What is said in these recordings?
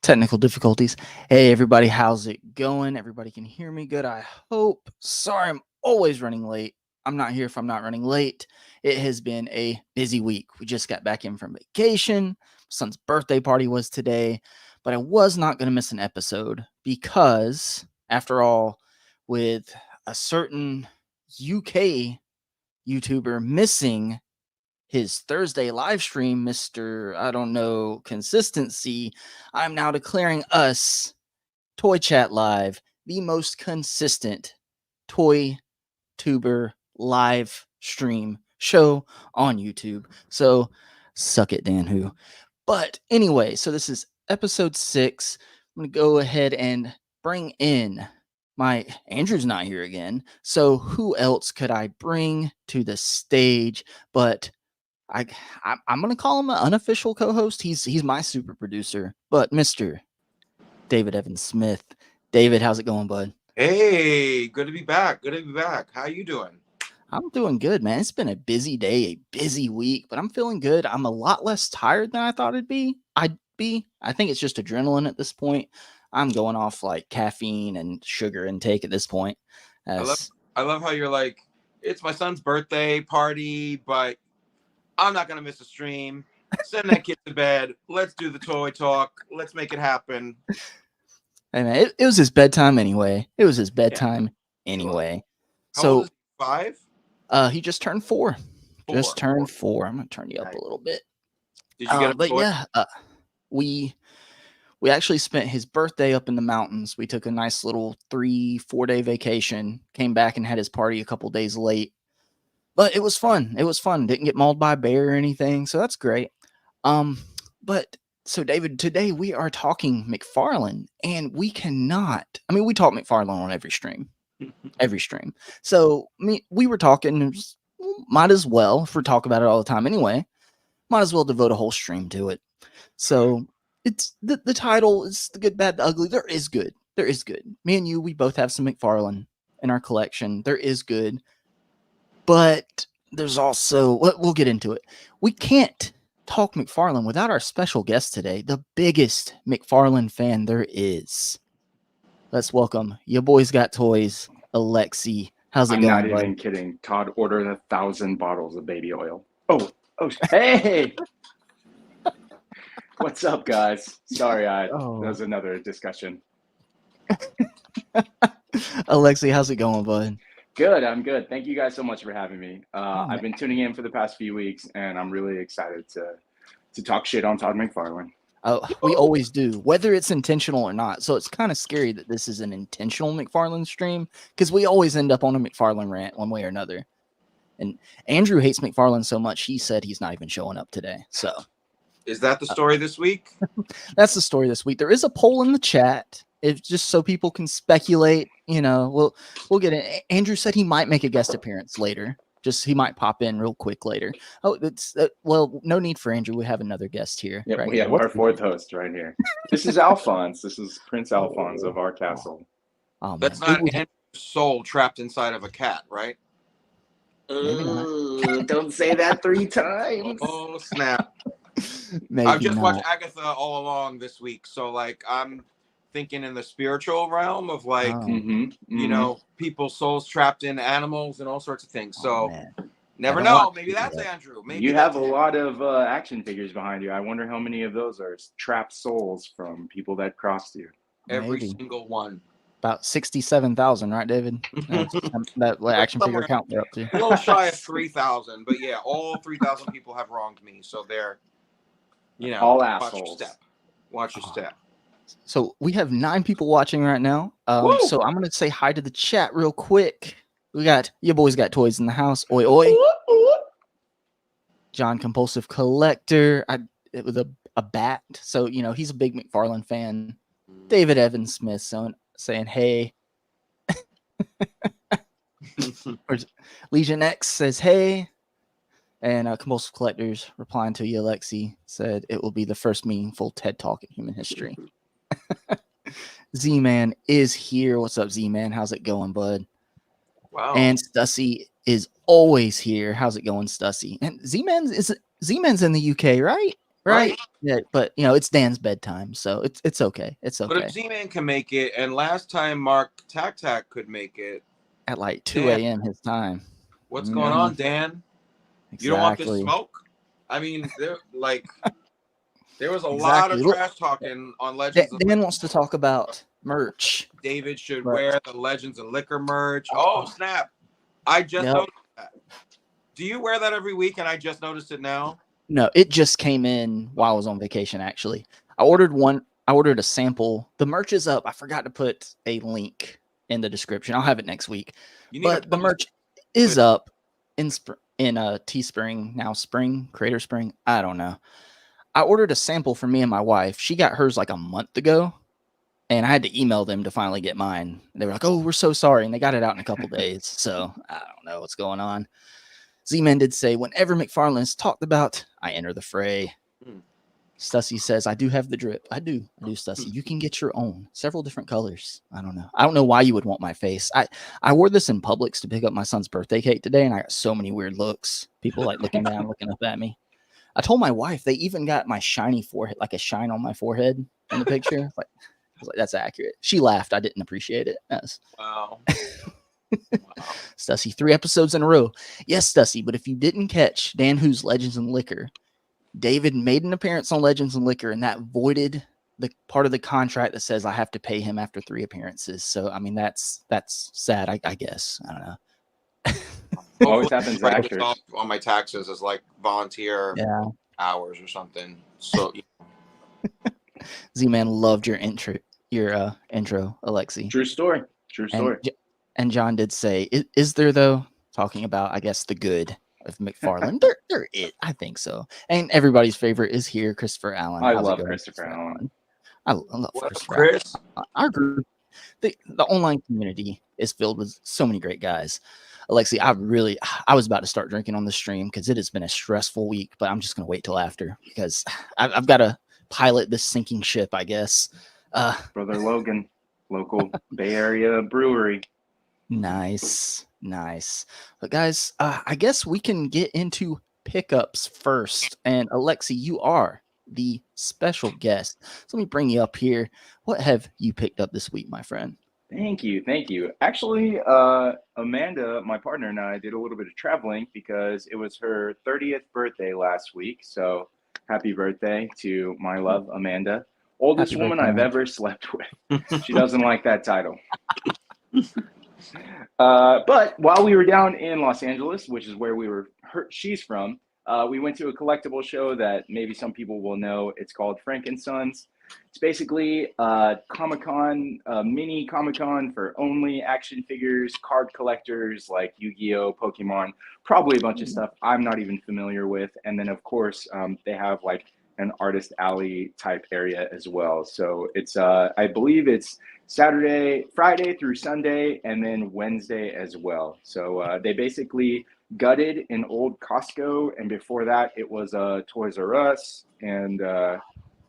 Technical difficulties. Hey, everybody, how's it going? Everybody can hear me good, I hope. Sorry, I'm always running late. I'm not here if I'm not running late. It has been a busy week. We just got back in from vacation. Son's birthday party was today, but I was not going to miss an episode because, after all, with a certain UK YouTuber missing his Thursday live stream, Mr. I don't know, consistency, I'm now declaring us, Toy Chat Live, the most consistent toy tuber live stream show on YouTube. So suck it, Dan Who. But anyway, so this is episode 6. I'm going to go ahead and bring in my Andrew's not here again. So who else could I bring to the stage but I'm gonna call him an unofficial co-host. He's my super producer, but Mr. David Evan Smith. David, how's it going, bud? Hey, good to be back. Good to be back. How you doing? I'm doing good, man. It's been a busy day, a busy week, but I'm feeling good. I'm a lot less tired than I thought I'd be. I think it's just adrenaline at this point. I'm going off like caffeine and sugar intake at this point. I love how you're like, it's my son's birthday party, but I'm not going to miss a stream. Send that kid to bed. Let's do the toy talk. Let's make it happen. Hey, man, it was his bedtime anyway. Anyway. How old is he? 5? He just turned 4. Just turned 4. I'm going to turn you up a little bit. Did you get a but toy? Yeah, we actually spent his birthday up in the mountains. We took a nice little 3-4 day vacation, came back and had his party a couple days late. But it was fun. Didn't get mauled by a bear or anything, so that's great. But so David, today we are talking McFarlane, and we cannot. I mean, we talk McFarlane on every stream, So we were talking. And just, might as well, if we're talking about it all the time anyway, might as well devote a whole stream to it. So it's the title is The Good, Bad, the Ugly. There is good. Me and you, we both have some McFarlane in our collection. There is good. But there's also, we'll get into it. We can't talk McFarlane without our special guest today, the biggest McFarlane fan there is. Let's welcome YaBoysGotToys, Alexi. How's it going, I'm not even kidding. Todd ordered 1,000 bottles of baby oil. Oh, hey! What's up, guys? Sorry, that was another discussion. Alexi, how's it going, bud? Good, I'm good. Thank you guys so much for having me. I've been tuning in for the past few weeks, and I'm really excited to talk shit on Todd McFarlane. Oh, we always do, whether it's intentional or not. So it's kind of scary that this is an intentional McFarlane stream, because we always end up on a McFarlane rant one way or another. And Andrew hates McFarlane so much, he said he's not even showing up today. So is that the story this week? That's the story this week. There is a poll in the chat. It's just so people can speculate, we'll get it. Andrew said he might make a guest appearance later. He might pop in real quick later. Oh, well, no need for Andrew. We have another guest here. Yeah, right, we have our fourth host right here. This is Alphonse. This is Prince Alphonse of our castle. Oh, that's not Andrew's soul trapped inside of a cat, right? Maybe not. Don't say that 3 times. Oh, snap. Maybe I've just not. watched Agatha all along this week, so like I'm thinking in the spiritual realm of like people's souls trapped in animals and all sorts of things. So never know. Maybe that's Andrew. Maybe you have a lot of action figures behind you. I wonder how many of those are trapped souls from people that crossed you. Every single one. About 67,000, right, David? that action figure count they're up to. A little shy of 3,000, but yeah, all 3,000 people have wronged me, so they're, all assholes. Watch your step. So we have 9 people watching right now. So I'm gonna say hi to the chat real quick. We got YaBoysGotToys in the house. Oi oi. John Compulsive Collector. With a bat. So he's a big McFarlane fan. David Evan Smith saying hey. Legion X says hey. And Compulsive Collectors replying to you, Alexi, said it will be the first meaningful TED Talk in human history. Z-Man is here. What's up, Z-Man? How's it going, bud? Wow. And Stussy is always here. How's it going, Stussy? And Z-Man's in the UK, right? Right. Yeah, but it's Dan's bedtime, so it's okay. It's okay. But if Z-Man can make it, and last time Mark Tac Tac could make it at like 2 a.m. his time. What's going on, Dan? Exactly. You don't want this smoke? I mean, there was a lot of trash talking on Legends. Dan wants to talk about merch. David should wear the Legends and Liquor merch. Oh, snap. I just noticed that. Do you wear that every week and I just noticed it now? No, it just came in while I was on vacation, actually. I ordered a sample. The merch is up. I forgot to put a link in the description. I'll have it next week. But the merch is up in Teespring, now Spring, Creator Spring. I don't know. I ordered a sample for me and my wife. She got hers like a month ago, and I had to email them to finally get mine. They were like, "Oh, we're so sorry," and they got it out in a couple days. So I don't know what's going on. Z-Man did say, whenever McFarlane is talked about, I enter the fray. Stussy says, I do have the drip. I do, Stussy. You can get your own. Several different colors. I don't know. I don't know why you would want my face. I wore this in Publix to pick up my son's birthday cake today, and I got so many weird looks. People like looking down, looking up at me. I told my wife they even got my shiny forehead, like a shine on my forehead in the picture. I was like, that's accurate. She laughed. I didn't appreciate it. Wow. Stussy, 3 episodes in a row. Yes, Stussy, but if you didn't catch Dan Who's Legends and Liquor, David made an appearance on Legends and Liquor, and that voided the part of the contract that says I have to pay him after 3 appearances. So, I mean, that's sad, I guess. I don't know. Always happens to actors. On my taxes as like volunteer hours or something. So Z-Man loved your intro, Alexi. True story. And John did say, is there though? Talking about, I guess, the good of McFarlane. there is. I think so. And everybody's favorite is here, Christopher Allen. I love Christopher Allen. I love Christopher Allen. Our group, the online community is filled with so many great guys. Alexi, I was about to start drinking on the stream because it has been a stressful week, but I'm just going to wait till after because I've got to pilot this sinking ship, I guess. Brother Logan, local Bay Area brewery. Nice. But guys, I guess we can get into pickups first. And Alexi, you are the special guest. So let me bring you up here. What have you picked up this week, my friend? Thank you. Actually, Amanda, my partner, and I did a little bit of traveling because it was her 30th birthday last week. So happy birthday to my love, Amanda. Oldest woman I've ever slept with. She doesn't like that title. But while we were down in Los Angeles, which is where she's from, we went to a collectible show that maybe some people will know. It's called Frank & Sons. It's basically Comic-Con, mini Comic-Con for only action figures, card collectors like Yu-Gi-Oh, Pokemon, probably a bunch of stuff I'm not even familiar with. And then, of course, they have like an artist alley type area as well. So it's, I believe it's Friday through Sunday, and then Wednesday as well. So they basically gutted an old Costco, and before that it was a Toys R Us, and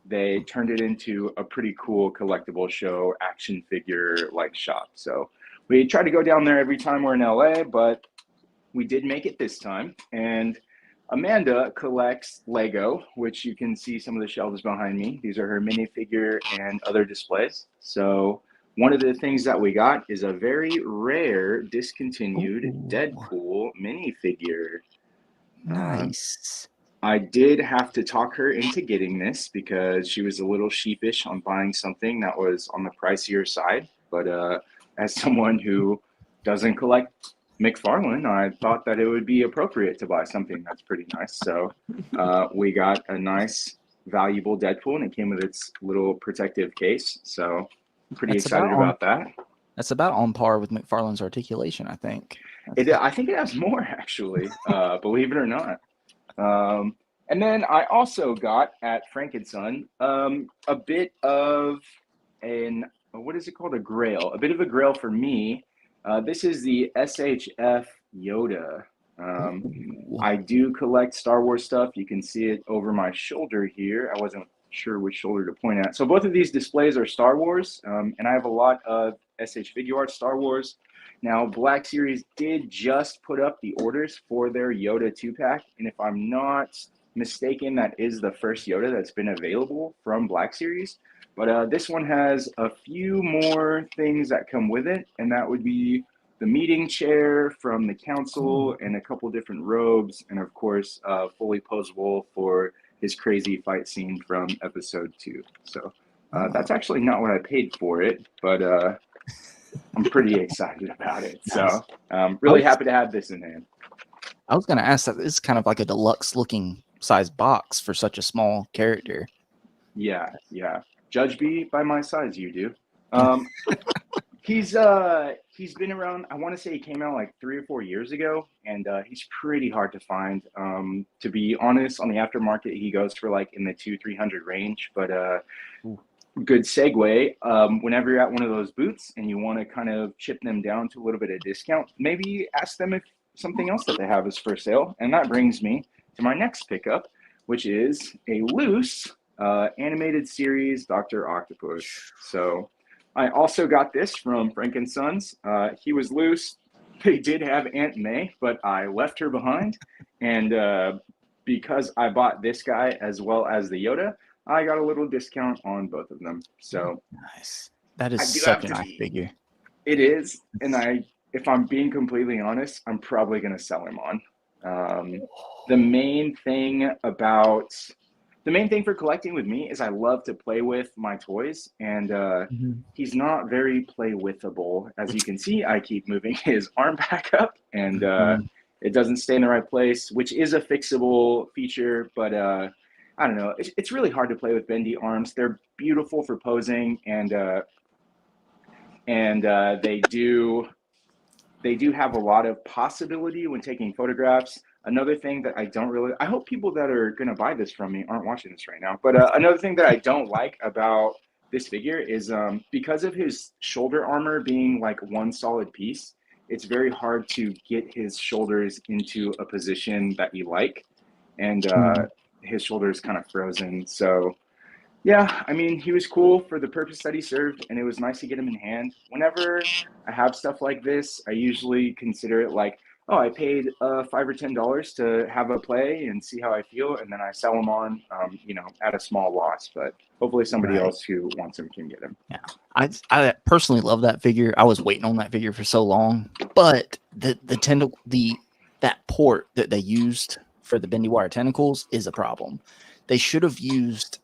they turned it into a pretty cool collectible show, action figure like shop. So we try to go down there every time we're in LA, but we did make it this time. And Amanda collects Lego, which you can see some of the shelves behind me. These are her minifigure and other displays. So one of the things that we got is a very rare discontinued Deadpool minifigure. Nice. I did have to talk her into getting this because she was a little sheepish on buying something that was on the pricier side. But as someone who doesn't collect McFarlane, I thought that it would be appropriate to buy something that's pretty nice. So we got a nice, valuable Deadpool, and it came with its little protective case. So I'm pretty excited about that. That's about on par with McFarlane's articulation, I think. I think it has more, actually, believe it or not. And then I also got at Frank & Son a bit of what is it called? A grail. A bit of a grail for me. This is the SHF Yoda. I do collect Star Wars stuff. You can see it over my shoulder here. I wasn't sure which shoulder to point at. So both of these displays are Star Wars, and I have a lot of SH Figure Art Star Wars. Now, Black Series did just put up the orders for their Yoda 2-pack, and if I'm not mistaken, that is the first Yoda that's been available from Black Series. But this one has a few more things that come with it, and that would be the meeting chair from the council and a couple different robes, and of course, fully posable for his crazy fight scene from episode 2. So that's actually not what I paid for it, but I'm pretty excited about it. So really happy to have this in hand. I was going to ask that this is kind of like a deluxe looking size box for such a small character. Yeah. Judge me by my size, you do. He's been around. I want to say he came out like 3 or 4 years ago, and he's pretty hard to find. To be honest, on the aftermarket, he goes for like in the 200-300 range. But good segue. Whenever you're at one of those booths and you want to kind of chip them down to a little bit of discount, maybe ask them if something else that they have is for sale. And that brings me to my next pickup, which is a loose animated series Dr. Octopus. So I also got this from Frank & Sons. He was loose. They did have Aunt May, but I left her behind. And because I bought this guy as well as the Yoda, I got a little discount on both of them. So nice. That is such a nice figure. It is. And if I'm being completely honest, I'm probably going to sell him on. The main thing for collecting with me is I love to play with my toys, and he's not very play-withable. As you can see, I keep moving his arm back up, and it doesn't stay in the right place, which is a fixable feature, but I don't know. It's really hard to play with bendy arms. They're beautiful for posing, and they do have a lot of possibility when taking photographs. Another thing that I hope people that are going to buy this from me aren't watching this right now, but another thing that I don't like about this figure is because of his shoulder armor being like one solid piece, it's very hard to get his shoulders into a position that you like, and his shoulder is kind of frozen. So yeah, I mean, he was cool for the purpose that he served, and it was nice to get him in hand. Whenever I have stuff like this, I usually consider it like, oh, I paid $5 or $10 to have a play and see how I feel, and then I sell them on, at a small loss. But hopefully somebody else who wants him can get him. Yeah, I personally love that figure. I was waiting on that figure for so long, but that port that they used for the bendy wire tentacles is a problem. They should have used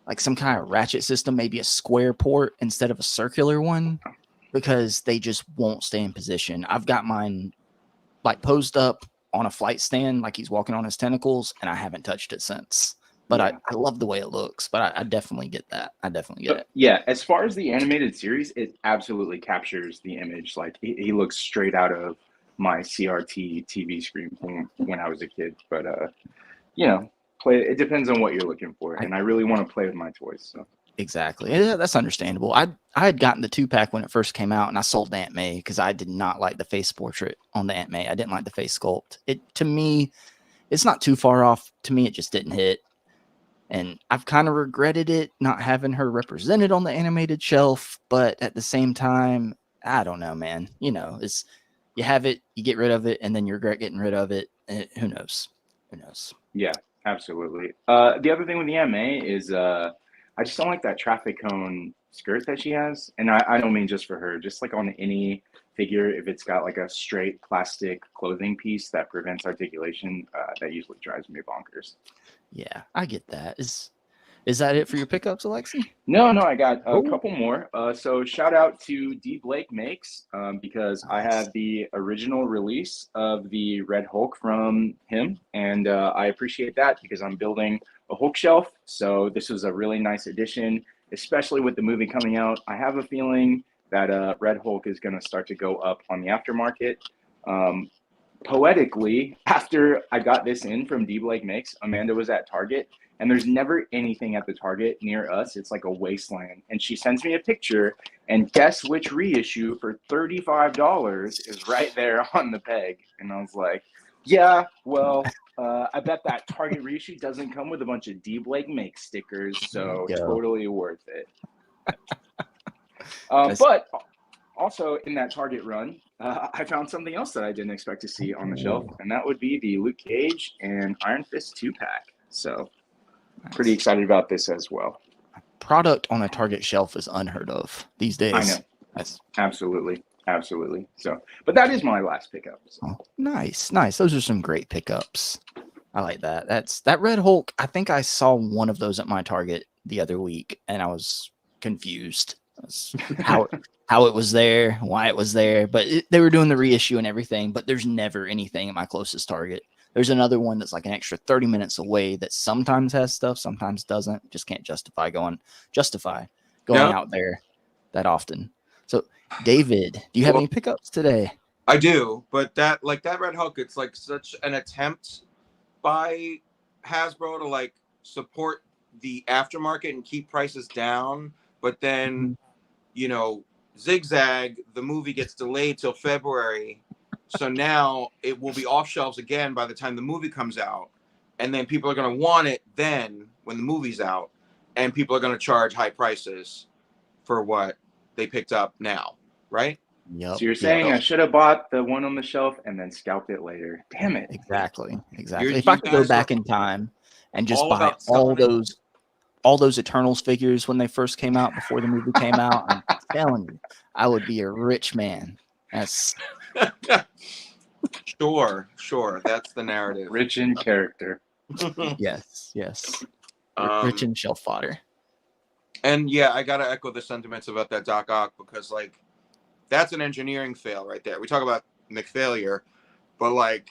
like some kind of ratchet system, maybe a square port instead of a circular one, because they just won't stay in position. I've got mine like posed up on a flight stand, like he's walking on his tentacles, and I haven't touched it since. But I love the way it looks, but I definitely get that. I definitely get it. Yeah, as far as the animated series, it absolutely captures the image. Like he looks straight out of my CRT TV screen from when I was a kid. But it depends on what you're looking for, and I really want to play with my toys. So exactly, that's understandable. I had gotten the 2-pack when it first came out, and I sold Aunt May because I did not like the face portrait on the Aunt May. I didn't like the face sculpt. To me, it's not too far off. To me, it just didn't hit, and I've kind of regretted it not having her represented on the animated shelf. But at the same time, I don't know, man. It's you have it, you get rid of it, and then you regret getting rid of it. Who knows? Who knows? Yeah. Absolutely. The other thing with the MA is I just don't like that traffic cone skirt that she has. And I don't mean just for her, just like on any figure, if it's got like a straight plastic clothing piece that prevents articulation, that usually drives me bonkers. Yeah, I get that. Is that it for your pickups, Alexi? No, I got a couple more. So shout out to D. Blake Makes, because I have the original release of the Red Hulk from him, and I appreciate that because I'm building a Hulk shelf. So this was a really nice addition, especially with the movie coming out. I have a feeling that Red Hulk is going to start to go up on the aftermarket. Poetically, after I got this in from D. Blake Makes, Amanda was at Target, and there's never anything at the Target near us. It's like a wasteland. And she sends me a picture, and guess which reissue for $35 is right there on the peg. And I was like, yeah, well, I bet that Target reissue doesn't come with a bunch of D. Blake Makes stickers, so totally worth it. But also in that Target run, I found something else that I didn't expect to see on the shelf, and that would be the Luke Cage and Iron Fist 2-pack. So pretty excited about this as well. Product on a Target shelf is unheard of these days. I know. That's absolutely. So, but that is my last pickup. So. Oh, nice. Those are some great pickups. I like that. That Red Hulk. I think I saw one of those at my Target the other week, and I was confused how it was there, why it was there. But they were doing the reissue and everything. But there's never anything at my closest Target. There's another one that's like an extra 30 minutes away that sometimes has stuff, sometimes doesn't. Just can't justify going out there that often. So, David, do you have any pickups today? I do, but that Red Hulk, it's like such an attempt by Hasbro to like support the aftermarket and keep prices down. But then, zigzag, the movie gets delayed till February. So now it will be off shelves again by the time the movie comes out. And then people are going to want it then when the movie's out. And people are going to charge high prices for what they picked up now, right? Yep. So you're saying I should have bought the one on the shelf and then scalped it later. Damn it. Exactly. If I could go back in time and just buy all those Eternals figures when they first came out, before the movie came out, I'm telling you, I would be a rich man. That's sure. That's the narrative. Rich in character. Yes. Rich in shelf fodder. And yeah, I gotta echo the sentiments about that Doc Ock, because like that's an engineering fail right there. We talk about McFailure, but like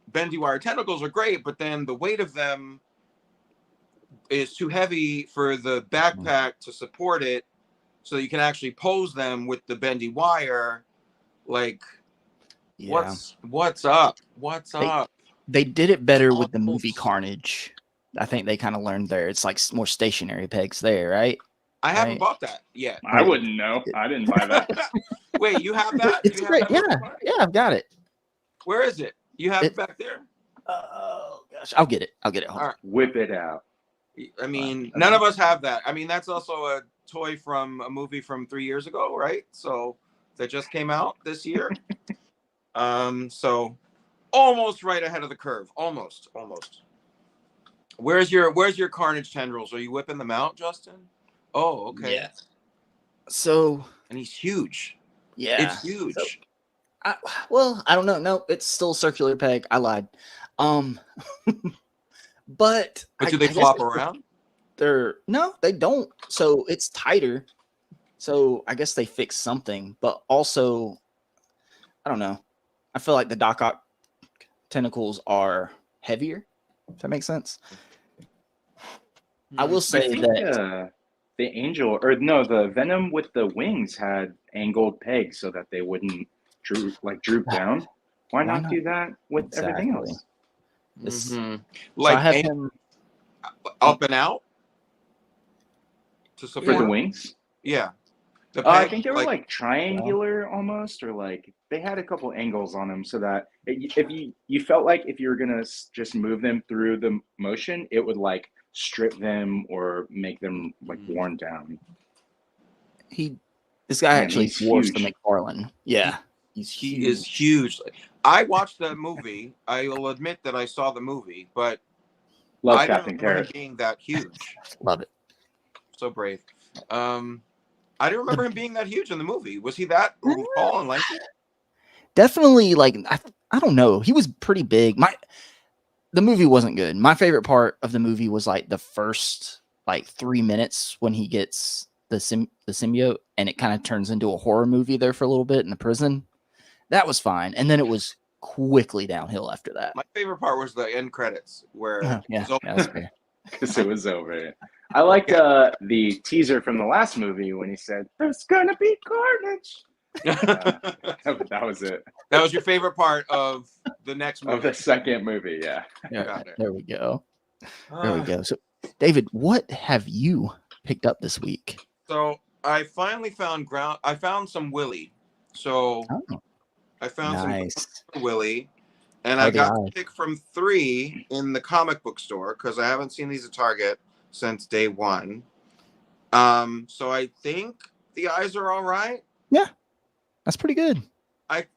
bendy wire tentacles are great, but then the weight of them is too heavy for the backpack to support it, so you can actually pose them with the bendy wire. Like, what's up? They did it better with the movie Carnage. I think they kind of learned there. It's like more stationary pegs there, right? I haven't bought that yet. I wouldn't know. I didn't buy that. Wait, you have that? It's great. Yeah, I've got it. Where is it? You have it back there? Oh gosh, I'll get it. All right. Whip it out. I mean, none of us have that. I mean, that's also a toy from a movie from 3 years ago, right? So that just came out this year. So almost right ahead of the curve. Almost. Where's your Carnage tendrils? Are you whipping them out, Justin? Oh, okay. Yeah. So, and he's huge. Yeah, it's huge. So, I don't know. No, it's still a circular peg. I lied. But do they flop around? No, they don't. So it's tighter. So I guess they fixed something. But also, I don't know. I feel like the Doc Ock tentacles are heavier. If that makes sense. I will say that the Angel, the Venom with the wings had angled pegs so that they wouldn't droop down. Why not do that with everything else? Like, so I have him up and out to support the wings. Yeah, I think they were like triangular almost, or like they had a couple angles on them so that if you felt like if you were gonna just move them through the motion, it would like strip them or make them like worn down. This guy actually dwarfs the McFarlane. Yeah, he is huge. I watched the movie. I will admit that I saw the movie, but I don't remember him being that huge. Love it. So brave. I didn't remember him being that huge in the movie. Was he that tall and lanky? Definitely, like I don't know. He was pretty big. The movie wasn't good. My favorite part of the movie was like the first 3 minutes when he gets the symbiote, and it kind of turns into a horror movie there for a little bit in the prison. That was fine, and then it was quickly downhill after that. My favorite part was the end credits where it was over. I liked the teaser from the last movie when he said, "There's gonna be carnage." That was it. That was your favorite part of the next movie? Of the second movie, yeah. There we go. There we go. So, David, what have you picked up this week? So I finally found I found some Willy. So I found some Willy, and I got to pick from 3 in the comic book store because I haven't seen these at Target since day 1. So I think the eyes are all right. Yeah, that's pretty good.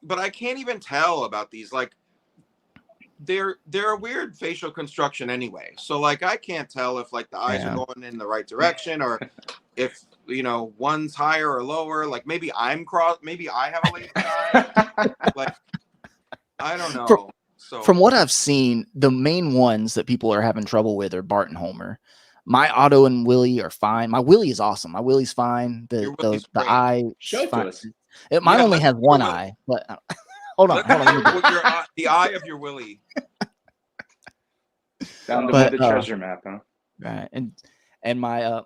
But I can't even tell about these. Like, they're a weird facial construction anyway. So like I can't tell if like the eyes are going in the right direction or if one's higher or lower. Like maybe maybe I have a lazy eye. Like I don't know. From what I've seen, the main ones that people are having trouble with are Bart and Homer. My Otto and Willie are fine. My Willie is awesome. My Willie's fine. The eye. Show it to us. Mine only has one eye, but hold on. The eye of your Willie. Found the treasure map, huh? Right, and my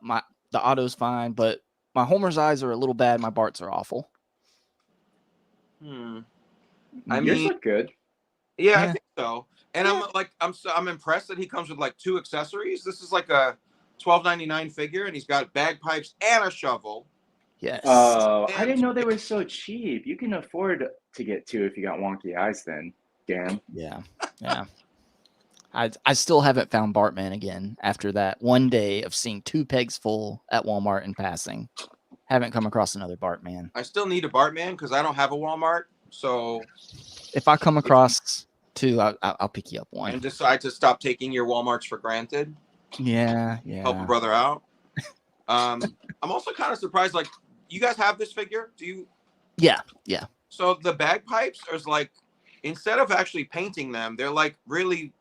the Otto's fine, but my Homer's eyes are a little bad. My Bart's are awful. Yours look good. Yeah, I think so. And I'm impressed that he comes with like 2 accessories. This is like a $12.99 figure, and he's got bagpipes and a shovel. Yes. Oh, I didn't know they were so cheap. You can afford to get 2 if you got wonky eyes. Then, Dan. Yeah. I still haven't found Bartman again after that one day of seeing 2 pegs full at Walmart and passing. Haven't come across another Bartman. I still need a Bartman because I don't have a Walmart. So if I come across 2, I'll pick you up one. And decide to stop taking your Walmarts for granted. Yeah. Help a brother out. I'm also kind of surprised. Like, you guys have this figure? Do you? Yeah. So the bagpipes are like, instead of actually painting them, they're like really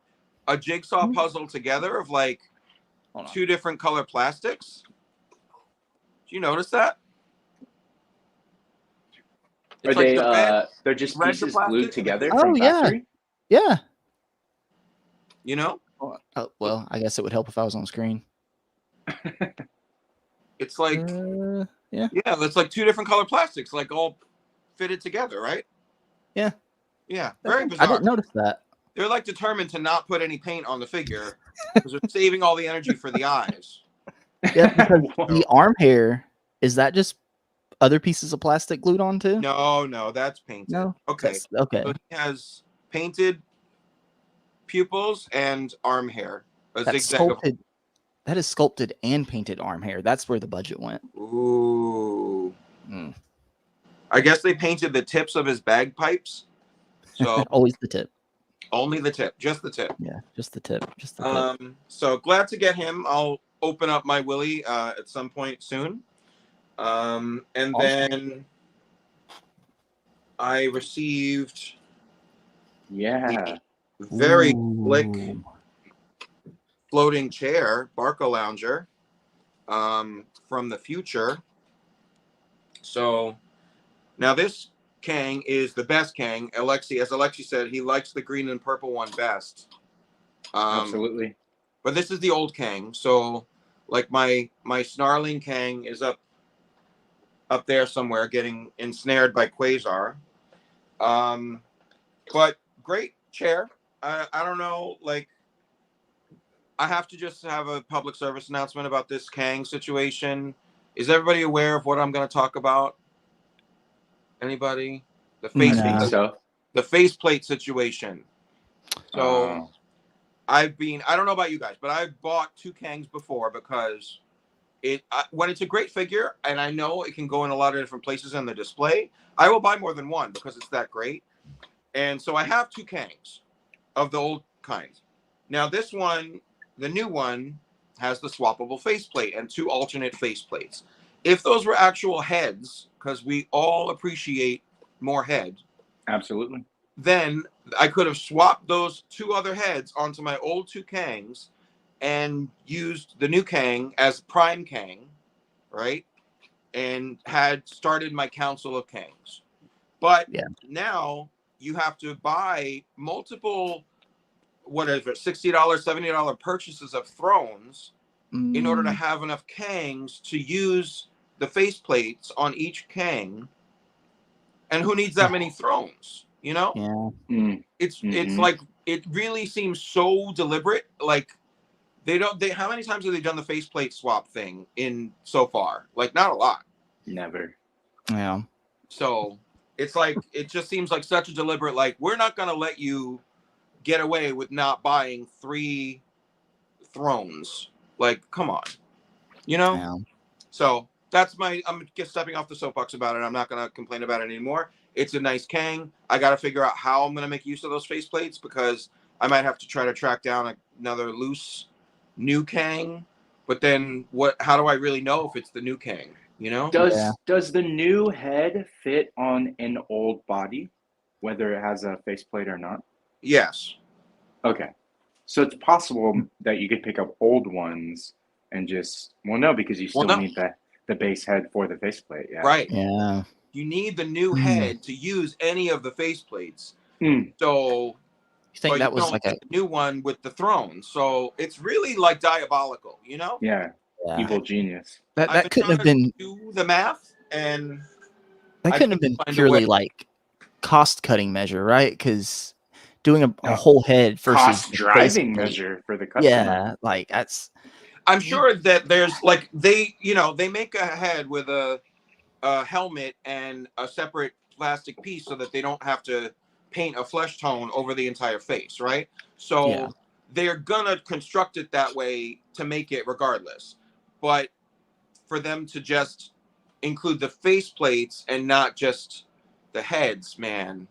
a jigsaw puzzle together of like 2 different color plastics. Do you notice that? Are they? They're just pieces glued together. Oh, from factory? Yeah. Well, I guess it would help if I was on screen. It's like, yeah, it's like 2 different color plastics, like all fitted together, right? Yeah. Very bizarre. I didn't notice that. They're like determined to not put any paint on the figure because they're saving all the energy for the eyes. Yeah, because the arm hair, is that just other pieces of plastic glued onto? No, that's painted. No. Okay. Okay. So he has painted pupils and arm hair. That is sculpted and painted arm hair. That's where the budget went. Ooh. I guess they painted the tips of his bagpipes. So always the tip. Only the tip, just the tip. Yeah, just the tip. So glad to get him. I'll open up my Willie at some point soon. And then I received very slick floating chair, Barco Lounger, from the future. So now this Kang is the best Kang. Alexi, as Alexi said, he likes the green and purple one best. Absolutely. But this is the old Kang. So like my snarling Kang is up there somewhere getting ensnared by Quasar. But great chair. I don't know, like, I have to just have a public service announcement about this Kang situation. Is everybody aware of what I'm going to talk about? Anybody? The faceplate situation. So I don't know about you guys, but I've bought 2 Kangs before because when it's a great figure and I know it can go in a lot of different places in the display, I will buy more than one because it's that great. And so I have 2 Kangs of the old kinds. Now this one, the new one, has the swappable faceplate and 2 alternate faceplates. If those were actual heads, because we all appreciate more head. Absolutely. Then I could have swapped those 2 other heads onto my old 2 Kangs and used the new Kang as Prime Kang, right? And had started my Council of Kangs. But now you have to buy multiple, whatever, $60, $70 purchases of thrones in order to have enough Kangs to use the faceplates on each Kang. And who needs that many thrones? You know? Yeah. It's like, it really seems so deliberate. Like, how many times have they done the faceplate swap thing in so far? Like, not a lot. Never. Yeah. So it's like, it just seems like such a deliberate, like, we're not going to let you get away with not buying 3 thrones. Like, come on. You know? Yeah. So that's I'm just stepping off the soapbox about it. I'm not going to complain about it anymore. It's a nice Kang. I got to figure out how I'm going to make use of those faceplates because I might have to try to track down another loose new Kang. But then how do I really know if it's the new Kang? You know? Does the new head fit on an old body, whether it has a faceplate or not? Yes. Okay. So it's possible that you could pick up old ones and just no, because you still need the base head for the faceplate. Yeah. Right. Yeah. You need the new head to use any of the faceplates. Mm. So you think that was like a new one with the throne. So it's really like diabolical, you know? Yeah. Evil genius. That couldn't have been do the math, and that couldn't have been purely like cost cutting measure, right? Because doing a whole head versus cost driving measure for the customer. Yeah, like that's. I'm sure that there's like they make a head with a helmet and a separate plastic piece so that they don't have to paint a flesh tone over the entire face, right? So they're gonna construct it that way to make it regardless. But for them to just include the face plates and not just the heads, man,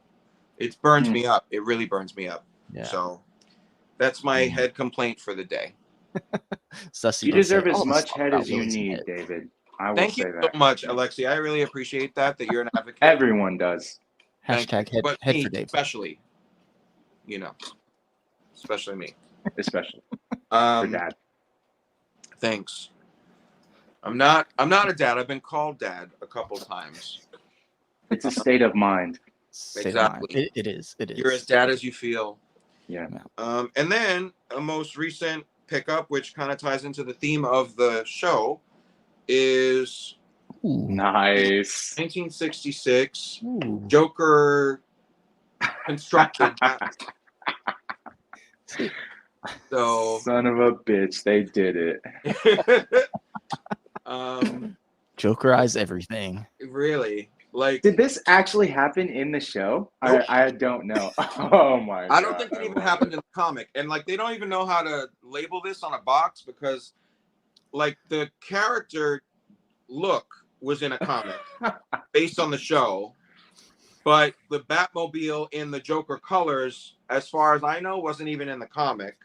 it burns me up. It really burns me up. Yeah. So that's my head complaint for the day. You deserve as much head as you need, David. I will Thank you so much, Alexi. I really appreciate that you're an advocate. Everyone does. Hashtag head for David. Especially, especially me. Especially for Dad. Thanks. I'm not a dad. I've been called dad a couple times. It's a state of mind. Exactly. It is. You're as dad as you feel. Yeah. And then a most recent pickup, which kind of ties into the theme of the show, is nice 1966 Joker constructed. So son of a bitch, they did it. Jokerize everything. Really? Like, did this actually happen in the show? Nope. I don't know. Oh my god. I don't think it even happened in the comic. And like they don't even know how to label this on a box because like the character look was in a comic based on the show. But the Batmobile in the Joker colors, as far as I know, wasn't even in the comic.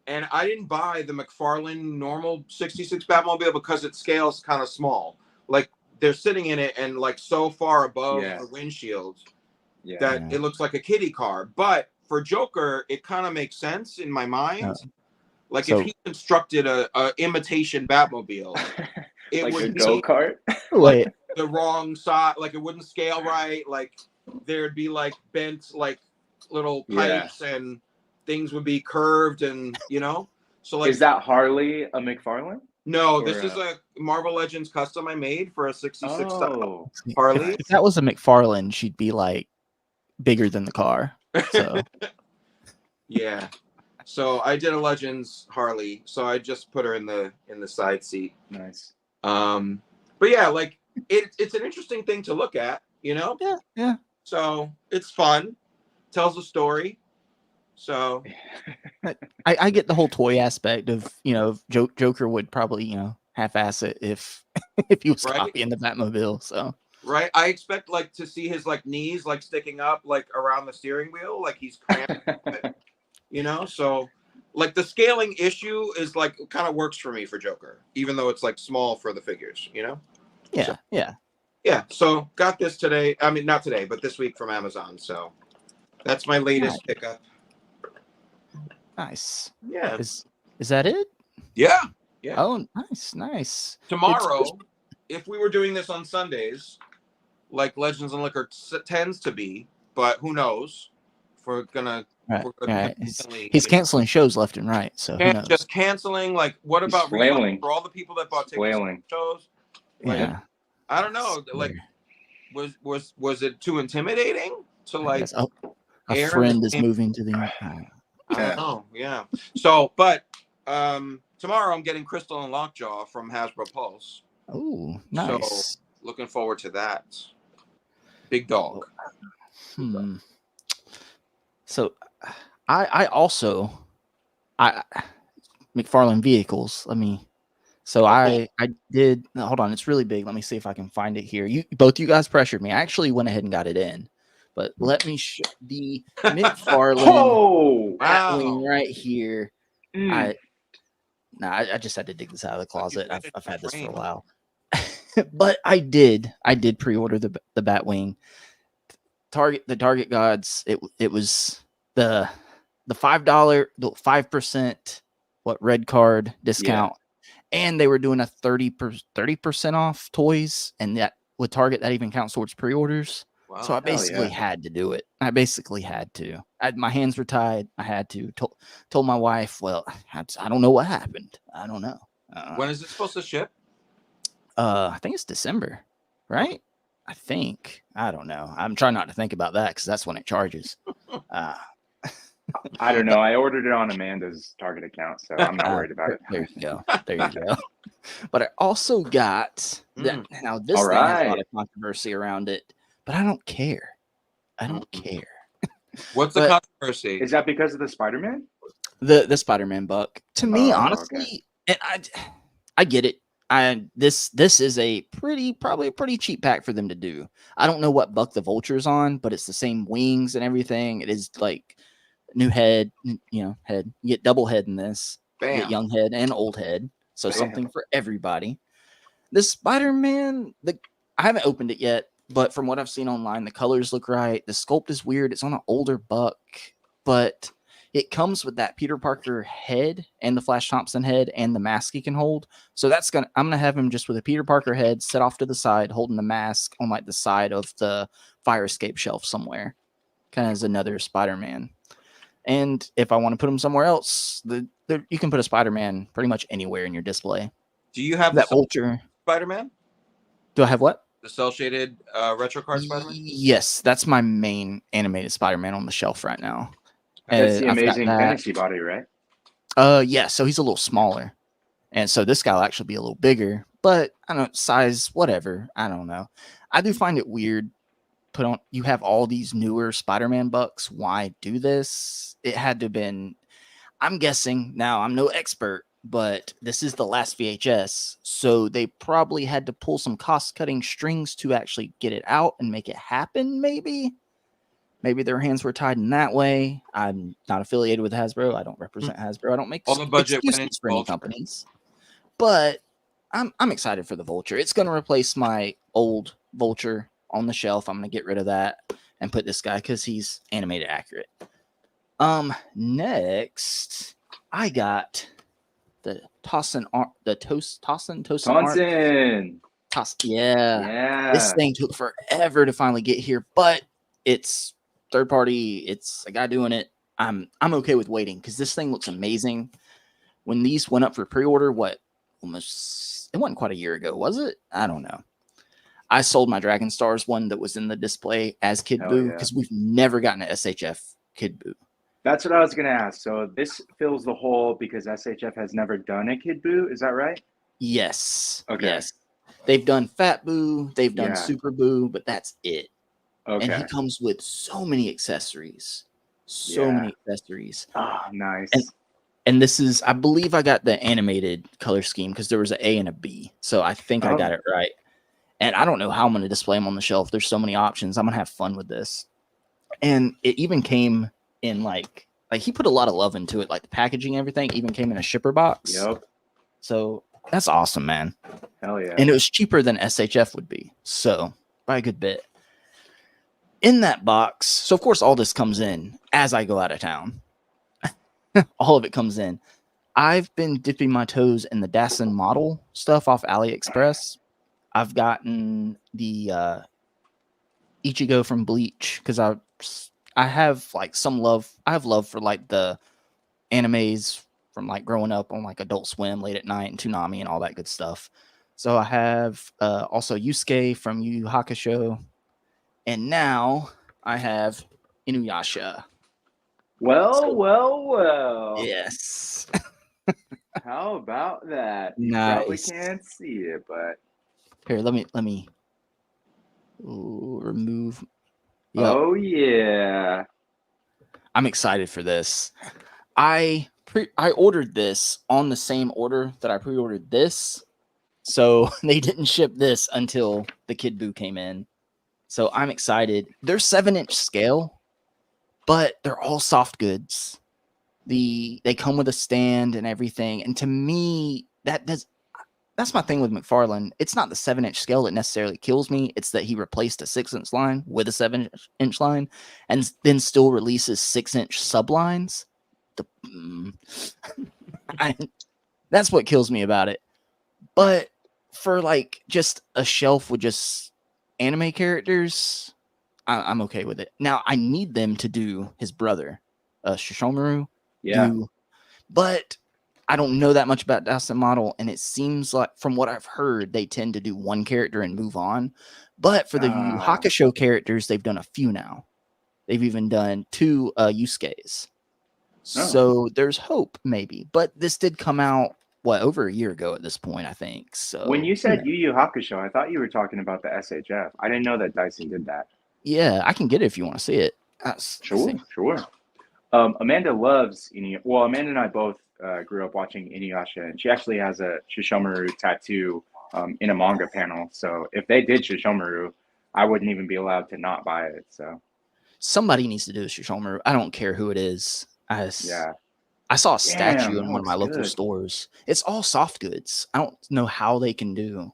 And I didn't buy the McFarlane normal 66 Batmobile because it scales kind of small. Like they're sitting in it and like so far above the windshield that it looks like a kiddie car. But for Joker, it kind of makes sense in my mind. Like if he constructed a imitation Batmobile, it like would a be go-kart. Wait, the wrong side. Like it wouldn't scale right. Like there'd be like bent like little pipes and things would be curved and so like. Is that Harley a McFarlane? No, this is a Marvel Legends custom I made for a 66 style Harley. If that was a McFarlane, she'd be like bigger than the car. So yeah. So I did a Legends Harley. So I just put her in the side seat. Nice. But yeah, like it's an interesting thing to look at, Yeah. So it's fun. Tells a story. So I get the whole toy aspect of, Joker would probably, half-ass it if he was copying the Batmobile. So right. I expect like to see his like knees like sticking up like around the steering wheel, like he's cramped. So like the scaling issue is like kind of works for me for Joker, even though it's like small for the figures, Yeah. So, yeah. So got this today. I mean, not today, but this week from Amazon. So that's my latest pickup. Nice. Yeah. Is that it? Yeah. Oh, nice. Tomorrow, if we were doing this on Sundays, like Legends and Liquor tends to be, but who knows? If we're gonna, he's canceling shows left and right. So just canceling. Like, what about for all the people that bought tickets to shows? Like, I don't know. Like, was it too intimidating to like? A friend is moving to the. I don't know. Yeah. So, but tomorrow I'm getting Crystal and Lockjaw from Hasbro Pulse. Oh, nice. So, looking forward to that. Big dog. So, I also McFarlane vehicles. I did. Hold on, it's really big. Let me see if I can find it here. Both you guys pressured me. I actually went ahead and got it in But let me show the McFarlane Batwing right here. I just had to dig this out of the closet. I've had this for a while. But I did pre-order the Batwing. The Target Gods, it was the $5, the 5% red card discount. And they were doing a 30% off toys, and that with Target that even counts towards pre-orders. Wow, so I basically had to do it. I basically had to. My hands were tied. I had to. Told my wife, well, I don't know what happened. I don't know. When is it supposed to ship? I think it's December, right? I think. I don't know. I'm trying not to think about that because that's when it charges. I don't know. I ordered it on Amanda's Target account, so I'm not worried about it. There you go. There you go. But I also got that. Now this thing has a lot of controversy around it, but I don't care. I don't care. What's the controversy? Is that because of the Spider-Man? The Spider-Man buck. To me, honestly, and I get it. This is probably a pretty cheap pack for them to do. I don't know what buck the Vulture is on, but it's the same wings and everything. It is like new head, head. You get double head in this. Bam. You get young head and old head. So something for everybody. This Spider-Man, I haven't opened it yet, but from what I've seen online, the colors look right. The sculpt is weird. It's on an older buck, but it comes with that Peter Parker head and the Flash Thompson head and the mask he can hold. So I'm gonna have him just with a Peter Parker head set off to the side, holding the mask on like the side of the fire escape shelf somewhere, kind of as another Spider-Man. And if I want to put him somewhere else, you can put a Spider-Man pretty much anywhere in your display. Do you have that Vulture Spider-Man? Do I have what? The cell-shaded retro card Spider-Man? Yes, that's my main animated Spider-Man on the shelf right now. That's the Amazing Fantasy body, right? Yeah, so he's a little smaller. And so this guy will actually be a little bigger. But, I don't know, size, whatever. I don't know. I do find it weird. You have all these newer Spider-Man bucks. Why do this? It had to have been, I'm guessing, now I'm no expert, but this is the last VHS. So they probably had to pull some cost-cutting strings to actually get it out and make it happen, maybe. Maybe their hands were tied in that way. I'm not affiliated with Hasbro. I don't represent Hasbro. I don't make all the budget excuses for any companies. But I'm excited for the Vulture. It's going to replace my old Vulture on the shelf. I'm going to get rid of that and put this guy because he's animated accurate. Next, I got the Tossin. Yeah. This thing took forever to finally get here, but it's third party. It's a guy doing it. I'm okay with waiting because this thing looks amazing. When these went up for pre-order, it wasn't quite a year ago, was it? I don't know. I sold my Dragon Stars one that was in the display as Kid Buu because we've never gotten an SHF Kid Buu. That's what I was going to ask. So this fills the hole because SHF has never done a Kid Buu. Is that right? Yes. Okay. Yes. They've done Fat Buu. They've done Super Buu, but that's it. Okay. And he comes with so many accessories. Many accessories. Oh, nice. And this is, I believe I got the animated color scheme because there was an A and a B. So I think I got it right. And I don't know how I'm going to display them on the shelf. There's so many options. I'm going to have fun with this. And it even came in like he put a lot of love into it. Like the packaging, everything even came in a shipper box. Yep. So that's awesome, man. Hell yeah. And it was cheaper than SHF would be. So by a good bit. In that box, so of course all this comes in as I go out of town. All of it comes in. I've been dipping my toes in the Dassin model stuff off AliExpress. I've gotten the Ichigo from Bleach because I have like some love. I have love for like the animes from like growing up on like Adult Swim, Late at Night, and Toonami and all that good stuff. So I have also Yusuke from Yu Yu Hakusho. And now I have Inuyasha. Well. Yes. How about that? You nice. Probably can't see it, but here, let me remove. Yep. Oh yeah. I'm excited for this. I ordered this on the same order that I pre-ordered this. So they didn't ship this until the Kid Buu came in. So I'm excited. They're 7-inch scale, but they're all soft goods. They come with a stand and everything. And to me, that's my thing with McFarlane. It's not the 7-inch scale that necessarily kills me. It's that he replaced a 6-inch line with a 7-inch line and then still releases 6-inch sublines. That's what kills me about it. But for like just a shelf with just anime characters, I'm okay with it. Now I need them to do his brother, Shishomaru. Yeah. But I don't know that much about Dustin Model, and it seems like from what I've heard, they tend to do one character and move on. But for the Yu Yu Hakusho characters, they've done a few now. They've even done 2 Yusuke's. So there's hope, maybe. But this did come out over a year ago at this point, I think. So when you said Yu Yu Hakusho, I thought you were talking about the SHF. I didn't know that Dyson did that. Yeah, I can get it if you want to see it. Sure. Amanda loves Inuyasha. Well, Amanda and I both grew up watching Inuyasha, and she actually has a Shishomaru tattoo in a manga panel. So if they did Shishomaru, I wouldn't even be allowed to not buy it. So somebody needs to do a Shishomaru. I don't care who it is. I saw a statue in one of my local stores. It's all soft goods. I don't know how they can do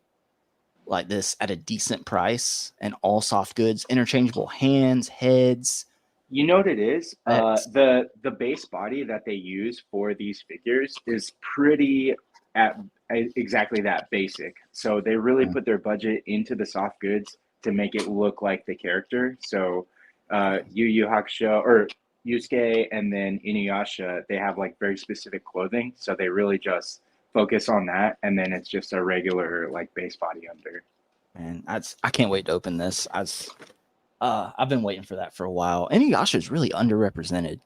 like this at a decent price and all soft goods, interchangeable hands, heads. You know what it is? The base body that they use for these figures is pretty at exactly that basic. So they really put their budget into the soft goods to make it look like the character. So Yu Yu Hakusho or Yusuke and then Inuyasha, they have like very specific clothing. So they really just focus on that, and then it's just a regular like base body under. Man, I can't wait to open this. I've been waiting for that for a while. Inuyasha is really underrepresented.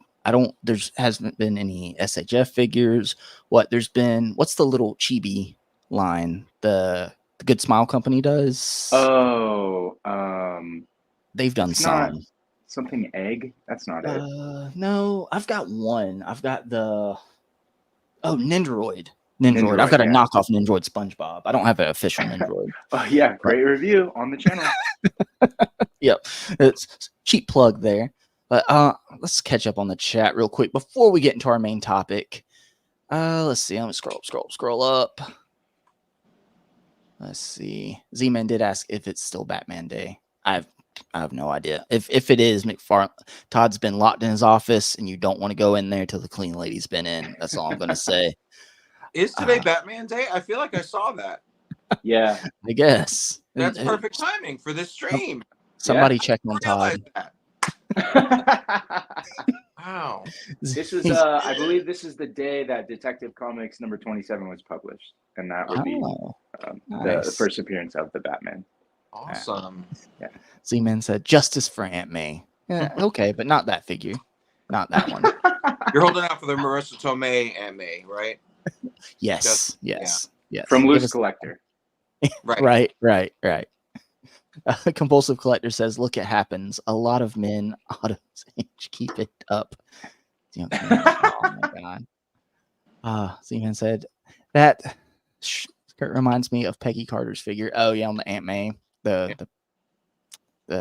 There hasn't been any SHF figures. What's the little chibi line the Good Smile Company does? Oh, they've done some. Something egg? That's not it. No, I've got one. I've got Nendoroid. I've got a knockoff Nendoroid SpongeBob. I don't have an official Nendoroid. Oh yeah, great review on the channel. Yep, it's cheap plug there. But let's catch up on the chat real quick before we get into our main topic. Let's see. I'm gonna scroll up. Let's see. Z-Man did ask if it's still Batman Day. I have no idea. If it is, Todd's been locked in his office, and you don't want to go in there till the clean lady's been in. That's all I'm gonna say. Is today Batman Day? I feel like I saw that. Yeah, I guess that's perfect timing for this stream. Somebody check on Todd. Wow. This was I believe this is the day that Detective Comics number 27 was published, and that would be the first appearance of the Batman. Awesome. Yeah. Z-Man said justice for Aunt May. Yeah, okay, but not that figure. Not that one. You're holding out for the Marissa Tomei Aunt May, right? Yes. From Loose Collector. Right. Compulsive Collector says, "Look, it happens. A lot of men auto keep it up." Oh my god. Z-Man said that skirt reminds me of Peggy Carter's figure. Oh yeah, on the Aunt May, the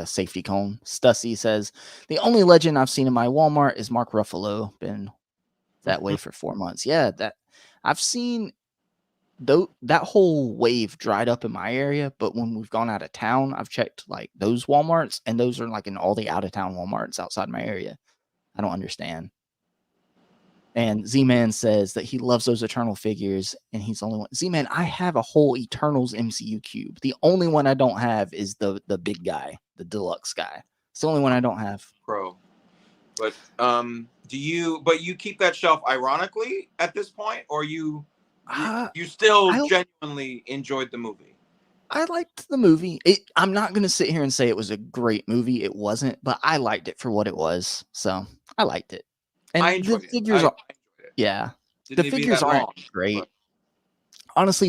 safety cone. Stussy says the only legend I've seen in my Walmart is Mark Ruffalo. Been that way for 4 months. Yeah, that I've seen. Though that whole wave dried up in my area, but when we've gone out of town, I've checked like those Walmarts, and those are like in all the out of town Walmarts outside my area. I don't understand. And Z-Man says that he loves those Eternal figures, and he's the only one. Z-Man, I have a whole Eternals MCU cube. The only one I don't have is the big guy, the deluxe guy. It's the only one I don't have. Bro, but you keep that shelf ironically at this point, or you still genuinely enjoyed the movie? I liked the movie. I'm not going to sit here and say it was a great movie. It wasn't, but I liked it for what it was. So I liked it. And I enjoyed the figures it. Yeah. Didn't the figures aren't great. But honestly,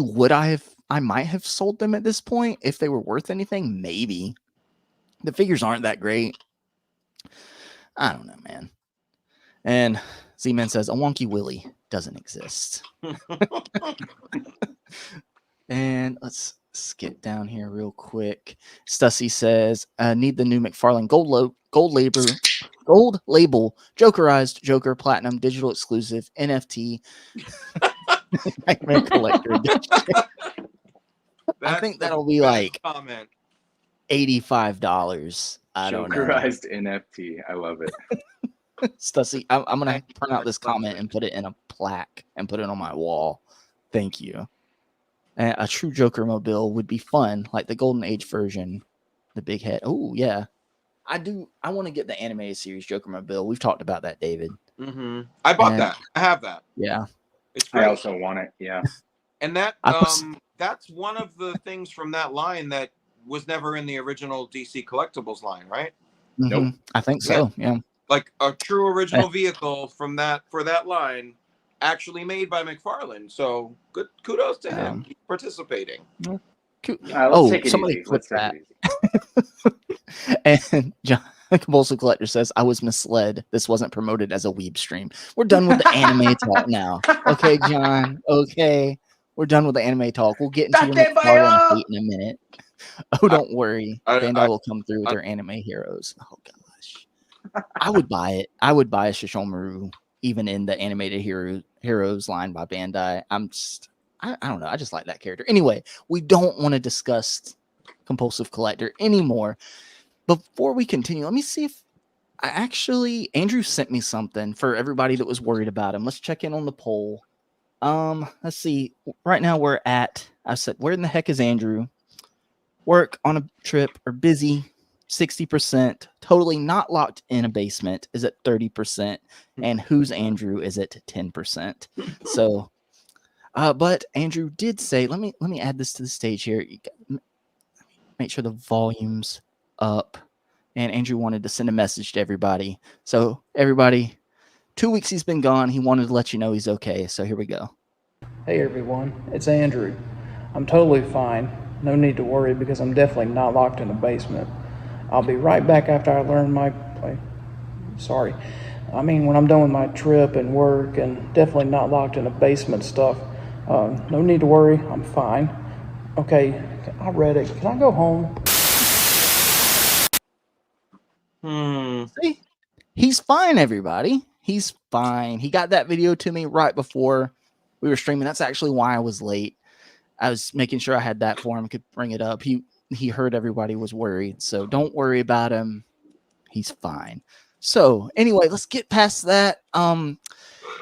I might have sold them at this point if they were worth anything. Maybe. The figures aren't that great. I don't know, man. And Z-Man says a wonky Willy doesn't exist. And Let's get down here real quick. Stussy says, need the new McFarlane gold label, Jokerized Joker Platinum digital exclusive NFT Nightmare Collector edition. I think that'll be like comment. $85. I don't know. Jokerized NFT. I love it. Stussy, I'm gonna print out this comment and put it in a plaque and put it on my wall. Thank you. A true Joker mobile would be fun, like the Golden Age version, the big head. Oh yeah, I do. I want to get the animated series Joker mobile. We've talked about that, David. Mm-hmm. I bought that. I have that. Yeah, it's great. I also want it. Yeah, and that that's one of the things from that line that was never in the original DC Collectibles line, right? Mm-hmm. Nope. I think so. Yeah. Like a true original vehicle from that line. Actually made by McFarlane, so good kudos to him participating. Somebody clip that. And John, Compulsive Collector says, I was misled. This wasn't promoted as a weeb stream. We're done with the anime talk now. Okay, John. Okay. We're done with the anime talk. We'll get into your McFarlane hate in a minute. Oh, don't worry. Bandai will come through with their anime heroes. Oh, gosh. I would buy it. I would buy a Shishomaru even in the animated heroes line by Bandai. I don't know. I just like that character. Anyway, we don't want to discuss Compulsive Collector anymore. Before we continue, let me see if Andrew sent me something for everybody that was worried about him. Let's check in on the poll. Let's see. Right now I said, where in the heck is Andrew? Work, on a trip, or busy. 60%, totally not locked in a basement is at 30%, and who's Andrew is at 10%. So, but Andrew did say, let me add this to the stage here. Make sure the volume's up. And Andrew wanted to send a message to everybody. So everybody, 2 weeks he's been gone. He wanted to let you know he's okay. So here we go. Hey everyone, it's Andrew. I'm totally fine. No need to worry because I'm definitely not locked in a basement. I'll be right back after I learn when I'm done with my trip and work, and definitely not locked in a basement stuff. No need to worry, I'm fine. Okay, I read it. Can I go home? See? He's fine, everybody. He's fine. He got that video to me right before we were streaming. That's actually why I was late. I was making sure I had that for him, could bring it up. He heard everybody was worried, so don't worry about him. He's fine. So anyway, let's get past that.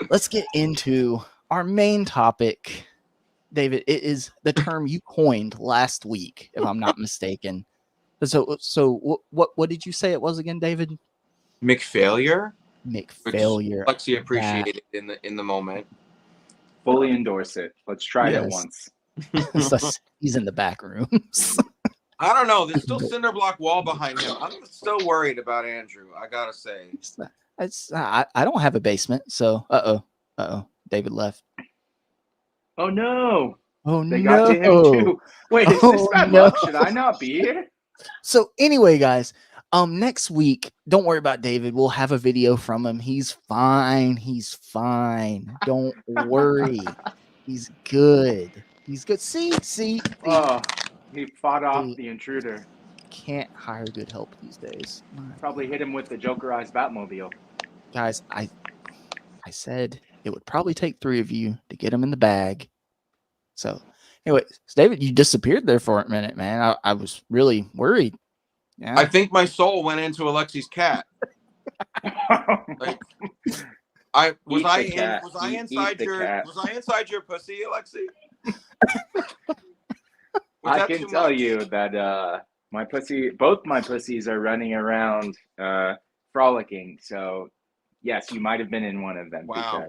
Let's get into our main topic. David, it is the term you coined last week, if I'm not mistaken. So what did you say it was again, David? McFailure. McFailure. Alexi appreciated in the moment. Fully endorse it. Let's try it once. So he's in the back rooms. I don't know. There's still cinder block wall behind him. I'm still worried about Andrew. I gotta say. I don't have a basement, so David left. Oh no! They got to him too. Wait, is this bad luck? Should I not be here? So anyway, guys, next week, don't worry about David. We'll have a video from him. He's fine. He's fine. Don't worry. He's good. He's good. See. Oh, he fought off the intruder. Can't hire good help these days. Probably hit him with the Jokerized Batmobile. Guys, I said it would probably take 3 of you to get him in the bag. So anyway, David, you disappeared there for a minute, man. I was really worried. Yeah. I think my soul went into Alexi's cat. Was I inside your pussy, Alexi? I can tell you that both my pussies are running around frolicking. So yes, you might have been in one of them. Wow.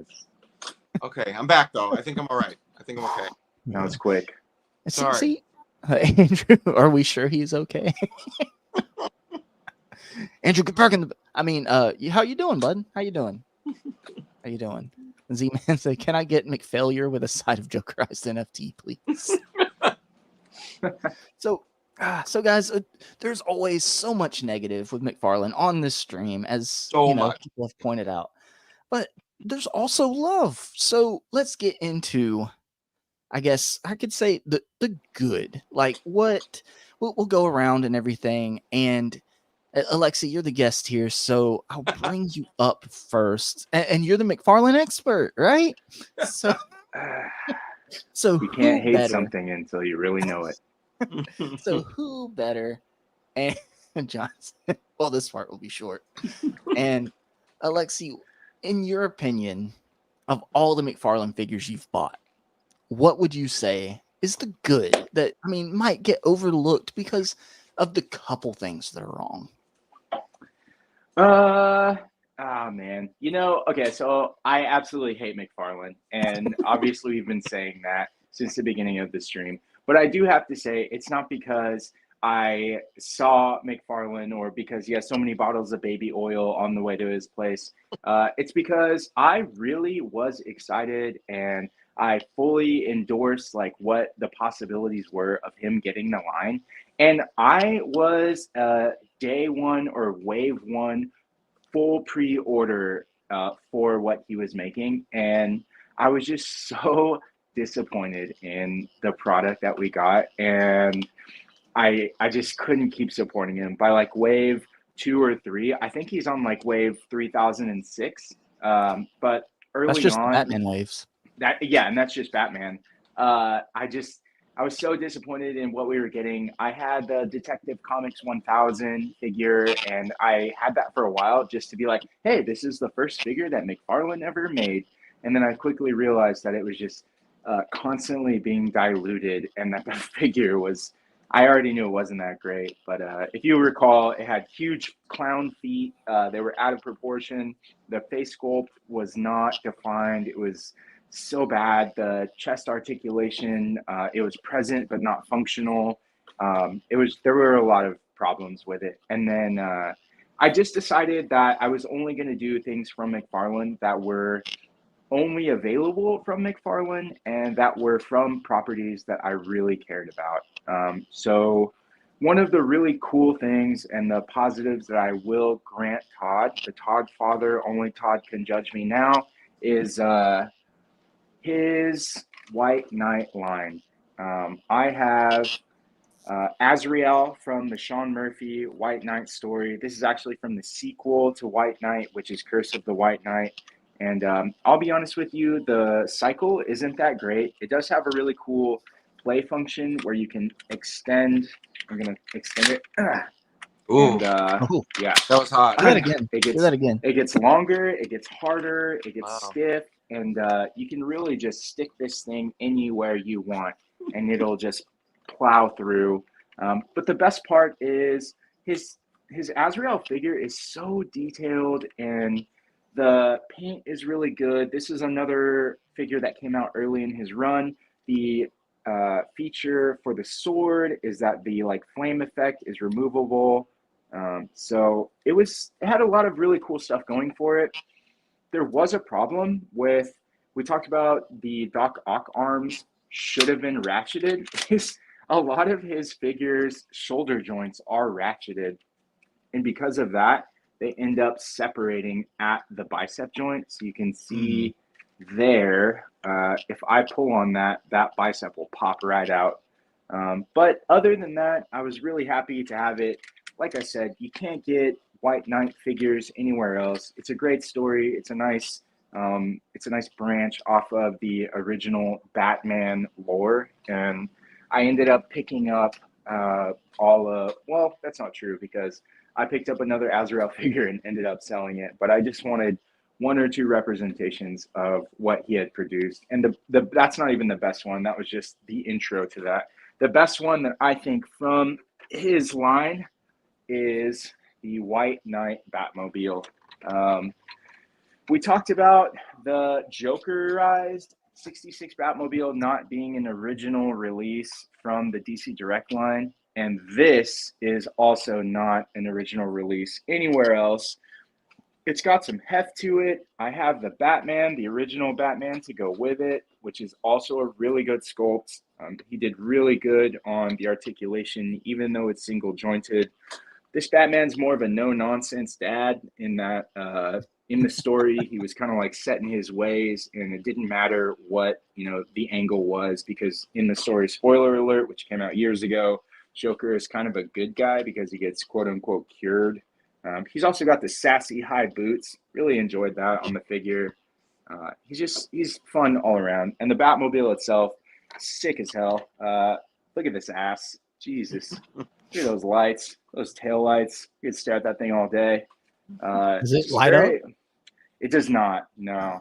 Okay, I'm back though. I think I'm all right. I think I'm okay. That was quick. Sorry. See, Andrew, are we sure he's okay? Andrew, get back in the. How you doing, bud? How you doing? How you doing? Z-Man said, "Can I get McFailure with a side of Jokerized NFT, please?" So guys, there's always so much negative with McFarlane on this stream, as people have pointed out, but there's also love. So let's get into I guess I could say the good, like what we'll go around and everything. And Alexi, you're the guest here, so I'll bring you up first. And you're the McFarlane expert, right? So, You can't who hate better? something until you really know it. So who better? And Johnson. Well, this part will be short. And Alexi, in your opinion, of all the McFarlane figures you've bought, what would you say is the good that might get overlooked because of the couple things that are wrong? Man. Okay, so I absolutely hate McFarlane, and obviously we've been saying that since the beginning of the stream. But I do have to say it's not because I saw McFarlane or because he has so many bottles of baby oil on the way to his place. It's because I really was excited and I fully endorsed like what the possibilities were of him getting the line. And I was day one or wave one full pre-order for what he was making, and I was just so disappointed in the product that we got, and I just couldn't keep supporting him. By like wave 2 or 3, I think he's on like wave 3006, but early That's just on, Batman waves. And that's just Batman. I was so disappointed in what we were getting. I had the Detective Comics 1000 figure, and I had that for a while just to be like, hey, this is the first figure that McFarlane ever made. And then I quickly realized that it was just constantly being diluted, and that the figure was, I already knew it wasn't that great. But if you recall, it had huge clown feet. They were out of proportion. The face sculpt was not defined. It was so bad. The chest articulation, it was present but not functional. There were a lot of problems with it. And then I just decided that I was only going to do things from McFarlane that were only available from McFarlane and that were from properties that I really cared about. So one of the really cool things and the positives that I will grant Todd, the Todd father, only Todd can judge me now, is his White Knight line. I have Azrael from the Sean Murphy White Knight story. This is actually from the sequel to White Knight, which is Curse of the White Knight. And I'll be honest with you, the cycle isn't that great. It does have a really cool play function where you can extend. I'm going to extend it. Ooh. And yeah, that was hot. Do that again. Do that again. It gets longer, it gets harder, it gets stiff, and you can really just stick this thing anywhere you want, and it'll just plow through. But the best part is his Azrael figure is so detailed, and the paint is really good. This is another figure that came out early in his run. The feature for the sword is that the like flame effect is removable. So it had a lot of really cool stuff going for it. There was a problem with, we talked about the Doc Ock arms should have been ratcheted. A lot of his figures' shoulder joints are ratcheted. And because of that, they end up separating at the bicep joint. So you can see there, if I pull on that, that bicep will pop right out. But other than that, I was really happy to have it. Like I said, you can't get White Knight figures anywhere else. It's a great story. It's a nice branch off of the original Batman lore. And I ended up picking up well, that's not true because I picked up another Azrael figure and ended up selling it. But I just wanted one or two representations of what he had produced. And that's not even the best one. That was just the intro to that. The best one that I think from his line is the White Knight Batmobile. We talked about the Jokerized 66 Batmobile not being an original release from the DC Direct line, and this is also not an original release anywhere else. It's got some heft to it. I have the Batman, the original Batman, to go with it, which is also a really good sculpt. He did really good on the articulation, even though it's single jointed. This Batman's more of a no-nonsense dad in that in the story, he was kind of like set in his ways, and it didn't matter what, the angle was, because in the story, spoiler alert, which came out years ago, Joker is kind of a good guy because he gets quote unquote cured. He's also got the sassy high boots. Really enjoyed that on the figure. He's fun all around. And the Batmobile itself, sick as hell. Look at this ass. Jesus. Look at those lights, those tail lights. You could stare at that thing all day. Does it light up? It does not, no.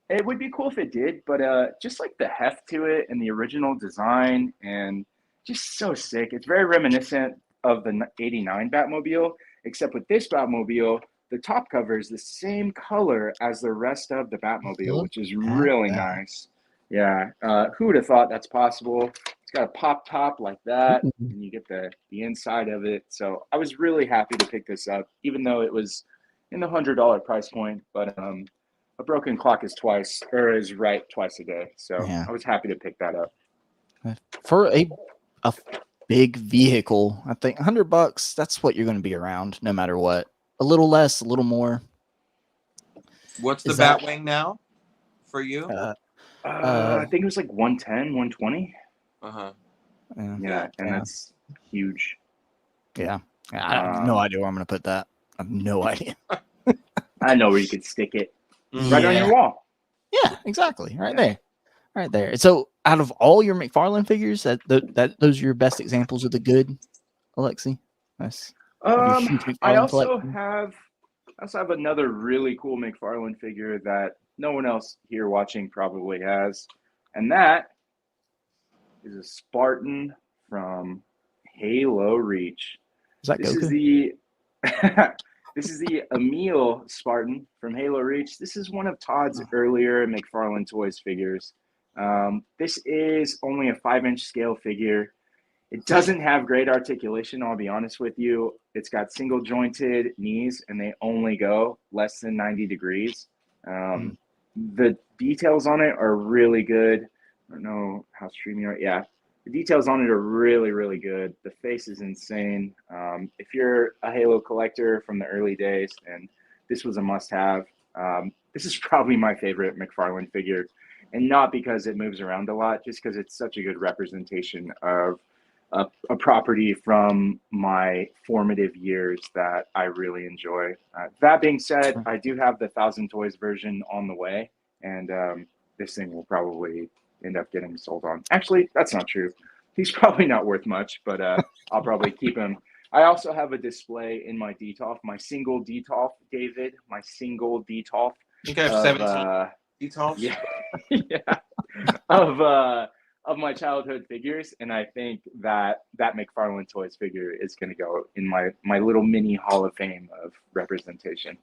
It would be cool if it did, but just like the heft to it and the original design, and just so sick. It's very reminiscent of the 89 Batmobile, except with this Batmobile, the top cover is the same color as the rest of the Batmobile, which is really nice. Yeah, who would have thought that's possible? It's got a pop top like that, and you get the inside of it. So I was really happy to pick this up, even though it was in the $100 price point. But a broken clock is right twice a day. So I was happy to pick that up. For a big vehicle, I think $100, that's what you're going to be around no matter what. A little less, a little more. What's the Batwing now for you? I think it was like 110, 120. Yeah, and that's huge. Yeah. I have no idea where I'm going to put that. I have no idea. I know where you could stick it. Right on your wall. Yeah, exactly. Right there. Right there. So out of all your McFarlane figures, those are your best examples of the good, Alexi? Nice. I also have another really cool McFarlane figure that no one else here watching probably has, and that is a Spartan from Halo Reach. Is that this Goku? is the this is the Emil Spartan from Halo Reach. This is one of Todd's earlier McFarlane Toys figures. This is only a 5-inch scale figure. It doesn't have great articulation, I'll be honest with you. It's got single jointed knees, and they only go less than 90 degrees. The details on it are really good. I don't know how streaming you are. Yeah, the details on it are really, really good. The face is insane. If you're a Halo collector from the early days, and this was a must-have, this is probably my favorite McFarlane figure, and not because it moves around a lot, just because it's such a good representation of a property from my formative years that I really enjoy. That being said, I do have the 1,000 Toys version on the way, and this thing will probably end up getting sold on. Actually, that's not true. He's probably not worth much, but I'll probably keep him. I also have a display in my DTOF, my single DTOF, David, my single DTOF. I think I have 17 DTOFs. Yeah, yeah. Of my childhood figures, and I think that McFarlane Toys figure is going to go in my little mini Hall of Fame of representation.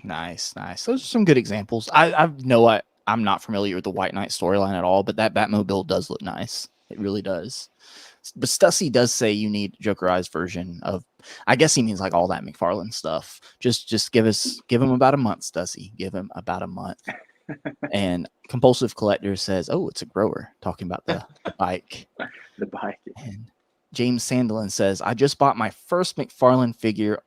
Nice. Those are some good examples. I'm not familiar with the White Knight storyline at all, but that Batmobile does look nice. It really does. But Stussy does say you need Jokerized version of. I guess he means like all that McFarlane stuff. Just give him about a month, Stussy. Give him about a month. And Compulsive Collector says, "Oh, it's a grower." Talking about the bike. The bike. And James Sandelin says, "I just bought my first McFarlane figure,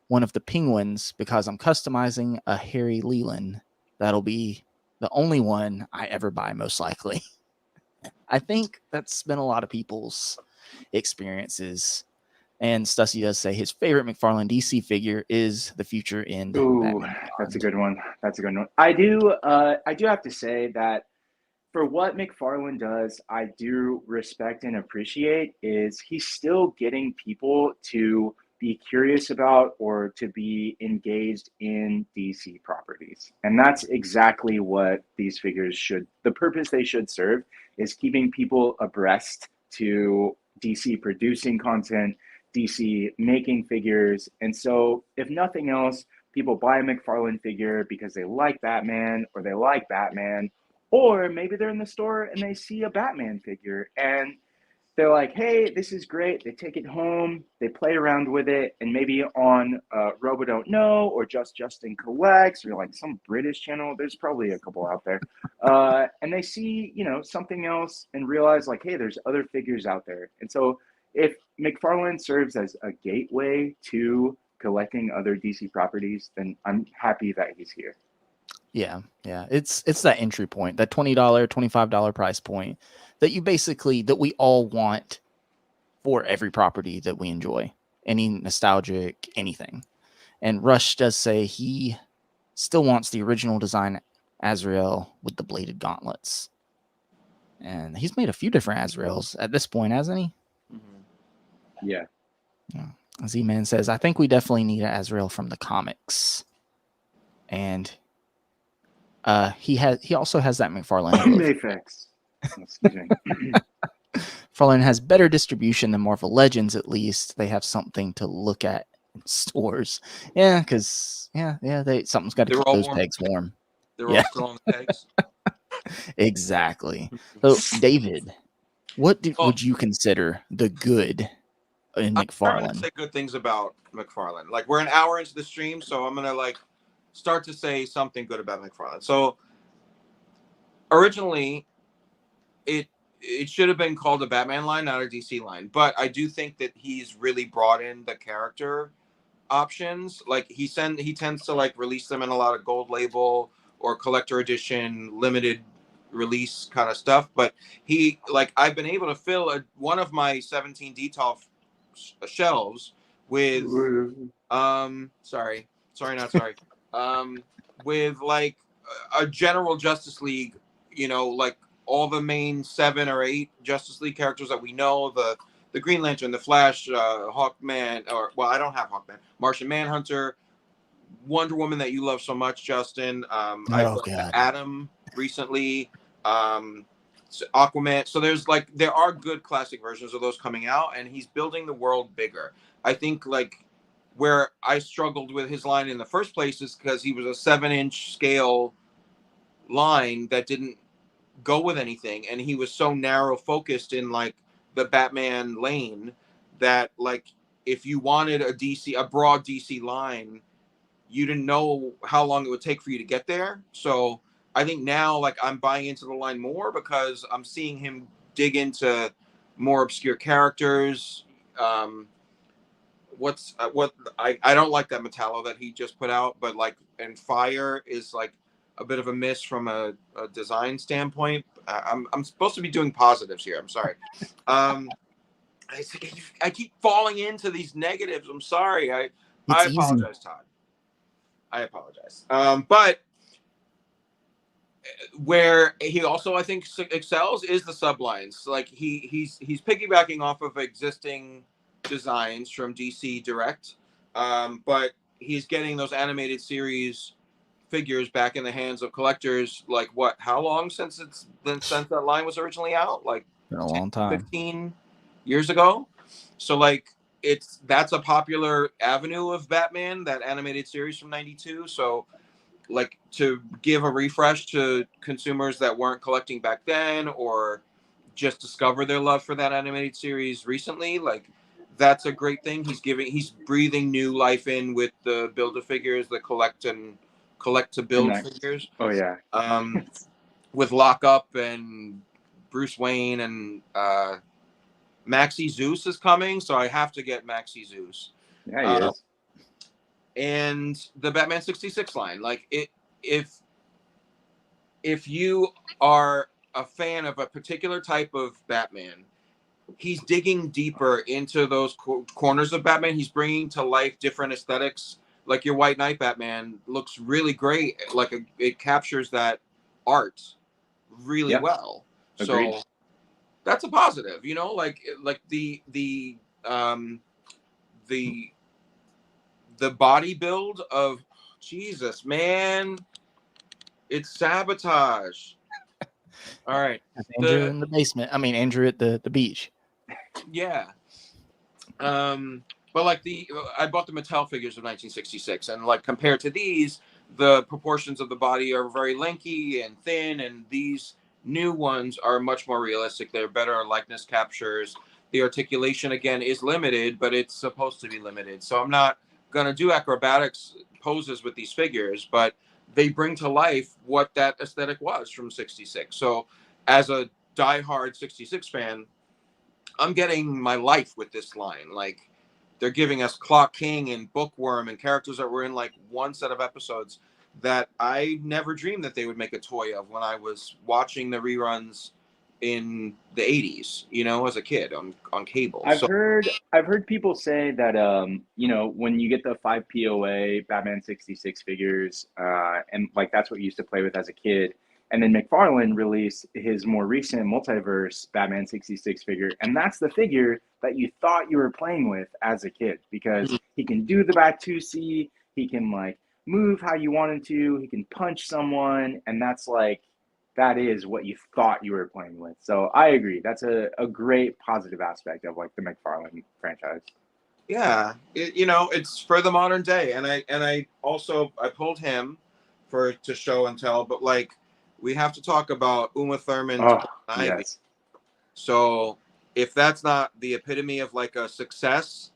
one of the penguins, because I'm customizing a Harry Leland. That'll be the only one I ever buy, most likely." I think that's been a lot of people's experiences. And Stussy does say his favorite McFarlane DC figure is the Future End. Ooh, that's a good one. I do have to say that for what McFarlane does, I do respect and appreciate is he's still getting people to be curious about or to be engaged in DC properties. And that's exactly what these figures the purpose they should serve is keeping people abreast to DC producing content, DC making figures. And so if nothing else, people buy a McFarlane figure because they like Batman or they like Batman, or maybe they're in the store and they see a Batman figure and they're like, hey, this is great. They take it home, they play around with it, and maybe on Robo Don't Know or Justin Collects or like some British channel, there's probably a couple out there, and they see, something else and realize like, hey, there's other figures out there. And so if McFarlane serves as a gateway to collecting other DC properties, then I'm happy that he's here. Yeah. It's that entry point, that $20, $25 price point that we all want for every property that we enjoy, any nostalgic, anything. And Rush does say he still wants the original design Azrael with the bladed gauntlets. And he's made a few different Azraels at this point, hasn't he? Mm-hmm. Yeah. Z-Man says, I think we definitely need an Azrael from the comics. And he also has that McFarlane. Mayfix. McFarlane has better distribution than Marvel Legends, at least. They have something to look at in stores. Yeah, because something's got to keep those pegs warm. They're all still on the pegs. Exactly. So, David, what would you consider the good in McFarlane? I'm trying to say good things about McFarlane. Like, we're an hour into the stream, so I'm gonna start to say something good about McFarlane. So originally, it should have been called a Batman line, not a DC line. But I do think that he's really brought in the character options. Like, he tends to release them in a lot of gold label or collector edition, limited release kind of stuff. But I've been able to fill one of my 17 detail shelves with with a general Justice League, all the main 7 or 8 Justice League characters that we know, the Green Lantern, the Flash, Hawkman, I don't have Hawkman, Martian Manhunter, Wonder Woman that you love so much, Justin. I put Adam recently, Aquaman. So there are good classic versions of those coming out, and he's building the world bigger. I think where I struggled with his line in the first place is because he was a 7-inch scale line that didn't go with anything, and he was so narrow focused in the Batman lane that if you wanted a broad DC line, you didn't know how long it would take for you to get there. So I think now I'm buying into the line more because I'm seeing him dig into more obscure characters. I don't like that Metallo that he just put out, but and Fire is a bit of a miss from a design standpoint. I'm supposed to be doing positives here. I'm sorry. I keep falling into these negatives. I'm sorry. I apologize, Todd. I apologize. But where he also, I think, excels is the sublines. He's piggybacking off of existing designs from DC Direct, but he's getting those animated series figures back in the hands of collectors. How long since that line was originally out? Been a long time. 15 years ago. So that's a popular avenue of Batman, that animated series from 92. So to give a refresh to consumers that weren't collecting back then, or just discover their love for that animated series recently, that's a great thing. He's breathing new life in with the Build-A-Figures, the collect to build figures. Oh yeah. With Lockup and Bruce Wayne, and Maxi Zeus is coming, so I have to get Maxi Zeus. Yeah, he is. And the Batman 66 line, if you are a fan of a particular type of Batman, he's digging deeper into those corners of Batman. He's bringing to life different aesthetics. Your White Knight Batman looks really great. It captures that art really well. Agreed. So that's a positive, the body build of Jesus, man. It's sabotage. All right. Andrew in the basement. I mean, Andrew at the beach. Yeah. But I bought the Mattel figures of 1966, and compared to these, the proportions of the body are very lanky and thin, and these new ones are much more realistic. They're better likeness captures. The articulation again is limited, but it's supposed to be limited. So I'm not gonna do acrobatics poses with these figures, but they bring to life what that aesthetic was from 66. So as a diehard 66 fan, I'm getting my life with this line. they're giving us Clock King and Bookworm and characters that were in like one set of episodes that I never dreamed that they would make a toy of when I was watching the reruns in the 80s, you know, as a kid on cable. I've heard people say that you know, when you get the 5 POA Batman 66 figures, and like that's what you used to play with as a kid. And then McFarlane released his more recent multiverse Batman 66 figure, and that's the figure that you thought you were playing with as a kid, because he can do the Bat-2C, he can like move how you want him to, he can punch someone, and that's like, that is what you thought you were playing with. So I agree. That's a great positive aspect of like the McFarlane franchise. Yeah, you know, it's for the modern day, and I also I pulled him to show and tell, but like we have to talk about Uma Thurman's Ivy. Yes. So if that's not the epitome of like a success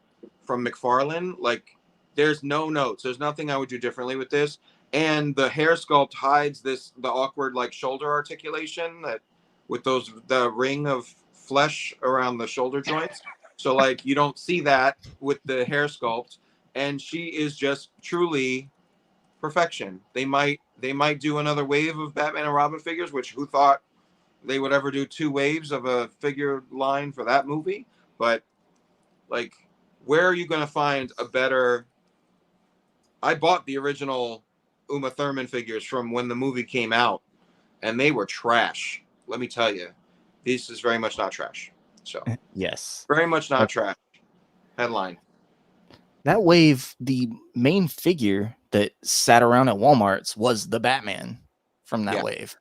from McFarlane, like there's no notes, there's nothing I would do differently with this. And the hair sculpt hides the awkward like shoulder articulation that with the ring of flesh around the shoulder joints. So like you don't see that with the hair sculpt, and she is just truly perfection. They might do another wave of Batman and Robin figures, which who thought they would ever do 2 waves of a figure line for that movie? But like, where are you going to find a better? I bought the original Uma Thurman figures from when the movie came out, and they were trash. Let me tell you, this is very much not trash. So yes, very much not trash. Headline. That wave, the main figure that sat around at Walmart's was the Batman from that wave.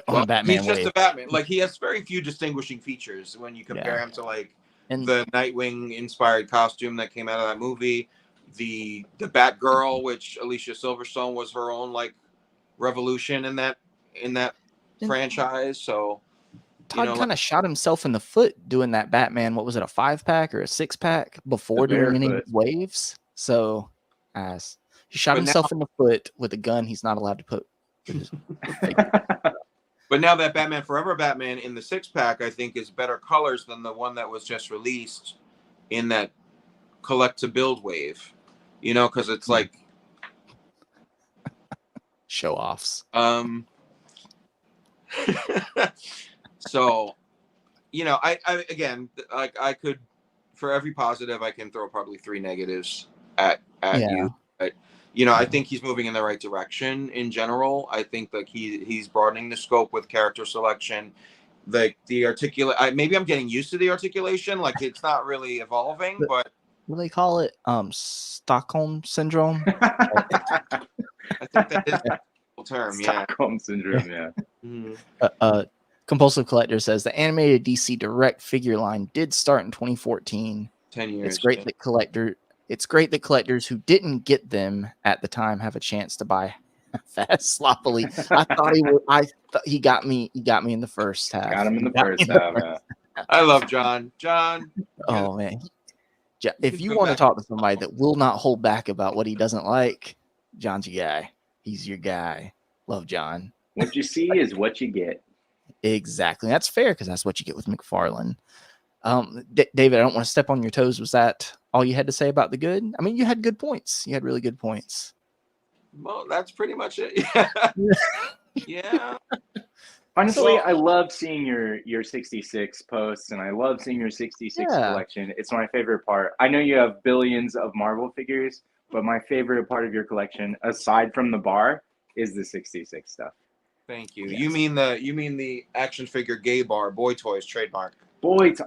Well, Batman he's just wave. a Batman. Like he has very few distinguishing features when you compare him to like the Nightwing inspired costume that came out of that movie, the Batgirl, which Alicia Silverstone was her own like revolution in that franchise. So Todd kind of shot himself in the foot doing that Batman. What was it, a 5-pack or a 6-pack before doing any waves? So he shot himself in the foot with a gun he's not allowed to put. But now that Batman Forever Batman in the 6-pack, I think, is better colors than the one that was just released in that collect to build wave. You know, because it's like show offs. So, you know, I again, like I could, for every positive, I can throw probably 3 negatives at you. But, you know, I think he's moving in the right direction in general. I think like he's broadening the scope with character selection. Like the maybe I'm getting used to the articulation. Like it's not really evolving, but what do they call it? Stockholm syndrome. I think that is the term. Stockholm syndrome. Yeah. Mm-hmm. Compulsive Collector says the animated DC Direct figure line did start in 2014. 10 years. It's great that collectors who didn't get them at the time have a chance to buy fast sloppily. I thought he would. He got me. He got me in the first half. Got him in the first half. Yeah. I love John. Oh man. If you want to talk to somebody that will not hold back about what he doesn't like, John's your guy. He's your guy. Love John. What you see is what you get. Exactly. That's fair because that's what you get with McFarlane. David, I don't want to step on your toes. Was that all you had to say about the good? I mean, you had good points. You had really good points. Well, that's pretty much it. Yeah. Yeah. Honestly, I love seeing your 66 posts, and I love seeing your 66 collection. It's my favorite part. I know you have billions of Marvel figures, but my favorite part of your collection, aside from the bar, is the 66 stuff. Thank you. Yes. You mean the action figure gay bar, Boy Toys trademark.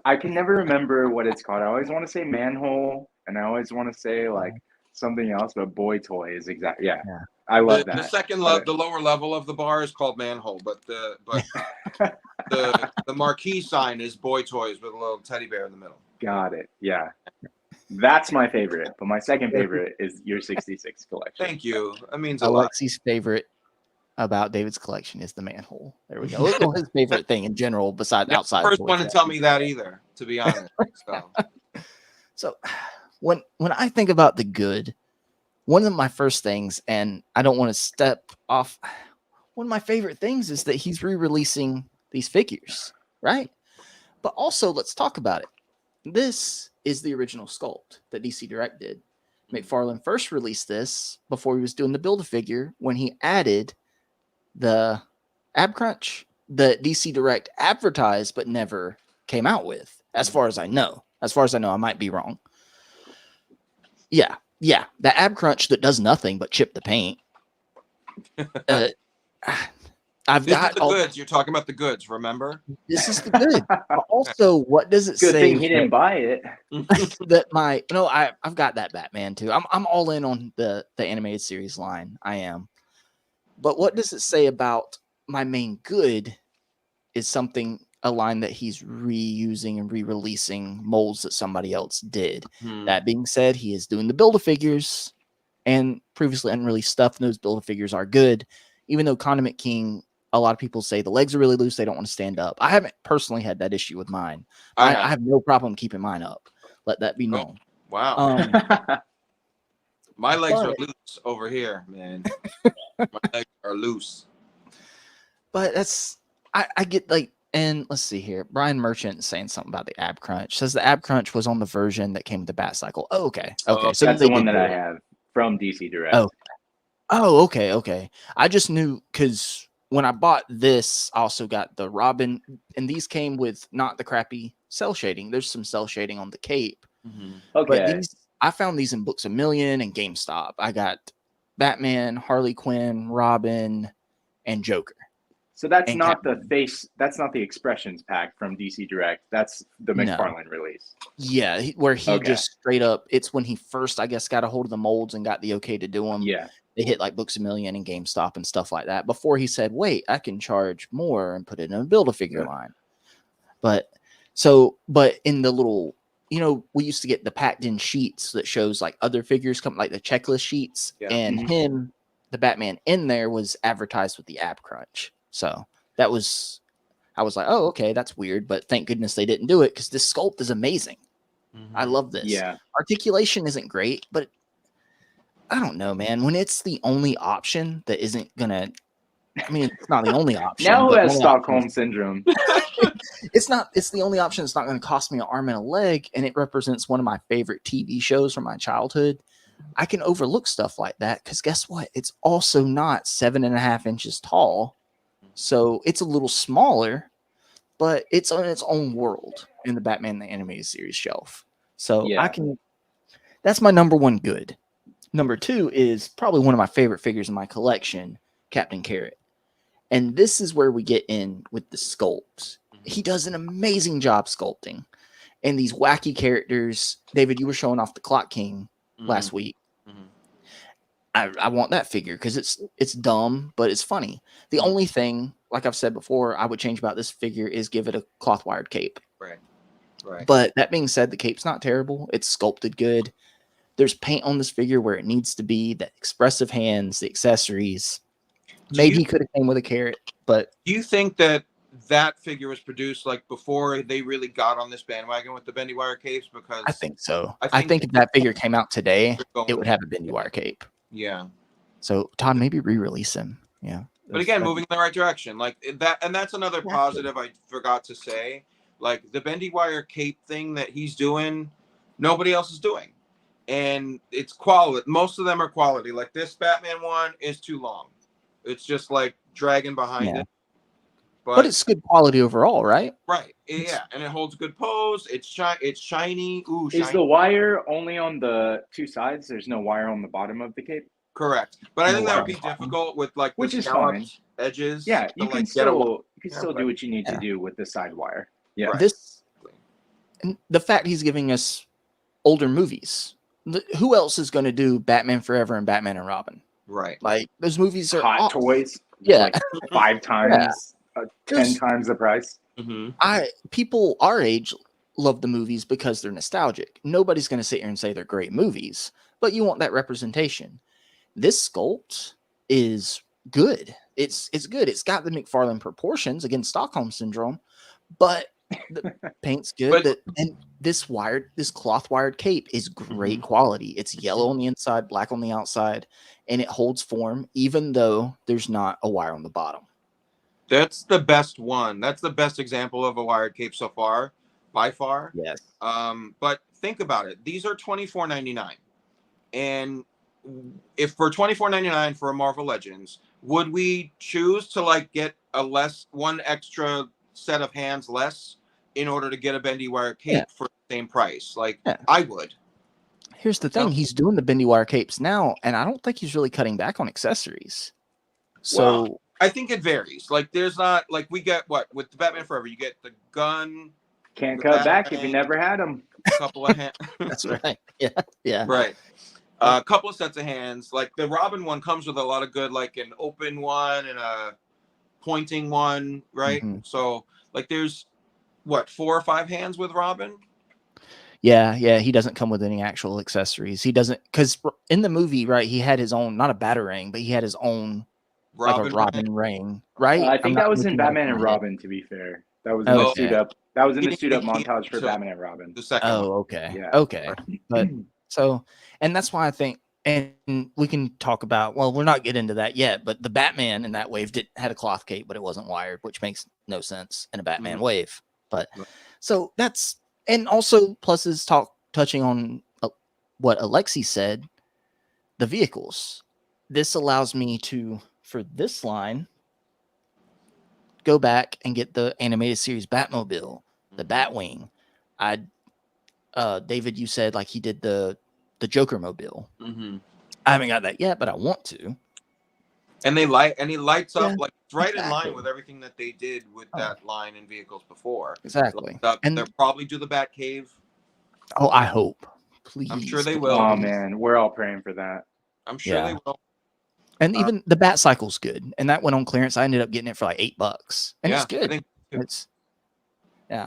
I can never remember what it's called. I always want to say manhole, and I always want to say like something else, but Boy Toy is exactly. Yeah. I love that. The second the lower level of the bar is called manhole, but the marquee sign is Boy Toys with a little teddy bear in the middle. Got it. Yeah. That's my favorite, but my second favorite is your 66 collection. Lot. That means a lot. Alexi's favorite about David's collection is the manhole. There we go. It's his favorite thing in general, besides outside. First one to tell me that either, to be honest. So when I think about the good, one of my first things, and I don't want to step off, one of my favorite things is that he's re-releasing these figures, right? But also, let's talk about it. This is the original sculpt that DC Direct did. McFarlane first released this before he was doing the Build-A-Figure when he added the ab crunch that DC Direct advertised but never came out with, as far as I know. As far as I know, I might be wrong. Yeah, the ab crunch that does nothing but chip the paint. I've got the goods. You're talking about the goods, remember? This is the good. Also, what does it Good say? thing he didn't buy it. That I've got that Batman too. I'm all in on the animated series line. I am. But what does it say about my main good is a line that he's reusing and re-releasing molds that somebody else did. That being said, he is doing the Build-A-Figures and previously unreleased stuff, and those Build-A-Figures are good. Even though Condiment King, a lot of people say the legs are really loose, they don't want to stand up. I haven't personally had that issue with mine. I have no problem keeping mine up. Let that be known. Wow. My legs are loose over here, man. My legs are loose. But that's I get like, and let's see here. Brian Merchant is saying something about the ab crunch. Says the ab crunch was on the version that came with the Bat Cycle. Oh, okay. So that's the one that I have from DC Direct. Okay. I just knew because when I bought this, I also got the Robin, and these came with not the crappy cell shading. There's some cell shading on the cape. Okay. But I found these in Books A Million and GameStop. I got Batman, Harley Quinn, Robin, and Joker. So that's not the face. That's not the expressions pack from DC Direct. That's the McFarlane release. Yeah, where he just straight up. It's when he first, I guess, got a hold of the molds and got the okay to do them. Yeah, they hit like Books A Million and GameStop and stuff like that. Before he said, "Wait, I can charge more and put it in a Build-A-Figure line." But in the little, we used to get the packed in sheets that shows like other figures come, like the checklist sheets, and the Batman in there was advertised with the ab crunch. So I was like, oh, okay, that's weird, but thank goodness they didn't do it because this sculpt is amazing. I love this. Yeah, articulation isn't great, but I don't know, man. When it's the only option that isn't gonna, I mean, it's not the only option. Now who has Stockholm syndrome? It's the only option. It's not going to cost me an arm and a leg, and it represents one of my favorite TV shows from my childhood. I can overlook stuff like that because guess what? It's also not 7.5 inches tall. So it's a little smaller, but it's on its own world in the Batman the Animated Series shelf. So that's my number one good. Number two is probably one of my favorite figures in my collection, Captain Carrot. And this is where we get in with the sculpts. He does an amazing job sculpting. And these wacky characters, David, you were showing off the Clock King last week. I want that figure because it's dumb, but it's funny. The only thing, like I've said before, I would change about this figure is give it a cloth wired cape. Right. But that being said, the cape's not terrible. It's sculpted good. There's paint on this figure where it needs to be. The expressive hands, the accessories. Maybe he could have came with a carrot, but do you think that figure was produced like before they really got on this bandwagon with the bendy wire capes? Because I think so. I think if that figure came out today, it would have a bendy wire cape. Yeah. So Todd, maybe re-release him. Yeah. But again, moving in the right direction, like that, and that's another positive I forgot to say. Like the bendy wire cape thing that he's doing, nobody else is doing, and it's quality. Most of them are quality. Like this Batman one is too long. It's just like dragging behind it. But it's good quality overall, right? Right. Yeah, and it holds good pose. It's shiny. Ooh, shiny. Is the wire only on the two sides? There's no wire on the bottom of the cape? Correct. But I think that would be difficult with like which is fine. Edges. Yeah, you can still do what you need to do with the side wire. Yeah. Right. The fact he's giving us older movies. Who else is going to do Batman Forever and Batman and Robin? Right. Like those movies are Hot Toys. Yeah. Like 5 times, 10 times the price. People our age love the movies because they're nostalgic. Nobody's going to sit here and say they're great movies, but you want that representation. This sculpt is good. It's good. It's got the McFarlane proportions, again, Stockholm syndrome, but the paint's good. And this cloth wired cape is great quality. It's yellow on the inside, black on the outside, and it holds form even though there's not a wire on the bottom. That's the best one. That's the best example of a wired cape so far, by far. Yes. But think about it. These are $24.99, and if for $24.99 for a Marvel Legends, would we choose to like get one extra set of hands less in order to get a bendy wire cape for the same price? Like, I would. Here's the thing: he's doing the bendy wire capes now, and I don't think he's really cutting back on accessories. So I think it varies. Like, there's not like we get with the Batman Forever, you get the gun. Can't cut back if you never had them. A couple of hands. That's right. Yeah. Right. A couple of sets of hands. Like the Robin one comes with a lot of good, like an open one and a pointing one, right? Mm-hmm. So like there's 4 or 5 hands with Robin. Yeah, he doesn't come with any actual accessories. He doesn't, because in the movie, right, he had his own, not a Batarang, but he had his own Robin ring, right? I think that was in Batman and Robin, to be fair. That was in the suit up. That was in the suit up montage for Batman and Robin. The second one. Okay. Yeah. Okay. But so, and that's why I think, and we can talk about, well, we're not getting into that yet, but the Batman in that wave had a cloth cape, but it wasn't wired, which makes no sense in a Batman wave. But so that's, and also plus is touching on what Alexi said, the vehicles. This allows me to, for this line, go back and get the animated series Batmobile, the Batwing. David, you said like he did the Joker mobile. Mm-hmm. I haven't got that yet, but I want to. And he lights up like right in line with everything that they did with that line in vehicles before. Exactly. And they'll probably do the Batcave. Oh, I hope. Please. I'm sure they will. Oh man, we're all praying for that. I'm sure they will. And even the Bat Cycle's good, and that went on clearance. I ended up getting it for like $8, and it's good.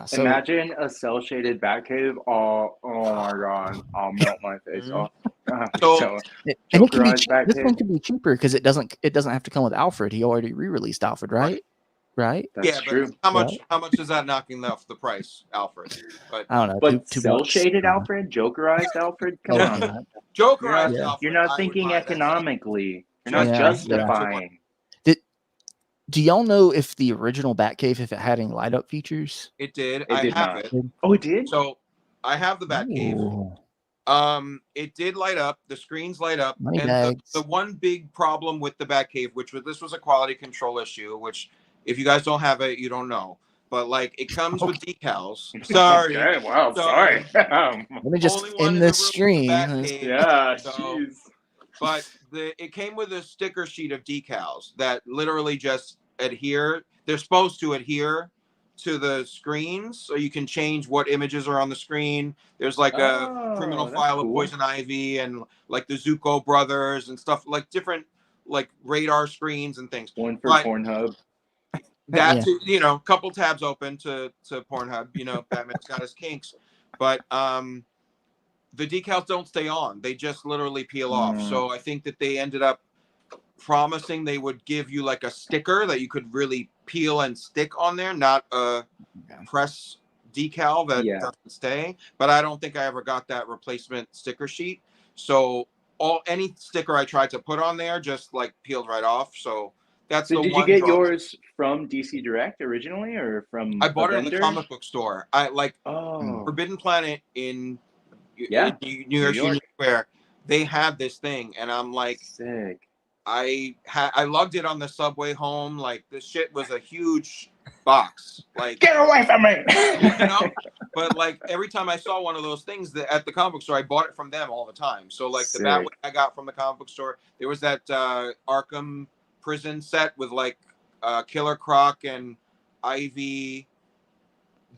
So imagine a cell shaded Batcave. Oh my god, I'll melt my face off. So and it can be this one can be cheaper because it doesn't have to come with Alfred. He already re-released Alfred, right? Right. That's true. But how much is that knocking off the price, Alfred? But I don't know. But cell shaded Alfred, Jokerized Alfred. Come on, Jokerized Alfred. You're not thinking economically. You're not justifying. Do y'all know if the original Batcave, if it had any light up features? It did. I have it. Oh, it did? So I have the Batcave. It did light up. The screens light up. And the one big problem with the Batcave, this was a quality control issue, which if you guys don't have it, you don't know. But like it comes with decals. Sorry. Okay, wow, sorry. Let me just end this stream. Jeez. But it came with a sticker sheet of decals that literally just adhere. They're supposed to adhere to the screens, so you can change what images are on the screen. There's like a criminal file of Poison Ivy and like the Zuko brothers and stuff, like different like radar screens and things. One for Pornhub. That a couple tabs open to Pornhub. Batman's got his kinks, but the decals don't stay on. They just literally peel off. So I think that they ended up promising they would give you like a sticker that you could really peel and stick on there, not a press decal that doesn't stay. But I don't think I ever got that replacement sticker sheet. So any sticker I tried to put on there just like peeled right off. So that's the one. Did you get yours from DC Direct originally or from I bought it in the comic book store. I like Forbidden Planet in New York Union Square. They had this thing, and I'm like, sick. I lugged it on the subway home. Like this shit was a huge box. Like get away from me. But like every time I saw one of those things at the comic book store, I bought it from them all the time. So like the Batwing I got from the comic book store. There was that Arkham prison set with like Killer Croc and Ivy,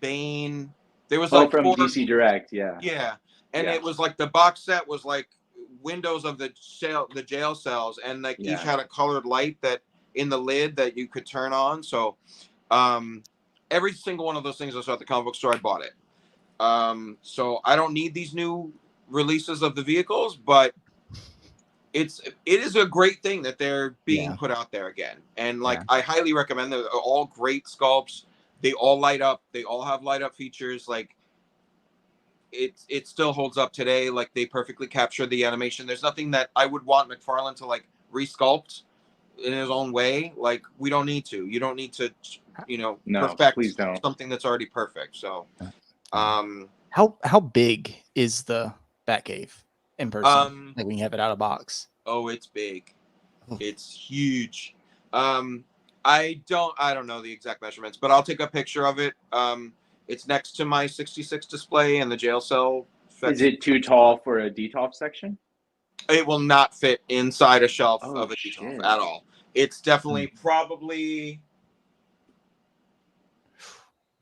Bane. There was like from DC Direct, yeah. And it was like the box set was like windows of the jail cells, and like each had a colored light that in the lid that you could turn on. So every single one of those things I saw at the comic book store, I bought it. So I don't need these new releases of the vehicles, but it is a great thing that they're being put out there again. And like I highly recommend them. They're all great sculpts. They all light up. They all have light up features. Like it still holds up today. Like they perfectly capture the animation. There's nothing that I would want McFarlane to like resculpt in his own way. Like we don't need to. You don't need to, perfect something that's already perfect. So How big is the Batcave in person? Like when you have it out of box. Oh, it's big. It's huge. I don't know the exact measurements, but I'll take a picture of it. It's next to my 66 display in the jail cell. Is it too tall for a DTOF section? It will not fit inside a shelf of a DTOF at all. It's definitely probably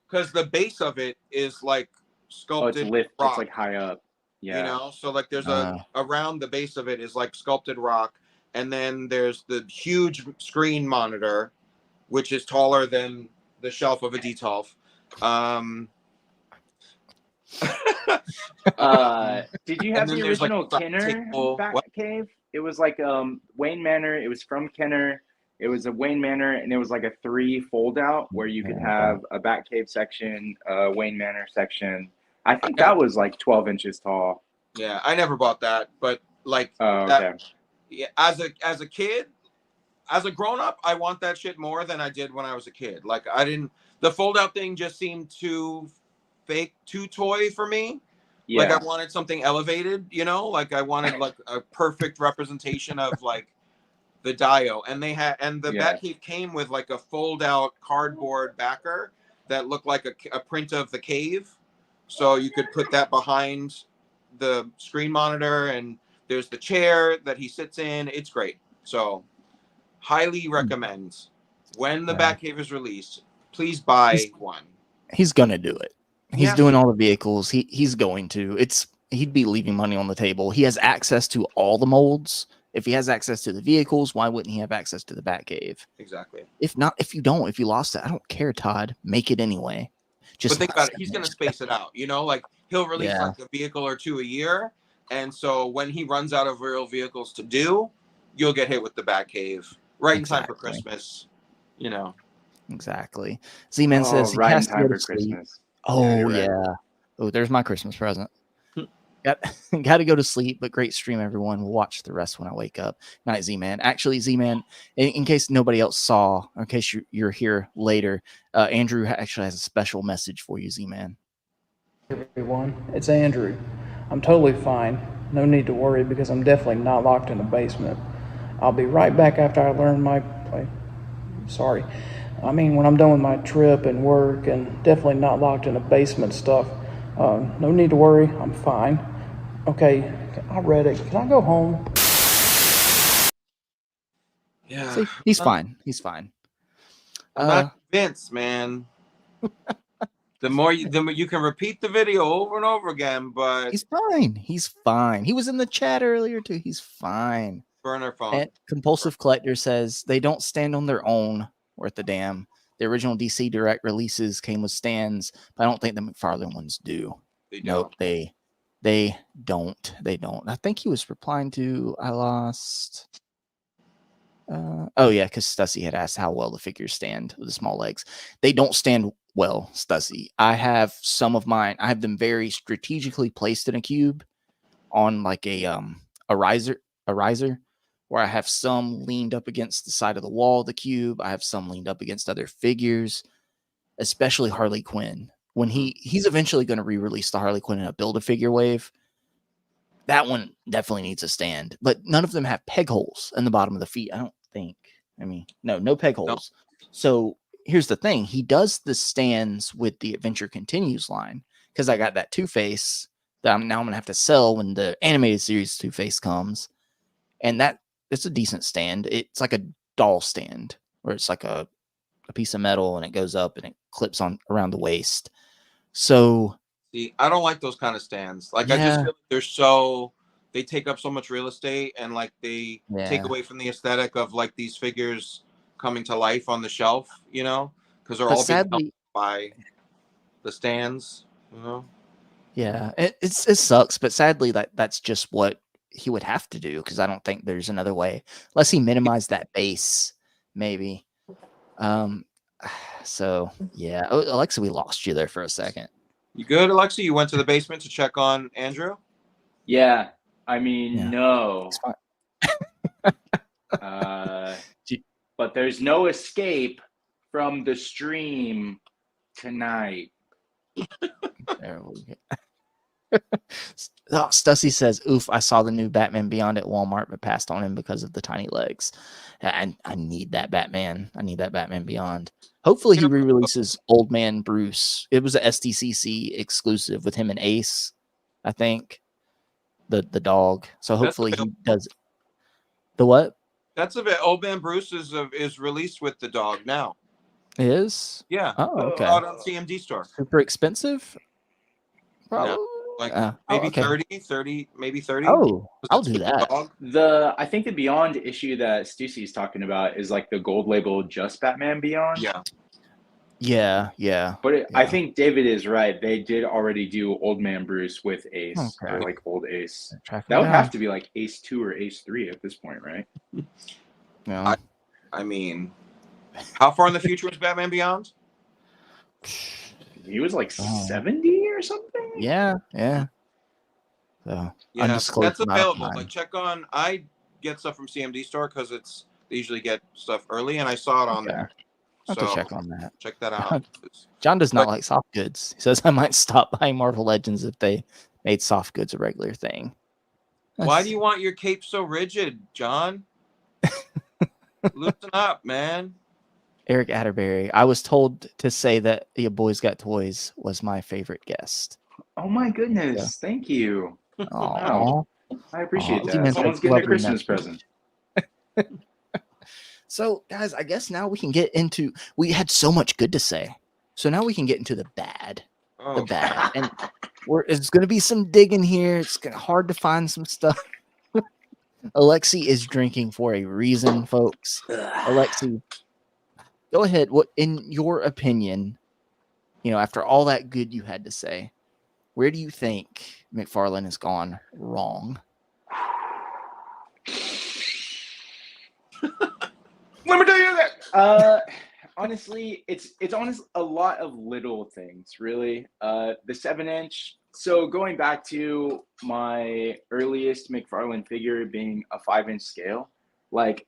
because the base of it is like sculpted. It's lift. Rock, it's like high up. Yeah. You know, so like there's around the base of it is like sculpted rock, and then there's the huge screen monitor, which is taller than the shelf of a DTOF. Did you have the original Kenner Batcave? It was like Wayne Manor. It was from Kenner. It was a Wayne Manor, and it was like a 3 fold out where you could have a Batcave section, a Wayne Manor section. I think that was like 12 inches tall. Yeah, I never bought that, but like yeah, as a kid, as a grown up, I want that shit more than I did when I was a kid. Like the fold out thing just seemed too fake, too toy for me. Yeah. Like I wanted something elevated, you know, like I wanted like a perfect representation of like the Dio, and the Batcave came with like a fold out cardboard backer that looked like a print of the cave, so you could put that behind the screen monitor, and there's the chair that he sits in. It's great. So highly recommend. When the Batcave is released, please buy one. He's gonna do it. He's doing all the vehicles. He's going to. He'd be leaving money on the table. He has access to all the molds. If he has access to the vehicles, why wouldn't he have access to the Batcave? Exactly. If you lost it, I don't care, Todd. Make it anyway. But think about it. He's going to space it out. You know, like he'll release like a vehicle or two a year. And so when he runs out of real vehicles to do, you'll get hit with the Batcave right in time for Christmas. You know. Exactly. Z-Man says he right has in time to for Christmas. Oh, yeah. Oh, there's my Christmas present. Got to go to sleep, but great stream, everyone. We'll watch the rest when I wake up. Night, Z-Man. Actually, Z-Man, in case nobody else saw, or in case you're here later, Andrew actually has a special message for you, Z-Man. Everyone, it's Andrew. I'm totally fine. No need to worry because I'm definitely not locked in the basement. I'll be right back after I learn my... Sorry. I mean, when I'm done with my trip and work, and definitely not locked in the basement stuff. No need to worry. I'm fine. Okay, I read it. Can I go home? Yeah. See, he's fine. He's fine. I'm not convinced, man. the more you can repeat the video over and over again, but he's fine. He's fine. He was in the chat earlier too. He's fine. Burner phone. And Compulsive Collector says they don't stand on their own worth a damn. The original DC Direct releases came with stands, but I don't think the McFarlane ones do. They don't. Nope, they don't. They don't. I think he was replying to I lost. Oh yeah, because Stussy had asked how well the figures stand with the small legs. They don't stand well, Stussy. I have some of mine. I have them very strategically placed in a cube on like a riser, where I have some leaned up against the side of the wall of the cube. I have some leaned up against other figures, especially Harley Quinn. When he's eventually going to re-release the Harley Quinn in a Build-A-Figure wave, that one definitely needs a stand. But none of them have peg holes in the bottom of the feet, I don't think. I mean, no peg holes. No. So here's the thing. He does the stands with the Adventure Continues line, because I got that Two-Face that I'm going to have to sell when the animated series Two-Face comes. And it's a decent stand. It's like a doll stand, where it's like a piece of metal and it goes up and it clips on around the waist. So see, I don't like those kind of stands. Like I just feel like they take up so much real estate, and like they take away from the aesthetic of like these figures coming to life on the shelf, you know, because they're all being by the stands, you know. Yeah, it sucks, but sadly that's just what he would have to do, because I don't think there's another way, unless he minimized that base, maybe. So yeah, Alexi, we lost you there for a second. You good, Alexi? You went to the basement to check on Andrew? Yeah, I mean, no. It's fine. But there's no escape from the stream tonight. There we go. Oh, Stussy says, "Oof! I saw the new Batman Beyond at Walmart, but passed on him because of the tiny legs. And I need that Batman. I need that Batman Beyond. Hopefully, he re-releases Old Man Bruce. It was a SDCC exclusive with him and Ace, I think, the dog. So hopefully he does the what? That's of it. Old Man Bruce is released with the dog now. It is? Yeah. Oh, okay. Out on CMD store. Super expensive? Probably. No. Like maybe okay. 30, maybe 30. Oh, I'll do that. I think the Beyond issue that Stussy's talking about is like the gold label Just Batman Beyond. Yeah. But I think David is right. They did already do Old Man Bruce with Ace, or like Old Ace. That would have to be like Ace 2 or Ace 3 at this point, right? Yeah. I mean, how far in the future was Batman Beyond? He was like 70 or something. Yeah. So that's available. Like, check on. I get stuff from CMD store because they usually get stuff early, and I saw it on there. I have to check on that. Check that out. John does not like soft goods. He says I might stop buying Marvel Legends if they made soft goods a regular thing. Why do you want your cape so rigid, John? Loosen up, man. Eric Atterbury. I was told to say that YaBoysGotToys was my favorite guest. Oh my goodness! Thank you. Wow. I appreciate that. Someone's getting a Christmas present. So, guys, I guess now we can get into. We had so much good to say, so now we can get into the bad. The bad, and it's going to be some digging here. It's hard to find some stuff. Alexi is drinking for a reason, folks. Alexi, go ahead. What, in your opinion, after all that good you had to say, where do you think McFarlane has gone wrong? Let me tell you that. Honestly, it's a lot of little things, really. The 7-inch. So going back to my earliest McFarlane figure being a 5-inch scale, like,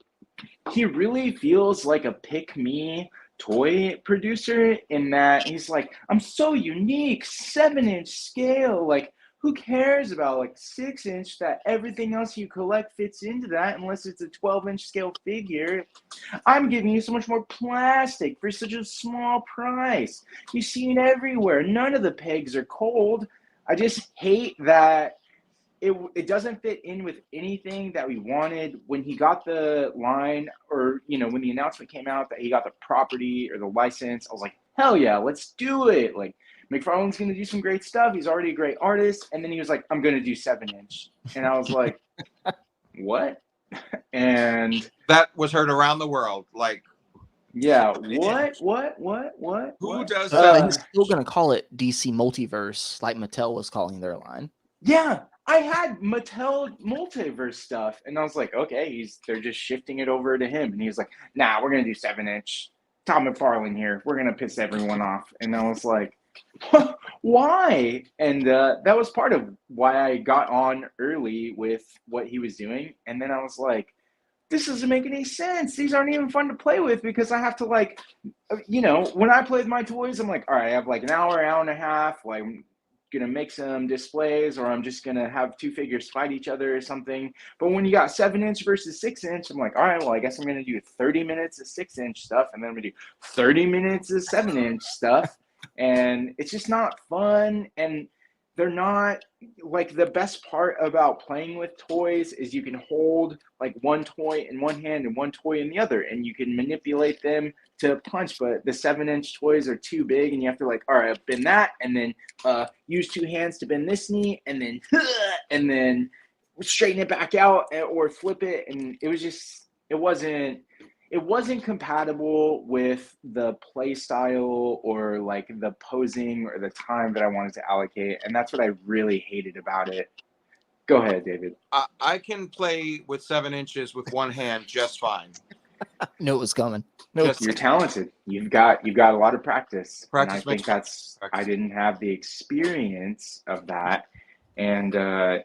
he really feels like a pick-me toy producer in that he's like, I'm so unique, 7-inch scale. Like, who cares about like 6-inch that everything else you collect fits into that unless it's a 12-inch scale figure? I'm giving you so much more plastic for such a small price. You see it everywhere. None of the pegs are cold. I just hate that it doesn't fit in with anything that we wanted. When he got the line, or when the announcement came out that he got the property or the license, I was like, hell yeah, let's do it. Like, McFarlane's going to do some great stuff. He's already a great artist. And then he was like, I'm going to do 7-inch. And I was like, what? And that was heard around the world. Like, yeah, what? Who does that? He's still going to call it DC Multiverse, like Mattel was calling their line. Yeah, I had Mattel Multiverse stuff. And I was like, okay, they're just shifting it over to him. And he was like, nah, we're going to do 7-inch. Tom McFarlane here. We're going to piss everyone off. And I was like, why? And that was part of why I got on early with what he was doing. And then I was like, this doesn't make any sense. These aren't even fun to play with because I have to, like, when I play with my toys, I'm like, all right, I have like an hour and a half. Like, I'm going to make some displays, or I'm just going to have two figures fight each other or something. But when you got 7-inch versus 6-inch, I'm like, all right, well, I guess I'm going to do 30 minutes of 6-inch stuff. And then I'm going to do 30 minutes of 7-inch stuff. And it's just not fun. And they're not, like, the best part about playing with toys is you can hold like one toy in one hand and one toy in the other, and you can manipulate them to punch. But the 7-inch toys are too big, and you have to, like, all right, bend that, and then use two hands to bend this knee, and then straighten it back out, or flip it. And it was just, it wasn't compatible with the play style or like the posing or the time that I wanted to allocate. And that's what I really hated about it. Go ahead, David. I can play with 7 inches with one hand just fine. Knew it was coming. You're talented. You've got a lot of practice. And I think I didn't have the experience of that. And the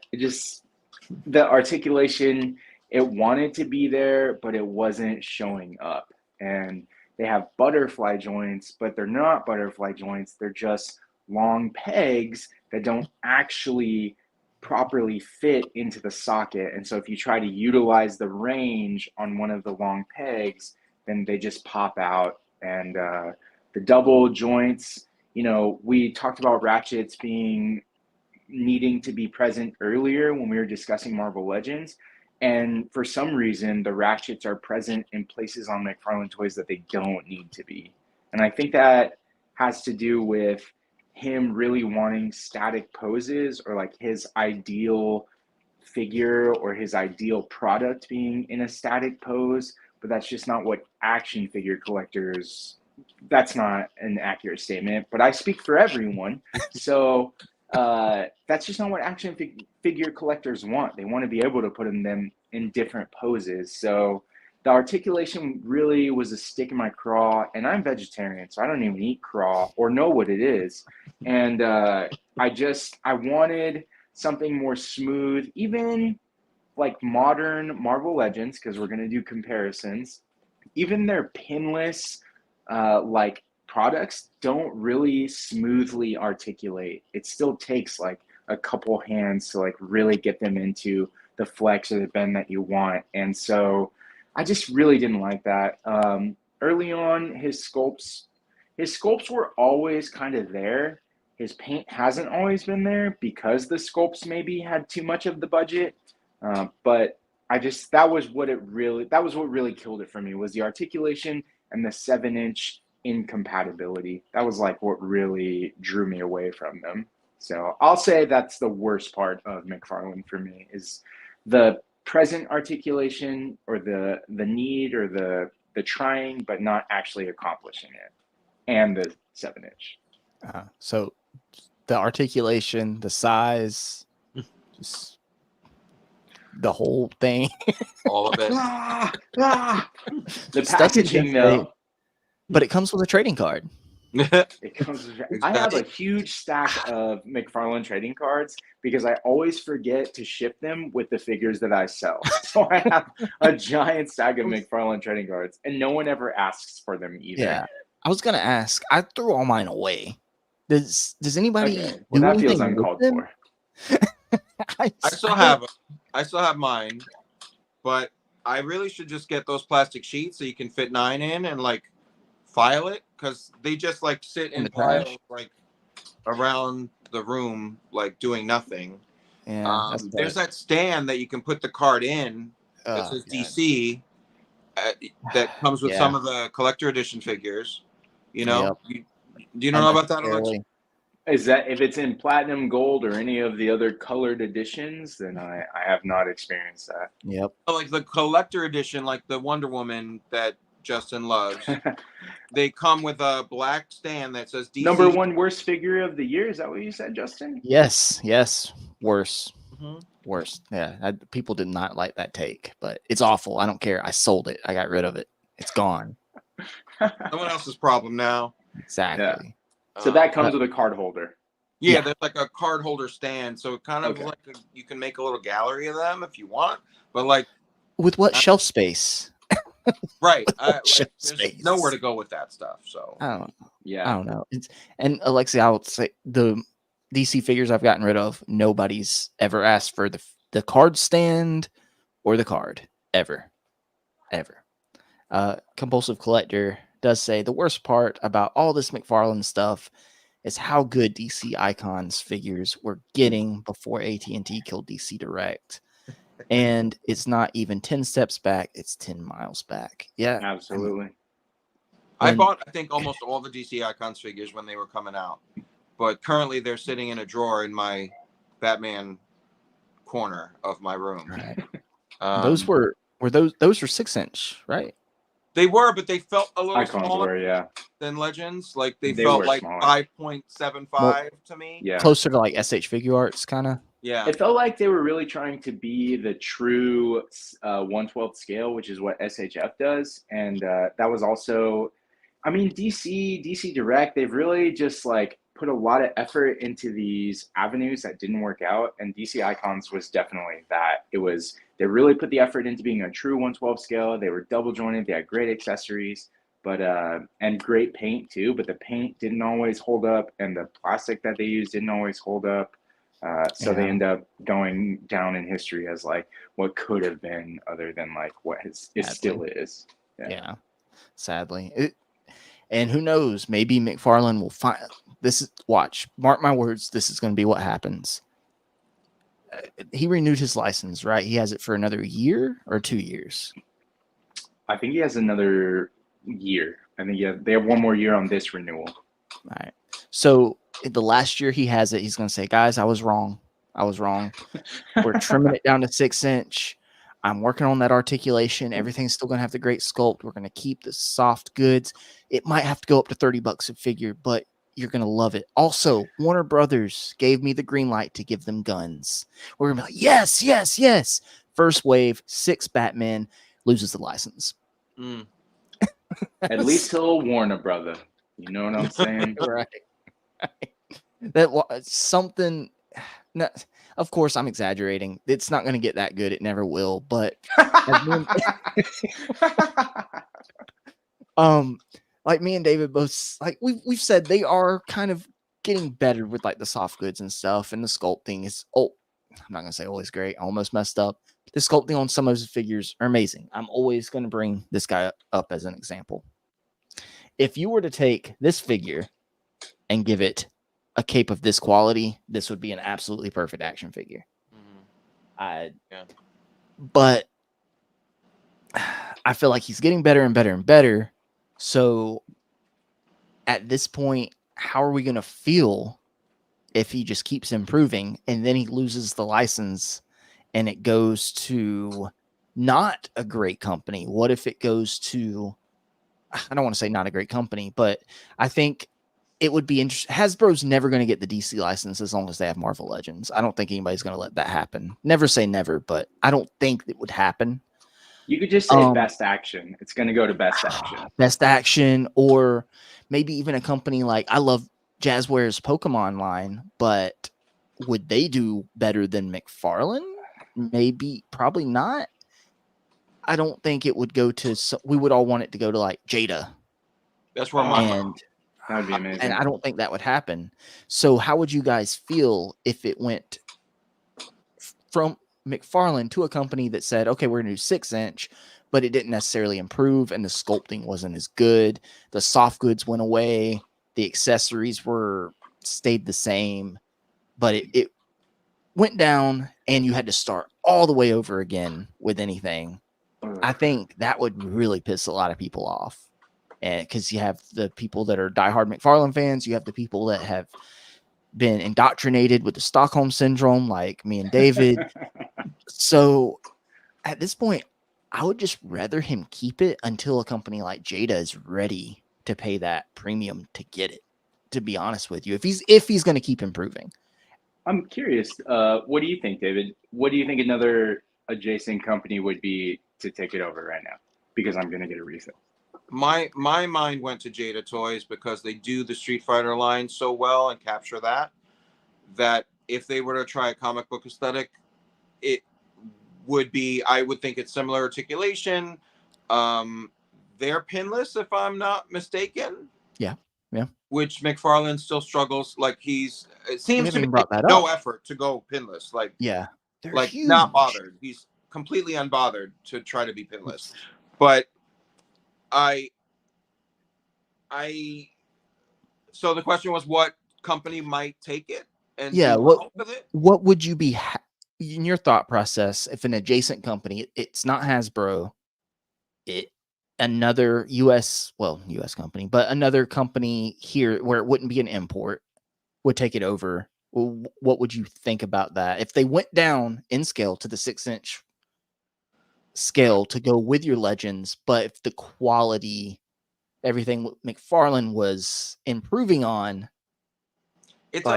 articulation, it wanted to be there, but it wasn't showing up. And they have butterfly joints, but they're not butterfly joints. They're just long pegs that don't actually properly fit into the socket. And so if you try to utilize the range on one of the long pegs, then they just pop out. And the double joints, you know, we talked about ratchets needing to be present earlier when we were discussing Marvel Legends. And for some reason, the ratchets are present in places on McFarlane Toys that they don't need to be. And I think that has to do with him really wanting static poses, or like his ideal figure or his ideal product being in a static pose. But that's just not what action figure collectors, that's not an accurate statement, but I speak for everyone. So that's just not what action figure collectors want. They want to be able to put them in different poses. So the articulation really was a stick in my craw, and I'm vegetarian, so I don't even eat craw or know what it is. And I wanted something more smooth, even like modern Marvel Legends, because we're going to do comparisons. Even their pinless like products don't really smoothly articulate. It still takes like a couple hands to like really get them into the flex or the bend that you want. And so I just really didn't like that. Early on, his sculpts were always kind of there. His paint hasn't always been there because the sculpts maybe had too much of the budget. But that was what really killed it for me, was the articulation and the 7-inch incompatibility. That was like what really drew me away from them. So I'll say that's the worst part of McFarlane for me, is the present articulation, or the need, or the trying but not actually accomplishing it, and the 7-inch. So the articulation, the size, just the whole thing. All of it. The packaging though. But it comes with a trading card. It comes with, I have a huge stack of McFarlane trading cards because I always forget to ship them with the figures that I sell. So I have a giant stack of McFarlane trading cards, and no one ever asks for them either. Yeah, I was gonna ask. I threw all mine away. Does anybody? Okay. Well, that feels uncalled for. I still have mine, but I really should just get those plastic sheets so you can fit 9 in and like file it, because they just like sit in piles like around the room, like doing nothing. Yeah, there's that stand that you can put the card in that says DC that comes with some of the collector edition figures. You know, do you know about that, Alexi? Is that, if it's in platinum, gold, or any of the other colored editions, then I have not experienced that. Yep. Like the collector edition, like the Wonder Woman that Justin loves, they come with a black stand that says DC. Number 1 worst figure of the year. Is that what you said, Justin? Yes. Worse. Worse. Yeah. People did not like that take, but it's awful. I don't care. I sold it. I got rid of it. It's gone. Someone else's problem now. Exactly. Yeah. So that comes with a card holder. Yeah, there's like a card holder stand. So it kind of like you can make a little gallery of them if you want. But like, with what shelf space? Right. There's nowhere to go with that stuff. So I don't know. Yeah. I don't know. And Alexi, I would say the DC figures I've gotten rid of, nobody's ever asked for the card stand or the card. Ever. Compulsive Collector does say the worst part about all this McFarlane stuff is how good DC Icons figures were getting before AT&T killed DC Direct. And it's not even 10 steps back, it's 10 miles back. Yeah, absolutely. I bought, I think, almost all the DC Icons figures when they were coming out, but currently they're sitting in a drawer in my Batman corner of my room. Right. Those were 6-inch, right? They were, but they felt a little Icons smaller than Legends. Like they felt like 5.75 to me. Yeah, closer to like SH Figure Arts, kind of. Yeah, it felt like they were really trying to be the true 1/12 scale, which is what SHF does, and that was also, I mean, DC Direct. They've really just like put a lot of effort into these avenues that didn't work out, and DC Icons was definitely that. They really put the effort into being a true 1/12 scale. They were double jointed. They had great accessories, but and great paint too, but the paint didn't always hold up, and the plastic that they used didn't always hold up. So they end up going down in history as like what could have been, other than like what it still is. Yeah, sadly. And who knows? Maybe McFarlane will find this. Watch, mark my words. This is going to be what happens. He renewed his license, right? He has it for another year or 2 years. I think he has another year. I think they have one more year on this renewal. All right. So the last year he has it, he's going to say, guys, I was wrong. We're trimming it down to 6-inch. I'm working on that articulation. Everything's still going to have the great sculpt. We're going to keep the soft goods. It might have to go up to $30 a figure, but you're going to love it. Also, Warner Brothers gave me the green light to give them guns. We're going to be like, yes, yes, yes. First wave, 6 Batman, loses the license. At least he'll Warner Brother. You know what I'm saying? Right. That something. No, of course, I'm exaggerating. It's not going to get that good. It never will. But like me and David both, like we've said, they are kind of getting better with like the soft goods and stuff, and the sculpting is. I'm not going to say always great. I almost messed up. The sculpting on some of his figures are amazing. I'm always going to bring this guy up as an example. If you were to take this figure and give it a cape of this quality, this would be an absolutely perfect action figure. But I feel like he's getting better and better and better. So at this point, how are we going to feel if he just keeps improving and then he loses the license and it goes to not a great company? What if it goes to, I don't want to say not a great company, but I think it would be interesting. Hasbro's never going to get the DC license as long as they have Marvel Legends. I don't think anybody's going to let that happen. Never say never, but I don't think it would happen. You could just say Best Action. It's going to go to Best Action. Best Action, or maybe even a company like, I love Jazzware's Pokemon line, but would they do better than McFarlane? Maybe, probably not. I don't think it would go to, we would all want it to go to like Jada. That's where that would be amazing. And I don't think that would happen. So how would you guys feel if it went from McFarlane to a company that said, okay, we're going to do 6-inch, but it didn't necessarily improve and the sculpting wasn't as good. The soft goods went away. The accessories stayed the same, but it went down and you had to start all the way over again with anything. I think that would really piss a lot of people off. And because you have the people that are diehard McFarlane fans, you have the people that have been indoctrinated with the Stockholm syndrome, like me and David. So at this point, I would just rather him keep it until a company like Jada is ready to pay that premium to get it, to be honest with you, if he's going to keep improving. I'm curious. What do you think, David? What do you think another adjacent company would be to take it over right now? Because I'm going to get a refill. My mind went to Jada Toys because they do the Street Fighter line so well and capture that if they were to try a comic book aesthetic, it would be, I would think it's similar articulation. They're pinless, if I'm not mistaken. Yeah. Which McFarlane still struggles. Like it seems to me no effort to go pinless. Like, yeah, like huge. Not bothered. He's completely unbothered to try to be pinless. But so the question was, what company might take it? And what would you be in your thought process if an adjacent company, it's not Hasbro, another US company, but another company here where it wouldn't be an import would take it over? What would you think about that if they went down in scale to the 6-inch scale to go with your Legends, but if the quality, everything McFarlane was improving on? It's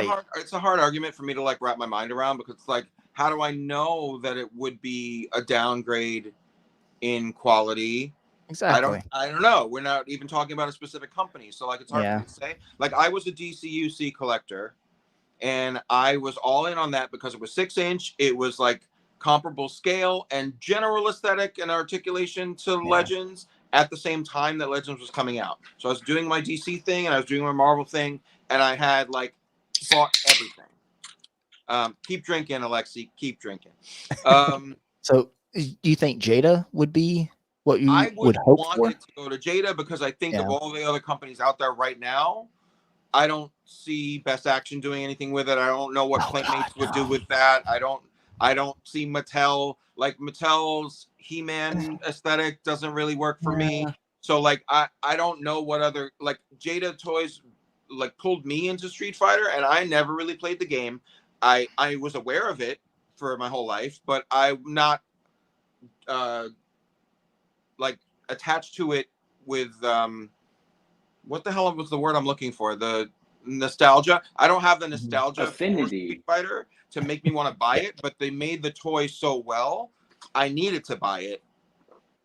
a hard argument for me to like wrap my mind around, because it's like, how do I know that it would be a downgrade in quality? Exactly. I don't know. We're not even talking about a specific company, so like it's hard for me to say. Like, I was a DCUC collector, and I was all in on that because it was 6-inch. It was like comparable scale and general aesthetic and articulation to Legends, at the same time that Legends was coming out. So I was doing my DC thing and I was doing my Marvel thing, and I had like bought everything. Keep drinking, Alexi. Keep drinking. So do you think Jada would be what you I would would hope want for? it to go to Jada because I think of all the other companies out there right now, I don't see Best Action doing anything with it. I don't know what Playmates would do with that. I don't see Mattel. Like Mattel's He-Man aesthetic doesn't really work for me. So like I don't know what other, like Jada Toys like pulled me into Street Fighter, and I never really played the game. I was aware of it for my whole life, but I'm not like attached to it with what the hell was the word I'm looking for? The nostalgia. I don't have the nostalgia affinity for Street Fighter to make me want to buy it, but they made the toy so well, I needed to buy it.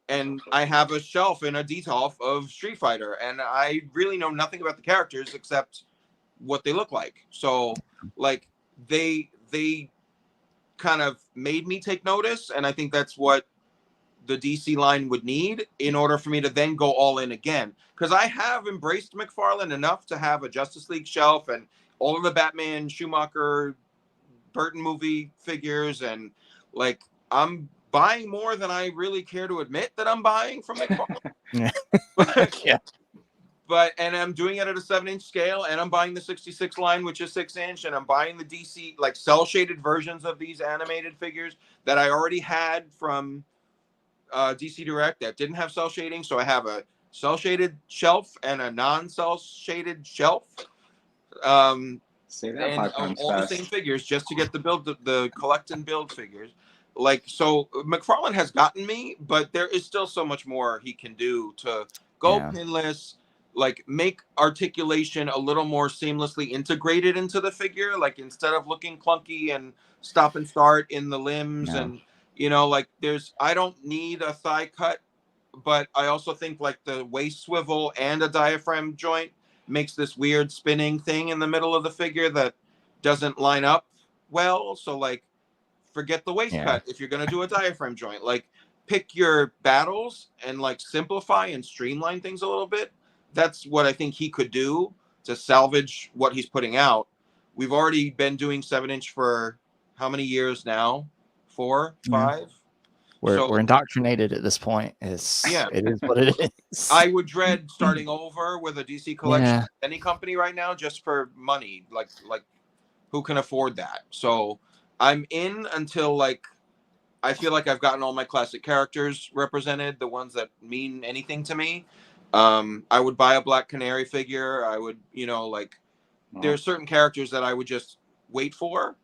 And I have a shelf in a detolf of Street Fighter, and I really know nothing about the characters except what they look like. So like they kind of made me take notice, and I think that's what the DC line would need in order for me to then go all in again. Because I have embraced McFarlane enough to have a Justice League shelf and all of the Batman, Schumacher, Burton movie figures, and like I'm buying more than I really care to admit that I'm buying from McFarlane. But and I'm doing it at a 7-inch scale, and I'm buying the 66 line, which is 6-inch, and I'm buying the DC like cell shaded versions of these animated figures that I already had from DC Direct that didn't have cell shading. So I have a cell shaded shelf and a non-cell shaded shelf. Say that and 5 times all fast. the same figures just to get the collect and build figures. Like, so McFarlane has gotten me, but there is still so much more he can do to go pinless, like make articulation a little more seamlessly integrated into the figure. Like instead of looking clunky and stop and start in the limbs and, you know, like I don't need a thigh cut, but I also think like the waist swivel and a diaphragm joint makes this weird spinning thing in the middle of the figure that doesn't line up well. So like, forget the waist cut if you're going to do a diaphragm joint. Like pick your battles and like simplify and streamline things a little bit. That's what I think he could do to salvage what he's putting out. We've already been doing 7-inch for how many years now? 4, 5? We're indoctrinated at this point. It is what it is. I would dread starting over with a DC collection, any company right now, just for money. Like who can afford that? So I'm in until like I feel like I've gotten all my classic characters represented, the ones that mean anything to me. I would buy a Black Canary figure. I would, you know, like there are certain characters that I would just wait for.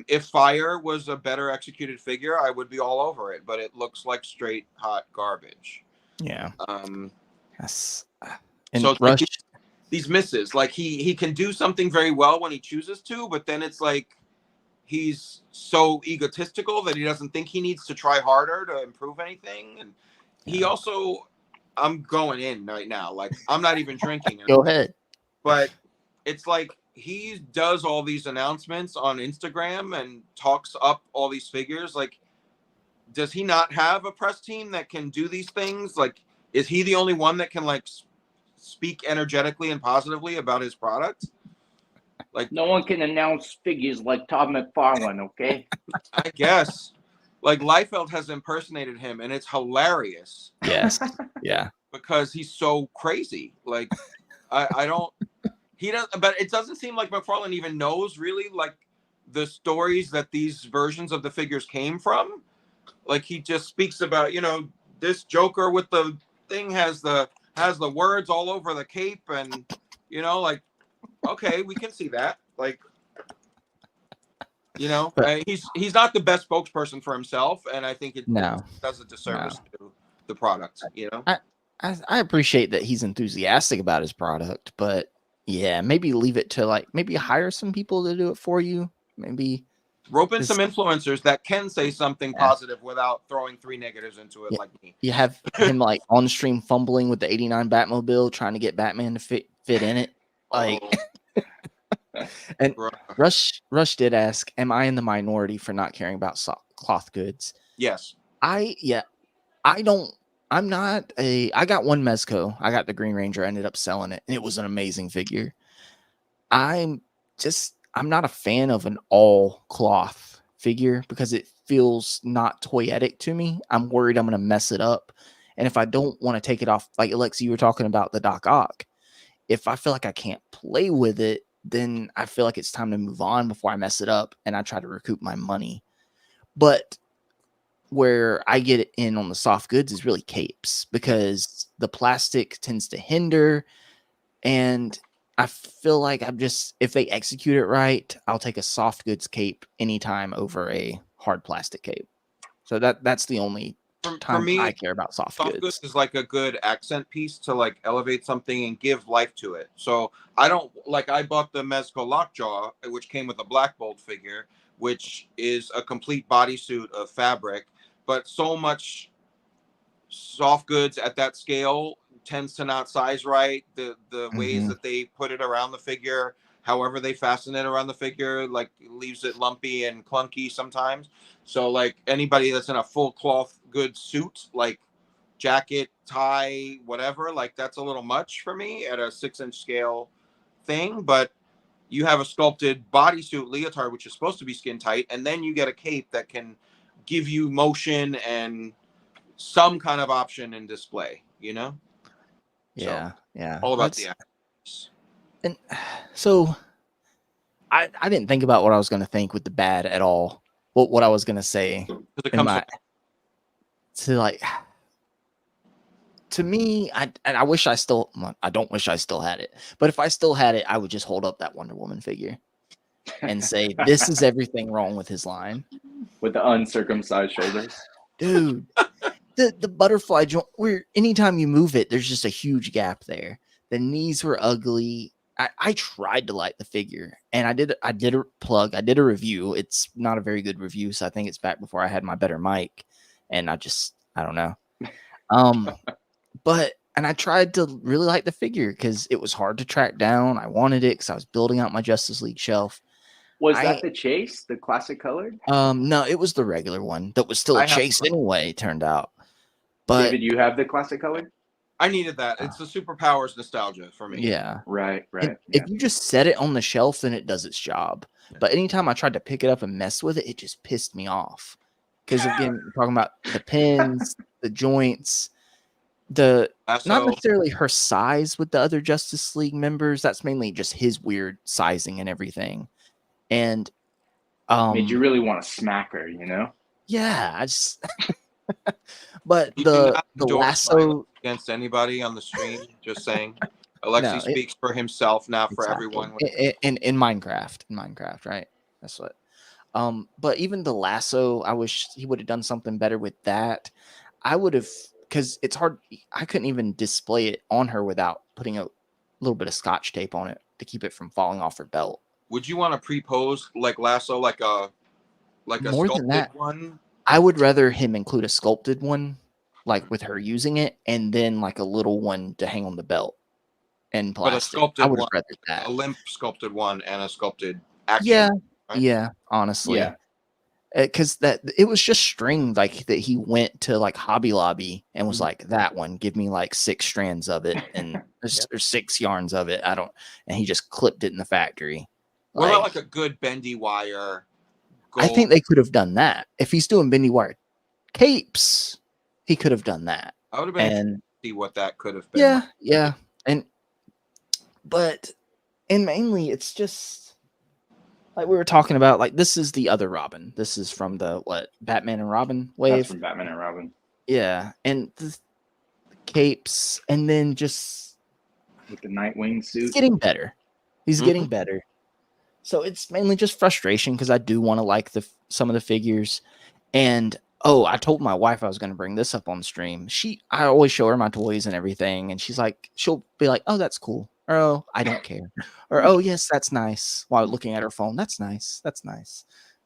If Fire was a better executed figure, I would be all over it, but it looks like straight hot garbage. Yeah. Yes. And so Rush, like these misses, like he can do something very well when he chooses to, but then it's like he's so egotistical that he doesn't think he needs to try harder to improve anything. And he also, I'm going in right now, like I'm not even drinking. Go ahead. But it's like he does all these announcements on Instagram and talks up all these figures. Like, does he not have a press team that can do these things? Like, is he the only one that can like speak energetically and positively about his product? Like, no one can announce figures like Todd McFarlane, okay? I guess. Like Liefeld has impersonated him, and it's hilarious. Yes. Yeah. Because he's so crazy. Like, I don't. He doesn't. But it doesn't seem like McFarlane even knows really like the stories that these versions of the figures came from. Like he just speaks about, you know, this Joker with the thing has the words all over the cape, and you know, like, okay, we can see that. Like, you know, he's not the best spokesperson for himself, and I think it does a disservice to the product. You know, I appreciate that he's enthusiastic about his product, but yeah, maybe leave it to like maybe hire some people to do it for you. Maybe rope in some influencers that can say something positive without throwing 3 negatives into it, like me. You have him like on stream fumbling with the '89 Batmobile, trying to get Batman to fit in it. Like, and Rush did ask, "Am I in the minority for not caring about cloth goods?" Yes. I don't I'm not I got one Mezco. I got the Green Ranger. I ended up selling it, and it was an amazing figure. I'm not a fan of an all cloth figure because it feels not toyetic to me. I'm worried I'm going to mess it up. And if I don't want to take it off, like Alexi, you were talking about the Doc Ock, if I feel like I can't play with it, then I feel like it's time to move on before I mess it up and I try to recoup my money. But where I get in on the soft goods is really capes because the plastic tends to hinder, and I feel like if they execute it right, I'll take a soft goods cape anytime over a hard plastic cape. So that's the only time me, I care about soft goods. Is like a good accent piece to like elevate something and give life to it. So I bought the Mezco Lockjaw, which came with a Black Bolt figure, which is a complete bodysuit of fabric, but so much soft goods at that scale tends to not size right. The ways that they put it around the figure, however they fasten it around the figure, like leaves it lumpy and clunky sometimes. So like anybody that's in a full cloth good suit, like jacket, tie, whatever, like that's a little much for me at a 6-inch scale thing. But you have a sculpted bodysuit leotard, which is supposed to be skin tight, and then you get a cape that can give you motion and some kind of option in display, Yeah, so, yeah. All about the actions. And so I didn't think about what I was going to think with the bad at all. What I was going to say to me, I wish I still, I don't wish I still had it, but if I still had it, I would just hold up that Wonder Woman figure and say, this is everything wrong with his line. With the uncircumcised shoulders. Dude, the butterfly joint, where anytime you move it, there's just a huge gap there. The knees were ugly. I tried to like the figure, and I did a review. It's not a very good review, so I think it's back before I had my better mic, and I don't know. And I tried to really like the figure because it was hard to track down. I wanted it because I was building out my Justice League shelf. Was that the chase, the classic colored? No, it was the regular one that was still a chase anyway, turned out. But David, you have the classic color? I needed that. It's the superpowers nostalgia for me. Yeah. Right. If you just set it on the shelf, then it does its job. Yeah. But anytime I tried to pick it up and mess with it, it just pissed me off. Because again, we're talking about the pins, the joints, not necessarily her size with the other Justice League members. That's mainly just his weird sizing and everything. And made you really want to smack her, you know? Yeah, I just but the lasso against anybody on the stream, just saying. Alexi speaks for himself, not for everyone. In Minecraft, right? That's what. But even the lasso, I wish he would have done something better with that. I would have, because it's hard. I couldn't even display it on her without putting a little bit of Scotch tape on it to keep it from falling off her belt. Would you want to pre-pose like lasso, like a more sculpted than that one? I would rather him include a sculpted one, like with her using it, and then like a little one to hang on the belt and plastic. But a sculpted I would rather that. A limp sculpted one and a sculpted action. Yeah, honestly. Yeah. Because it was just string, like that he went to like Hobby Lobby and was like, that one, give me like 6 strands of it and there's 6 yarns of it. And he just clipped it in the factory. What about like a good bendy wire? I think they could have done that. If he's doing bendy wire capes, he could have done that. I would have been see what that could have been. Yeah. And mainly it's just like we were talking about, like this is the other Robin. This is from the Batman and Robin wave. That's from Batman and Robin. Yeah. And the capes, and then just with the Nightwing suit. He's getting better. He's getting better. So it's mainly just frustration because I do want to like some of the figures. And I told my wife I was going to bring this up on stream. I always show her my toys and everything, and she'll be like, "Oh, that's cool," or "Oh, I don't care," or "Oh, yes, that's nice," while looking at her phone. That's nice,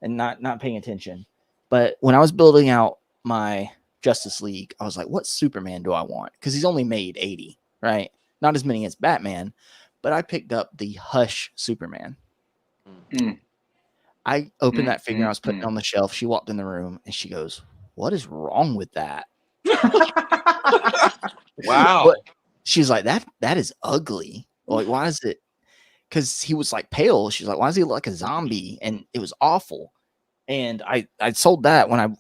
and not paying attention. But when I was building out my Justice League, I was like, "What Superman do I want?" Because he's only made 80, right? Not as many as Batman, but I picked up the Hush Superman. I opened that figure. I was putting it on the shelf. She walked in the room and she goes, "What is wrong with that?" Wow. But she's like, that is ugly. Like, why is it? Because he was like pale. She's like, why does he look like a zombie? And it was awful. And I sold that when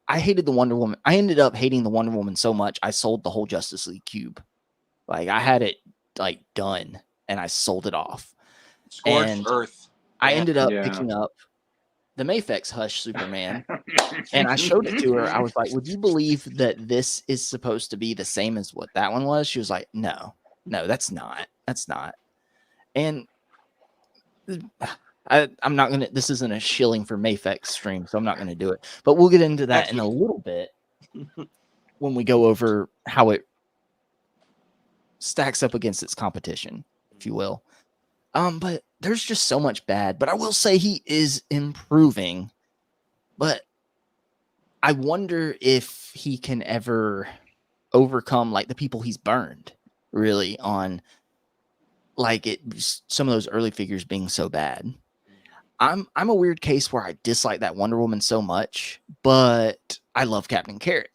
I hated the Wonder Woman. I ended up hating the Wonder Woman so much I sold the whole Justice League cube. Like, I had it like done and I sold it off. Scorched And earth. I ended up picking up the Mafex Hush Superman, and I showed it to her. I was like, would you believe that this is supposed to be the same as what that one was? She was like, no, that's not. And I'm not gonna. This isn't a shilling for Mafex stream, so I'm not gonna do it. But we'll get into that in a little bit when we go over how it stacks up against its competition, if you will. But there's just so much bad. But I will say he is improving. But I wonder if he can ever overcome like the people he's burned, really, on like some of those early figures being so bad. I'm a weird case where I dislike that Wonder Woman so much, but I love Captain Carrot.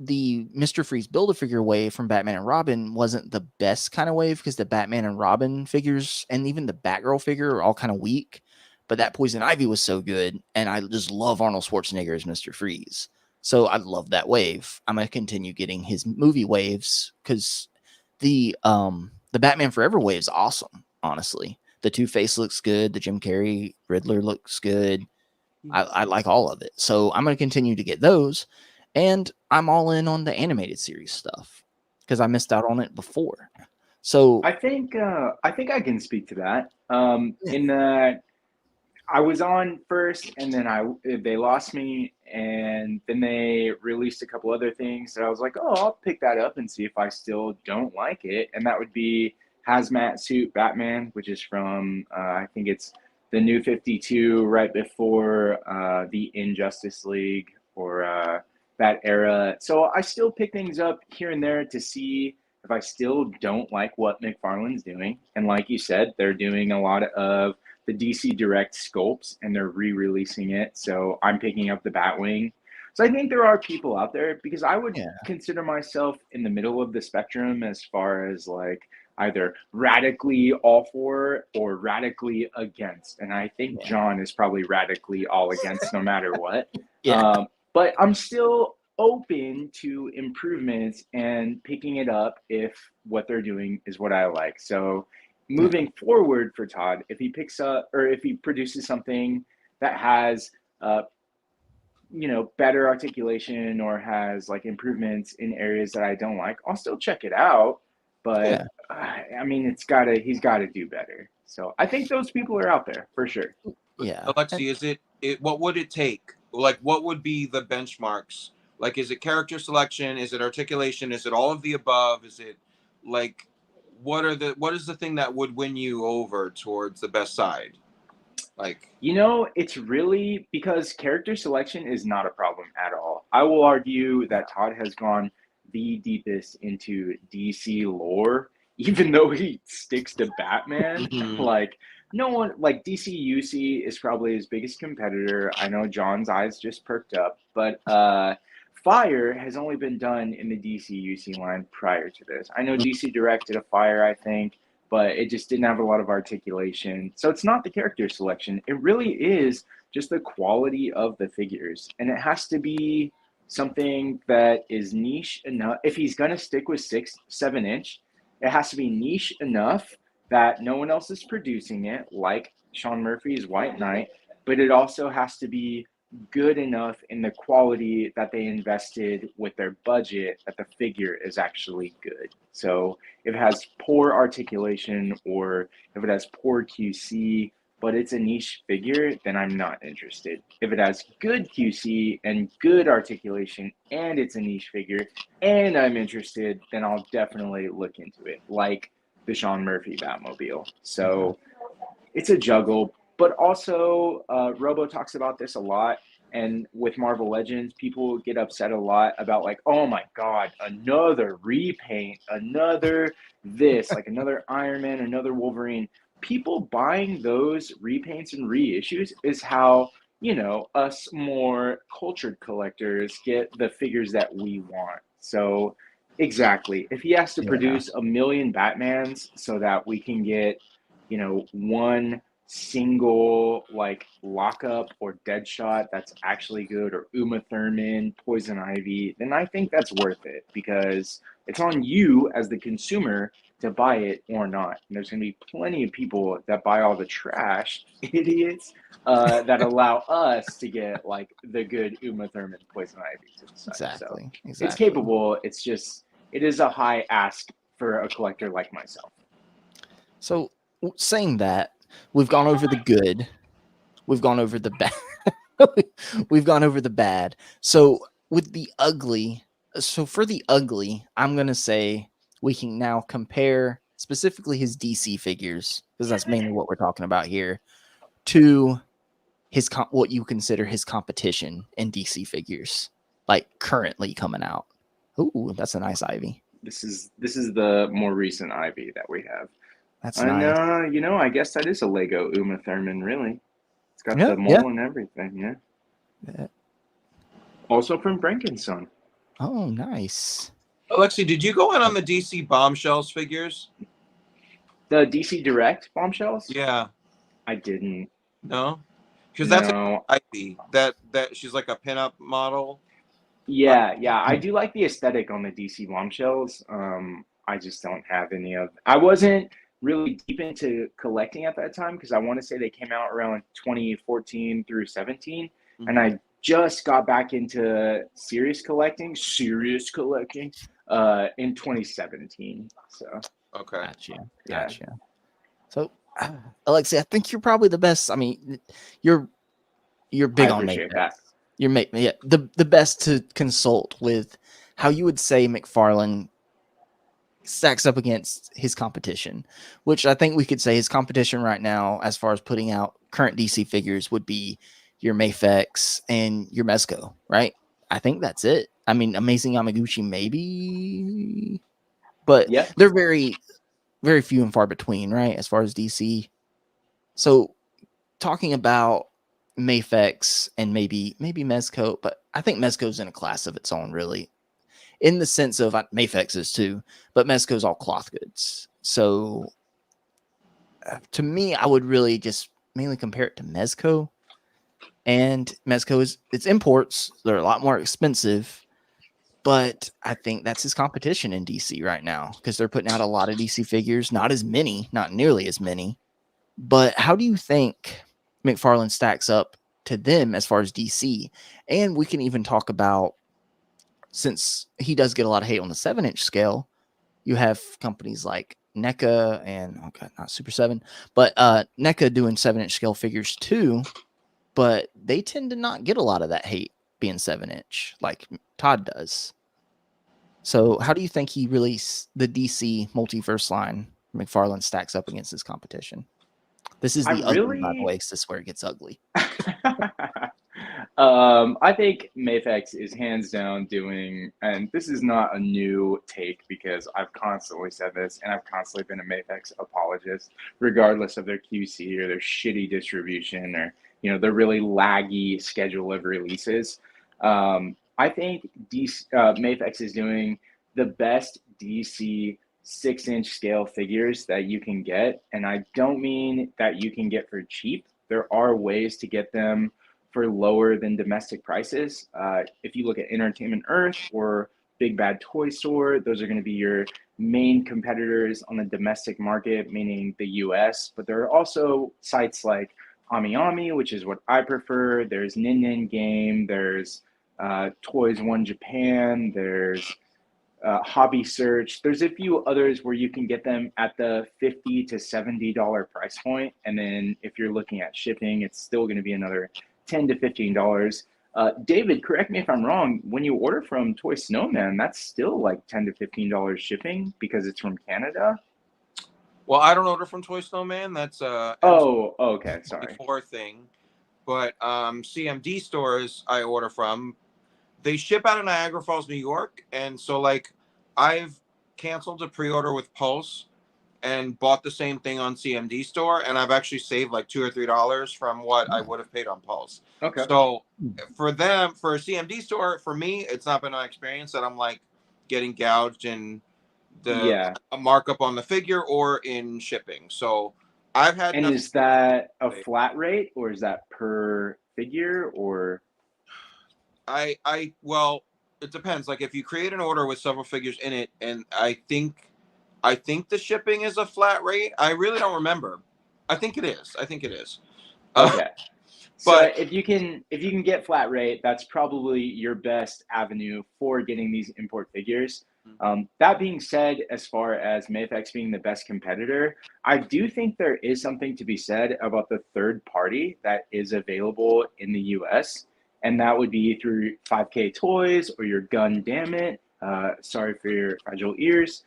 The Mr. Freeze Build-A-Figure wave from Batman and Robin wasn't the best kind of wave because the Batman and Robin figures and even the Batgirl figure are all kind of weak. But that Poison Ivy was so good, and I just love Arnold Schwarzenegger as Mr. Freeze. So I love that wave. I'm gonna continue getting his movie waves because the Batman Forever wave is awesome. Honestly, the Two-Face looks good. The Jim Carrey Riddler looks good. I like all of it. So I'm gonna continue to get those. And I'm all in on the animated series stuff because I missed out on it before. So I think I can speak to that. In that I was on first, and then they lost me, and then they released a couple other things that I was like, oh, I'll pick that up and see if I still don't like it. And that would be Hazmat Suit Batman, which is from I think it's the New 52, right before the Injustice League or that era. So I still pick things up here and there to see if I still don't like what McFarlane's doing. And like you said, they're doing a lot of the DC Direct sculpts and they're re-releasing it. So I'm picking up the Batwing. So I think there are people out there because I would consider myself in the middle of the spectrum as far as like either radically all for or radically against. And I think John is probably radically all against no matter what. But I'm still open to improvements and picking it up if what they're doing is what I like. So moving forward for Todd, if he picks up or if he produces something that has better articulation or has like improvements in areas that I don't like, I'll still check it out. But I mean, he's got to do better. So I think those people are out there for sure. Yeah. Alexi, what would it take? Like, what would be the benchmarks? Like, is it character selection? Is it articulation? Is it all of the above? Is it like, what is the thing that would win you over towards the best side? Like, it's really because character selection is not a problem at all. I will argue that Todd has gone the deepest into DC lore, even though he sticks to Batman. Like, no one, like DC UC is probably his biggest competitor. I know John's eyes just perked up, but Fire has only been done in the DC UC line prior to this. I know DC Direct did a Fire, I think, but it just didn't have a lot of articulation. So it's not the character selection. It really is just the quality of the figures. And it has to be something that is niche enough. If he's going to stick with 6-7 inch, it has to be niche enough that no one else is producing it, like Sean Murphy's White Knight, but it also has to be good enough in the quality that they invested with their budget that the figure is actually good. So if it has poor articulation or if it has poor QC, but it's a niche figure, then I'm not interested. If it has good QC and good articulation and it's a niche figure and I'm interested, then I'll definitely look into it, like the Sean Murphy Batmobile. So it's a juggle, but also Robo talks about this a lot. And with Marvel Legends, people get upset a lot about like, oh my God, another repaint, another this, like another Iron Man, another Wolverine. People buying those repaints and reissues is how you know, us more cultured collectors get the figures that we want. So, exactly, if he has to Yeah. produce a million Batmans so that we can get, you know, one single like lockup or Deadshot that's actually good, or Uma Thurman, Poison Ivy, then I think that's worth it, because it's on you as the consumer to buy it or not. And there's going to be plenty of people that buy all the trash, idiots, that allow us to get like the good Uma Thurman, Poison Ivy to the side. So Exactly. it's Exactly. capable. It's just, it is a high ask for a collector like myself. So saying that, we've gone over the good, we've gone over the bad, we've gone over the bad. So with the ugly, so for the ugly, I'm gonna say we can now compare specifically his DC figures, because that's mainly what we're talking about here, to his what you consider his competition in DC figures, like currently coming out. Ooh, that's a nice Ivy. This is the more recent Ivy that we have. That's And nice. you know, I guess that is a Lego Uma Thurman, really. It's got Yeah, the mole and everything, yeah. yeah. Also from Frankenson. Oh, nice. Alexi, did you go in on the DC Bombshells figures? The DC Direct bombshells? Yeah. I didn't. No? Because that's No. Ivy. That she's like a pinup model. Yeah, I do like the aesthetic on the DC bombshells. I just don't have any of. I wasn't really deep into collecting at that time, because I want to say they came out around 2014 through 17, and I just got back into serious collecting in 2017. So okay, gotcha. So, Alexi, I think you're probably the best. I mean, you're big I on appreciate that. You're the best to consult with how you would say McFarlane stacks up against his competition, which I think we could say his competition right now, as far as putting out current DC figures, would be your Mafex and your Mezco, right? I think that's it. I mean, Amazing Yamaguchi maybe, but Yeah. they're very, very few and far between, right? As far as DC. So talking about Mafex and maybe Mezco, but I think Mezco's in a class of its own, really, in the sense of Mafex is too, but Mezco's all cloth goods. So to me, I would really just mainly compare it to Mezco. And Mezco it's imports. They're a lot more expensive, but I think that's his competition in DC right now, because they're putting out a lot of DC figures, not nearly as many. But how do you think McFarlane stacks up to them as far as DC? And we can even talk about, since he does get a lot of hate on the 7-inch scale, you have companies like NECA and, okay, not Super 7, but NECA doing 7-inch scale figures too, but they tend to not get a lot of that hate being 7-inch like Todd does. So how do you think the DC multiverse line McFarlane stacks up against his competition? This is the ugly, by the way, because this is where it gets ugly. I think Mafex is hands down doing, and this is not a new take, because I've constantly said this, and I've constantly been a Mafex apologist, regardless of their QC or their shitty distribution, or, you know, their really laggy schedule of releases. I think Mafex is doing the best DC 6-inch scale figures that you can get, and I don't mean that you can get for cheap. There are ways to get them for lower than domestic prices. If you look at Entertainment Earth or Big Bad Toy Store, those are going to be your main competitors on the domestic market, meaning the US. But there are also sites like AmiAmi, which is what I prefer. There's Nin Nin Game. There's Toys One Japan. There's Hobby Search. There's a few others where you can get them at the $50 to $70 price point. And then if you're looking at shipping, it's still going to be another $10 to $15. David, correct me if I'm wrong. When you order from Toy Snowman, that's still like $10 to $15 shipping because it's from Canada. Well, I don't order from Toy Snowman. That's okay, sorry. Thing. But CMD stores I order from, they ship out of Niagara Falls, New York, and so like I've canceled a pre-order with Pulse, and bought the same thing on CMD store, and I've actually saved like $2 or $3 from what I would have paid on Pulse. Okay. So for them, for a CMD store, for me, it's not been an experience that I'm like getting gouged in a markup on the figure or in shipping. So I've had. And is that a flat rate, or is that per figure, or? Well, it depends. Like if you create an order with several figures in it, and I think the shipping is a flat rate. I really don't remember. I think it is. Okay. But if you can get flat rate, that's probably your best avenue for getting these import figures. That being said, as far as Mayfex being the best competitor, I do think there is something to be said about the third party that is available in the US, and that would be through 5K Toys or your Gun Damn It. Sorry for your fragile ears.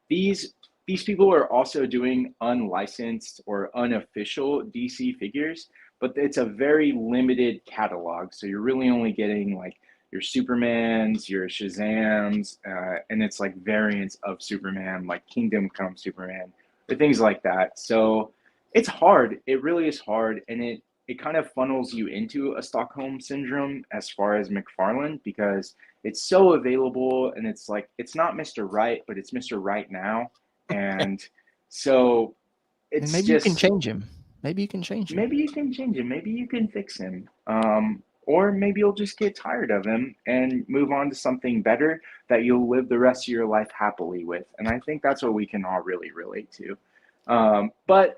These people are also doing unlicensed or unofficial DC figures, but it's a very limited catalog. So you're really only getting like your Supermans, your Shazams, and it's like variants of Superman, like Kingdom Come Superman, or things like that. So it's hard. It really is hard, and it kind of funnels you into a Stockholm syndrome as far as McFarlane, because it's so available, and it's like, it's not Mr. Right, but it's Mr. Right now. And so it's maybe just, you can change him. Maybe you can change him. Maybe you can change him. Maybe you can fix him. Or maybe you'll just get tired of him and move on to something better that you'll live the rest of your life happily with. And I think that's what we can all really relate to. But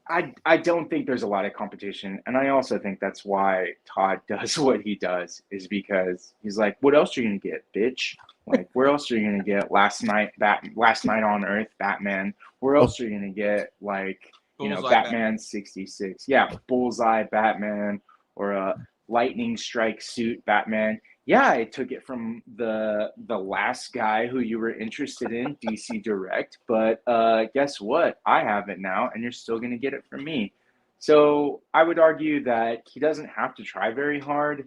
I don't think there's a lot of competition. And I also think that's why Todd does what he does, is because he's like, what else are you going to get, bitch? Like, where else are you going to get Last Night on Earth, Batman? Where else are you going to get, like, you know, Batman 66? Yeah, Bullseye Batman, or a Lightning Strike Suit Batman. Yeah, I took it from the last guy who you were interested in, DC Direct, but guess what? I have it now, and you're still going to get it from me. So I would argue that he doesn't have to try very hard,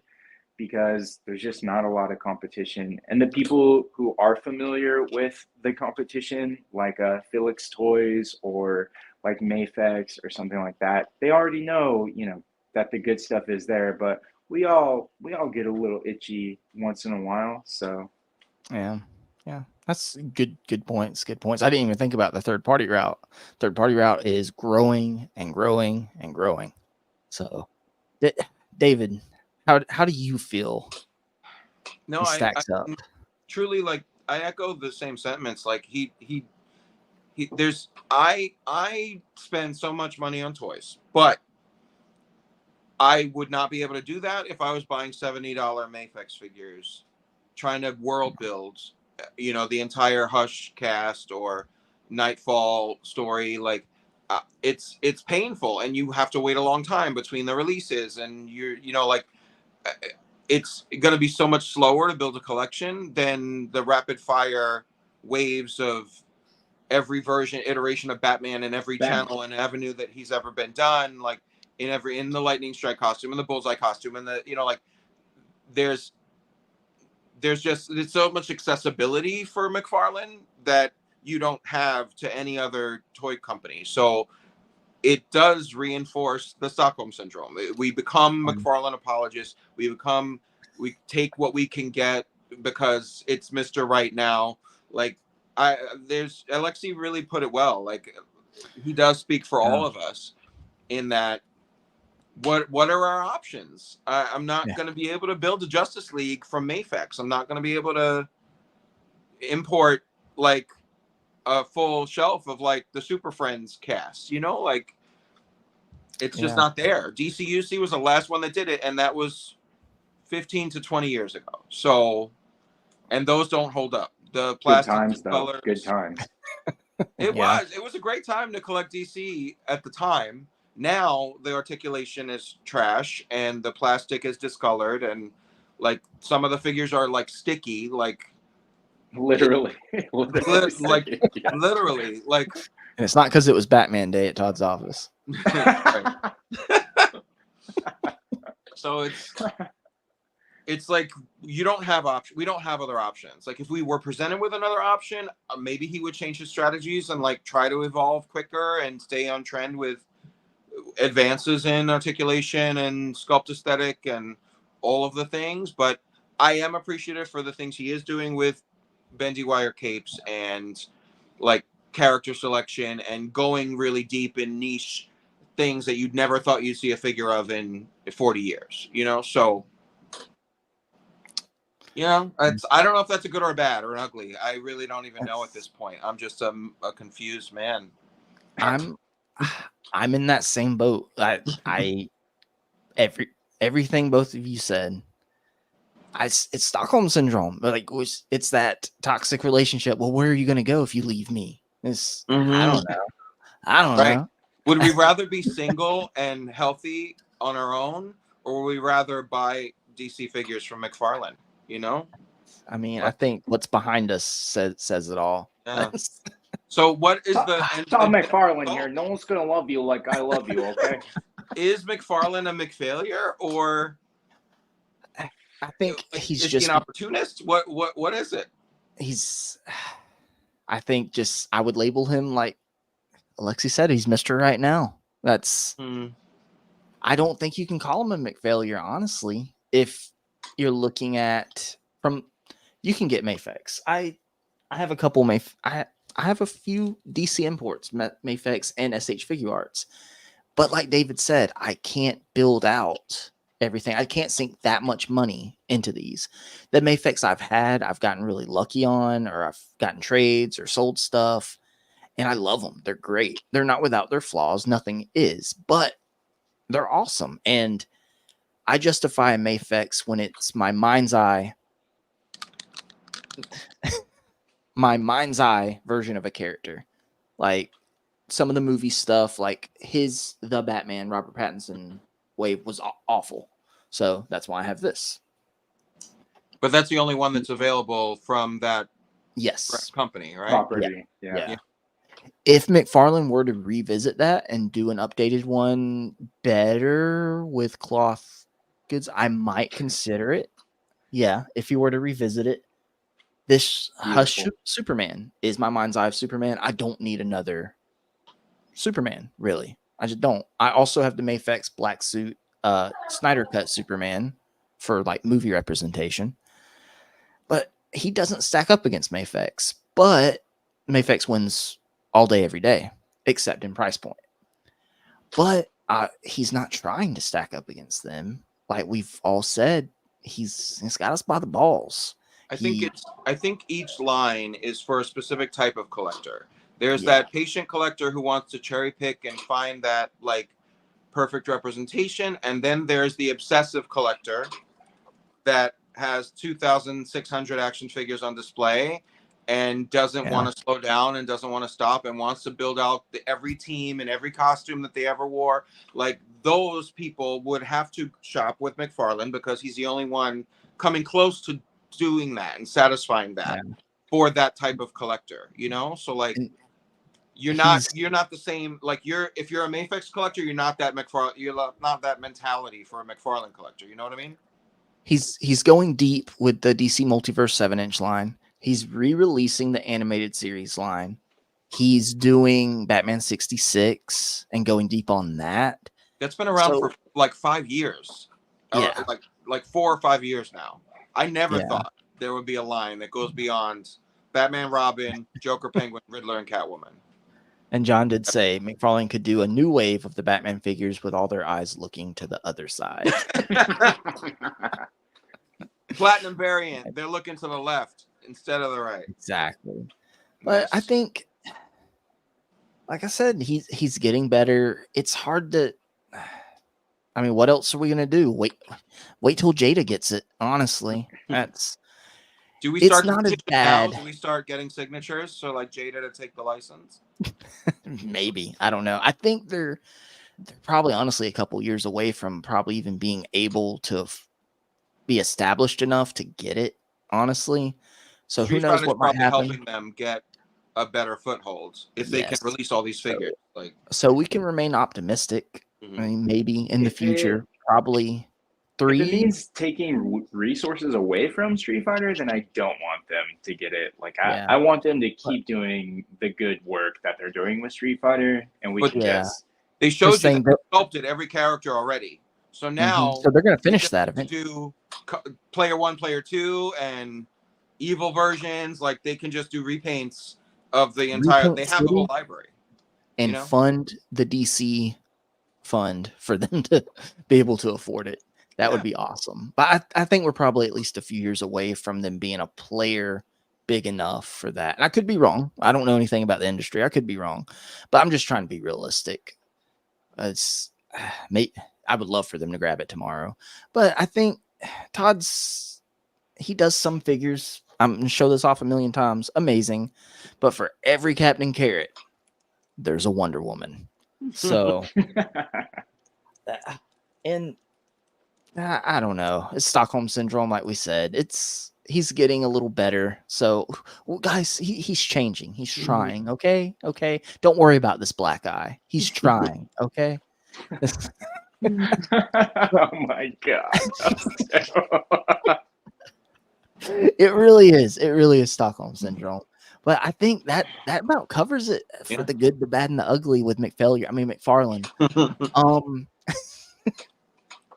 because there's just not a lot of competition. And the people who are familiar with the competition, like Felix Toys or like Mayfex or something like that, they already know, you know, that the good stuff is there. But we all get a little itchy once in a while. So yeah, that's good points. I didn't even think about the third party route. Third party route is growing and growing and growing. So, David, how do you feel? No, stacks up. Truly, like, I echo the same sentiments. Like I spend so much money on toys, but I would not be able to do that if I was buying $70 Mayfex figures, trying to world build, you know, the entire Hush cast or Nightfall story. Like, it's painful, and you have to wait a long time between the releases, and you know, like, it's going to be so much slower to build a collection than the rapid fire waves of every iteration of Batman in every channel and avenue that he's ever been done. Like, in the Lightning Strike costume, in the Bullseye costume, and the, you know, like, there's so much accessibility for McFarlane that you don't have to any other toy company. So it does reinforce the Stockholm syndrome. We become McFarlane apologists. We take what we can get because it's Mr. Right now. Like, Alexi really put it well. Like, he does speak for all of us in that. What are our options? I'm not going to be able to build a Justice League from Mayfex. I'm not going to be able to import like a full shelf of like the Super Friends cast, you know, like, it's just not there. DCUC was the last one that did it, and that was 15 to 20 years ago. So, and those don't hold up. The plastic colors, good times. It was a great time to collect DC at the time. Now the articulation is trash and the plastic is discolored, and like some of the figures are like sticky, like literally, literally, like. And it's not because it was Batman Day at Todd's office. it's like you don't have option. We don't have other options. Like if we were presented with another option, maybe he would change his strategies and like try to evolve quicker and stay on trend with advances in articulation and sculpt aesthetic and all of the things. But I am appreciative for the things he is doing with bendy wire capes and like character selection and going really deep in niche things that you'd never thought you'd see a figure of in 40 years, you know? So, you know, I don't know if that's a good or a bad or an ugly. I really don't even know at this point. I'm just a confused man. I'm in that same boat. Everything both of you said. It's Stockholm syndrome. But like it's that toxic relationship. Well, where are you going to go if you leave me? I don't know. I don't know. Would we rather be single and healthy on our own, or would we rather buy DC figures from McFarlane? You know? I mean, I think what's behind us says it all. Yeah. So what is Tom McFarlane here. No one's gonna love you like I love you, okay? Is McFarlane a McFailure, or I think he's is just he an opportunist? What is it? I think just I would label him like Alexi said, he's Mr. Right Now. That's I don't think you can call him a McFailure, honestly. If you're looking at you can get Mafex. I have a couple I have a few DC imports, Mafex and SH Figure Arts. But like David said, I can't build out everything. I can't sink that much money into these. The Mafex I've gotten really lucky on, or I've gotten trades or sold stuff, and I love them. They're great. They're not without their flaws. Nothing is, but they're awesome. And I justify a Mafex when it's my mind's eye. My mind's eye version of a character, like some of the movie stuff, like the Batman Robert Pattinson wave was awful, so that's why I have this. But that's the only one that's available from that company, right? Property, yeah. If McFarlane were to revisit that and do an updated one better with cloth goods, I might consider it. Yeah, if he were to revisit it. This Hush Superman is my mind's eye of Superman. I don't need another Superman, really. I just don't. I also have the Mafex black suit, Snyder cut Superman for like movie representation. But he doesn't stack up against Mafex. But Mafex wins all day, every day, except in price point. But he's not trying to stack up against them. Like we've all said, he's got us by the balls. I think each line is for a specific type of collector. There's that patient collector who wants to cherry pick and find that like perfect representation, and then there's the obsessive collector that has 2,600 action figures on display and doesn't want to slow down and doesn't want to stop and wants to build out every team and every costume that they ever wore. Like those people would have to shop with McFarlane because he's the only one coming close to doing that and satisfying that for that type of collector, you know? So like you're not the same, like if you're a Mafex collector, you're not that McFarlane, you're not that mentality for a McFarlane collector, you know what I mean? He's going deep with the DC Multiverse 7-inch line. He's re-releasing the animated series line. He's doing Batman 66 and going deep on that. That's been around for like 5 years. Yeah. Like 4 or 5 years now. I never thought there would be a line that goes beyond Batman, Robin, Joker, Penguin, Riddler, and Catwoman. And John did say McFarlane could do a new wave of the Batman figures with all their eyes looking to the other side. Platinum variant. They're looking to the left instead of the right. Exactly. But I think, like I said, he's getting better. It's hard to... I mean, what else are we gonna do? Wait till Jada gets it. Honestly, Do we start? It's not as bad. Do we start getting signatures so like Jada to take the license? Maybe, I don't know. I think they're probably honestly a couple years away from probably even being able to be established enough to get it. Honestly, so who knows what might happen? Helping them get a better foothold if they can release all these figures. So we can remain optimistic. I mean, maybe in the future, probably If it means taking resources away from Street Fighter, then I don't want them to get it. Like I want them to keep doing the good work that they're doing with Street Fighter, and we can just. They showed you that they sculpted every character already, so now so they're gonna finish that event. Do player 1, player 2, and evil versions. Like they can just do repaints of the entire. They have a whole library, and fund the DC fund for them to be able to afford it. That would be awesome. But I think we're probably at least a few years away from them being a player big enough for that. And I could be wrong. I don't know anything about the industry. I could be wrong, but I'm just trying to be realistic. I would love for them to grab it tomorrow, but I think he does some figures. I'm going to show this off a million times. Amazing. But for every Captain Carrot, there's a Wonder Woman. So, and I don't know. It's Stockholm Syndrome, like we said. He's getting a little better. So, guys, he's changing. He's trying. Okay. Don't worry about this black eye. He's trying. Okay. Oh my God. It really is. It really is Stockholm Syndrome. But I think that about covers it for the good, the bad, and the ugly with McFarlane.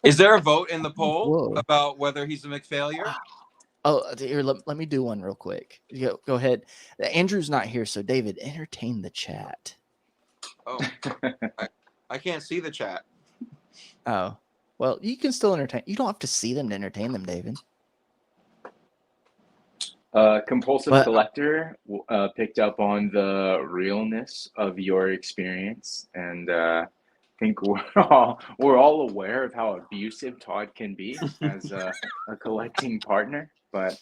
Is there a vote in the poll about whether he's a McFailure? Oh, here, let me do one real quick. Go ahead. Andrew's not here, so David, entertain the chat. Oh, I can't see the chat. Oh, well, you can still entertain. You don't have to see them to entertain them, David. Compulsive Collector picked up on the realness of your experience, and I think we're all aware of how abusive Todd can be as a collecting partner. But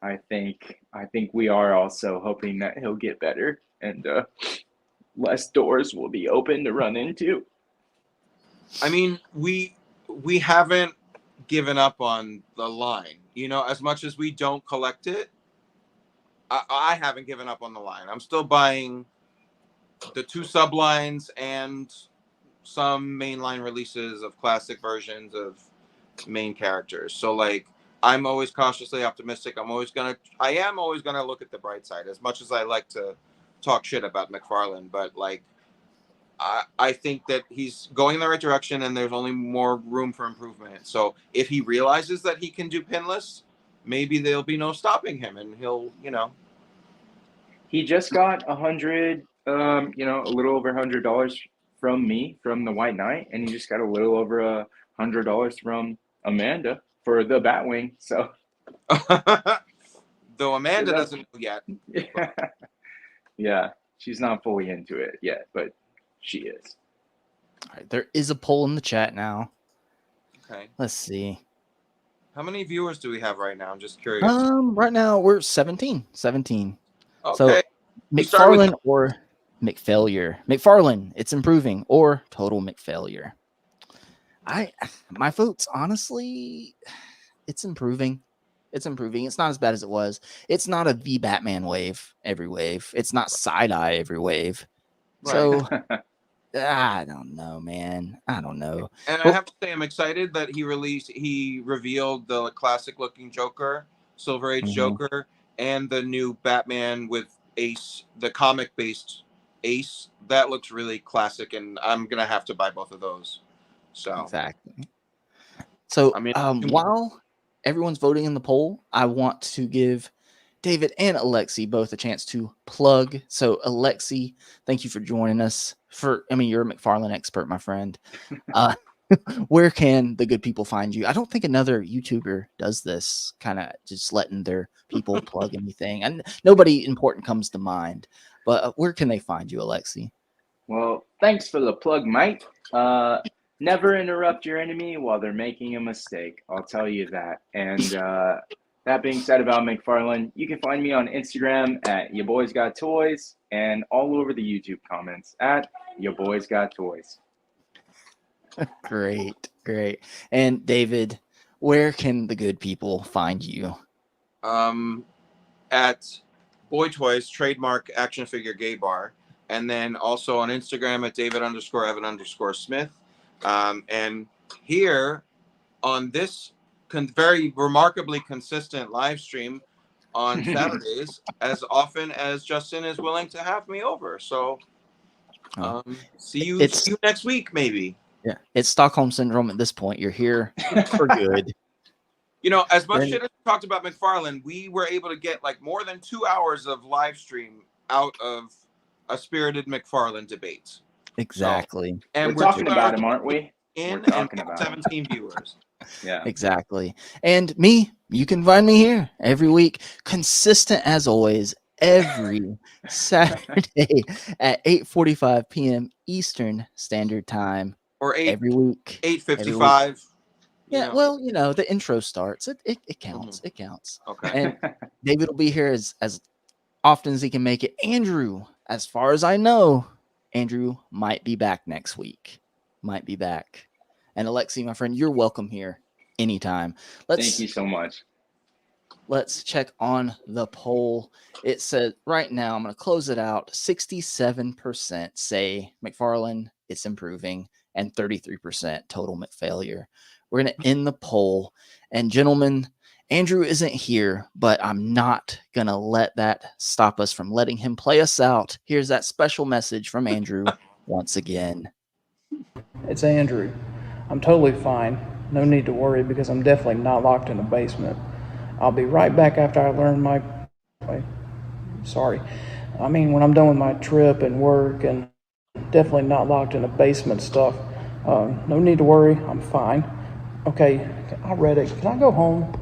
I think we are also hoping that he'll get better and less doors will be open to run into. I mean, we haven't given up on the line. You know, as much as we don't collect it, I haven't given up on the line. I'm still buying the 2 sublines and some mainline releases of classic versions of main characters. So like, I'm always cautiously optimistic. I am always gonna look at the bright side, as much as I like to talk shit about McFarlane. But like, I think that he's going in the right direction, and there's only more room for improvement. So if he realizes that he can do pinless, maybe there'll be no stopping him, and he'll, He just got a little over $100 from me from the White Knight, and he just got a little over $100 from Amanda for the Batwing. So, though Amanda doesn't know yet. Yeah, she's not fully into it yet, but she is. All right, there is a poll in the chat now. Okay. Let's see. How many viewers do we have right now? I'm just curious. Right now we're 17. Okay. So McFarlane or McFailure. McFarlane, it's improving, or total McFailure. My votes, honestly, it's improving. It's improving. It's not as bad as it was. It's not a V Batman wave every wave. It's not side eye every wave. Right. So I don't know, man. I don't know. And I have to say, I'm excited that he revealed the classic looking Joker, Silver Age Joker, and the new Batman with Ace, the comic based Ace. That looks really classic, and I'm gonna have to buy both of those. So exactly. So while everyone's voting in the poll, I want to give David and Alexi both a chance to plug. So Alexi, thank you for joining us. You're a McFarlane expert, my friend. Where can the good people find you? I don't think another YouTuber does this, kind of just letting their people plug anything. And nobody important comes to mind. But where can they find you, Alexi? Well, thanks for the plug, Mike. Never interrupt your enemy while they're making a mistake. I'll tell you that. And that being said about McFarlane, you can find me on Instagram at YaBoysGotToys and all over the YouTube comments at YaBoysGotToys. Great. And David, where can the good people find you? At Boy Toys, trademark action figure gay bar. And then also on Instagram at David_Evan_Smith. And here on this very remarkably consistent live stream on Saturdays as often as Justin is willing to have me over. So see you next week, maybe. Yeah, it's Stockholm Syndrome at this point. You're here for good. You know, as much shit as we talked about McFarlane, we were able to get like more than 2 hours of live stream out of a spirited McFarlane debate. Exactly. So, and we're talking about him, aren't we? We're talking about 17 viewers. Yeah. Exactly. And me, you can find me here every week, consistent as always, every Saturday at 8:45 p.m. Eastern Standard Time. Or every week. 8:55. Yeah, well, you know, the intro starts. It counts. It counts. Okay. And David will be here as often as he can make it. Andrew, as far as I know, Andrew might be back next week. Might be back. And Alexi, my friend, you're welcome here anytime. Thank you so much. Let's check on the poll. It said right now, I'm going to close it out. 67% say McFarlane, it's improving, and 33% total McFailure. We're going to end the poll. And gentlemen, Andrew isn't here, but I'm not going to let that stop us from letting him play us out. Here's that special message from Andrew once again. It's Andrew. I'm totally fine. No need to worry because I'm definitely not locked in a basement. I'll be right back after I learn my... Sorry. I mean, when I'm done with my trip and work, and definitely not locked in a basement stuff. No need to worry. I'm fine. Okay, I read it. Can I go home?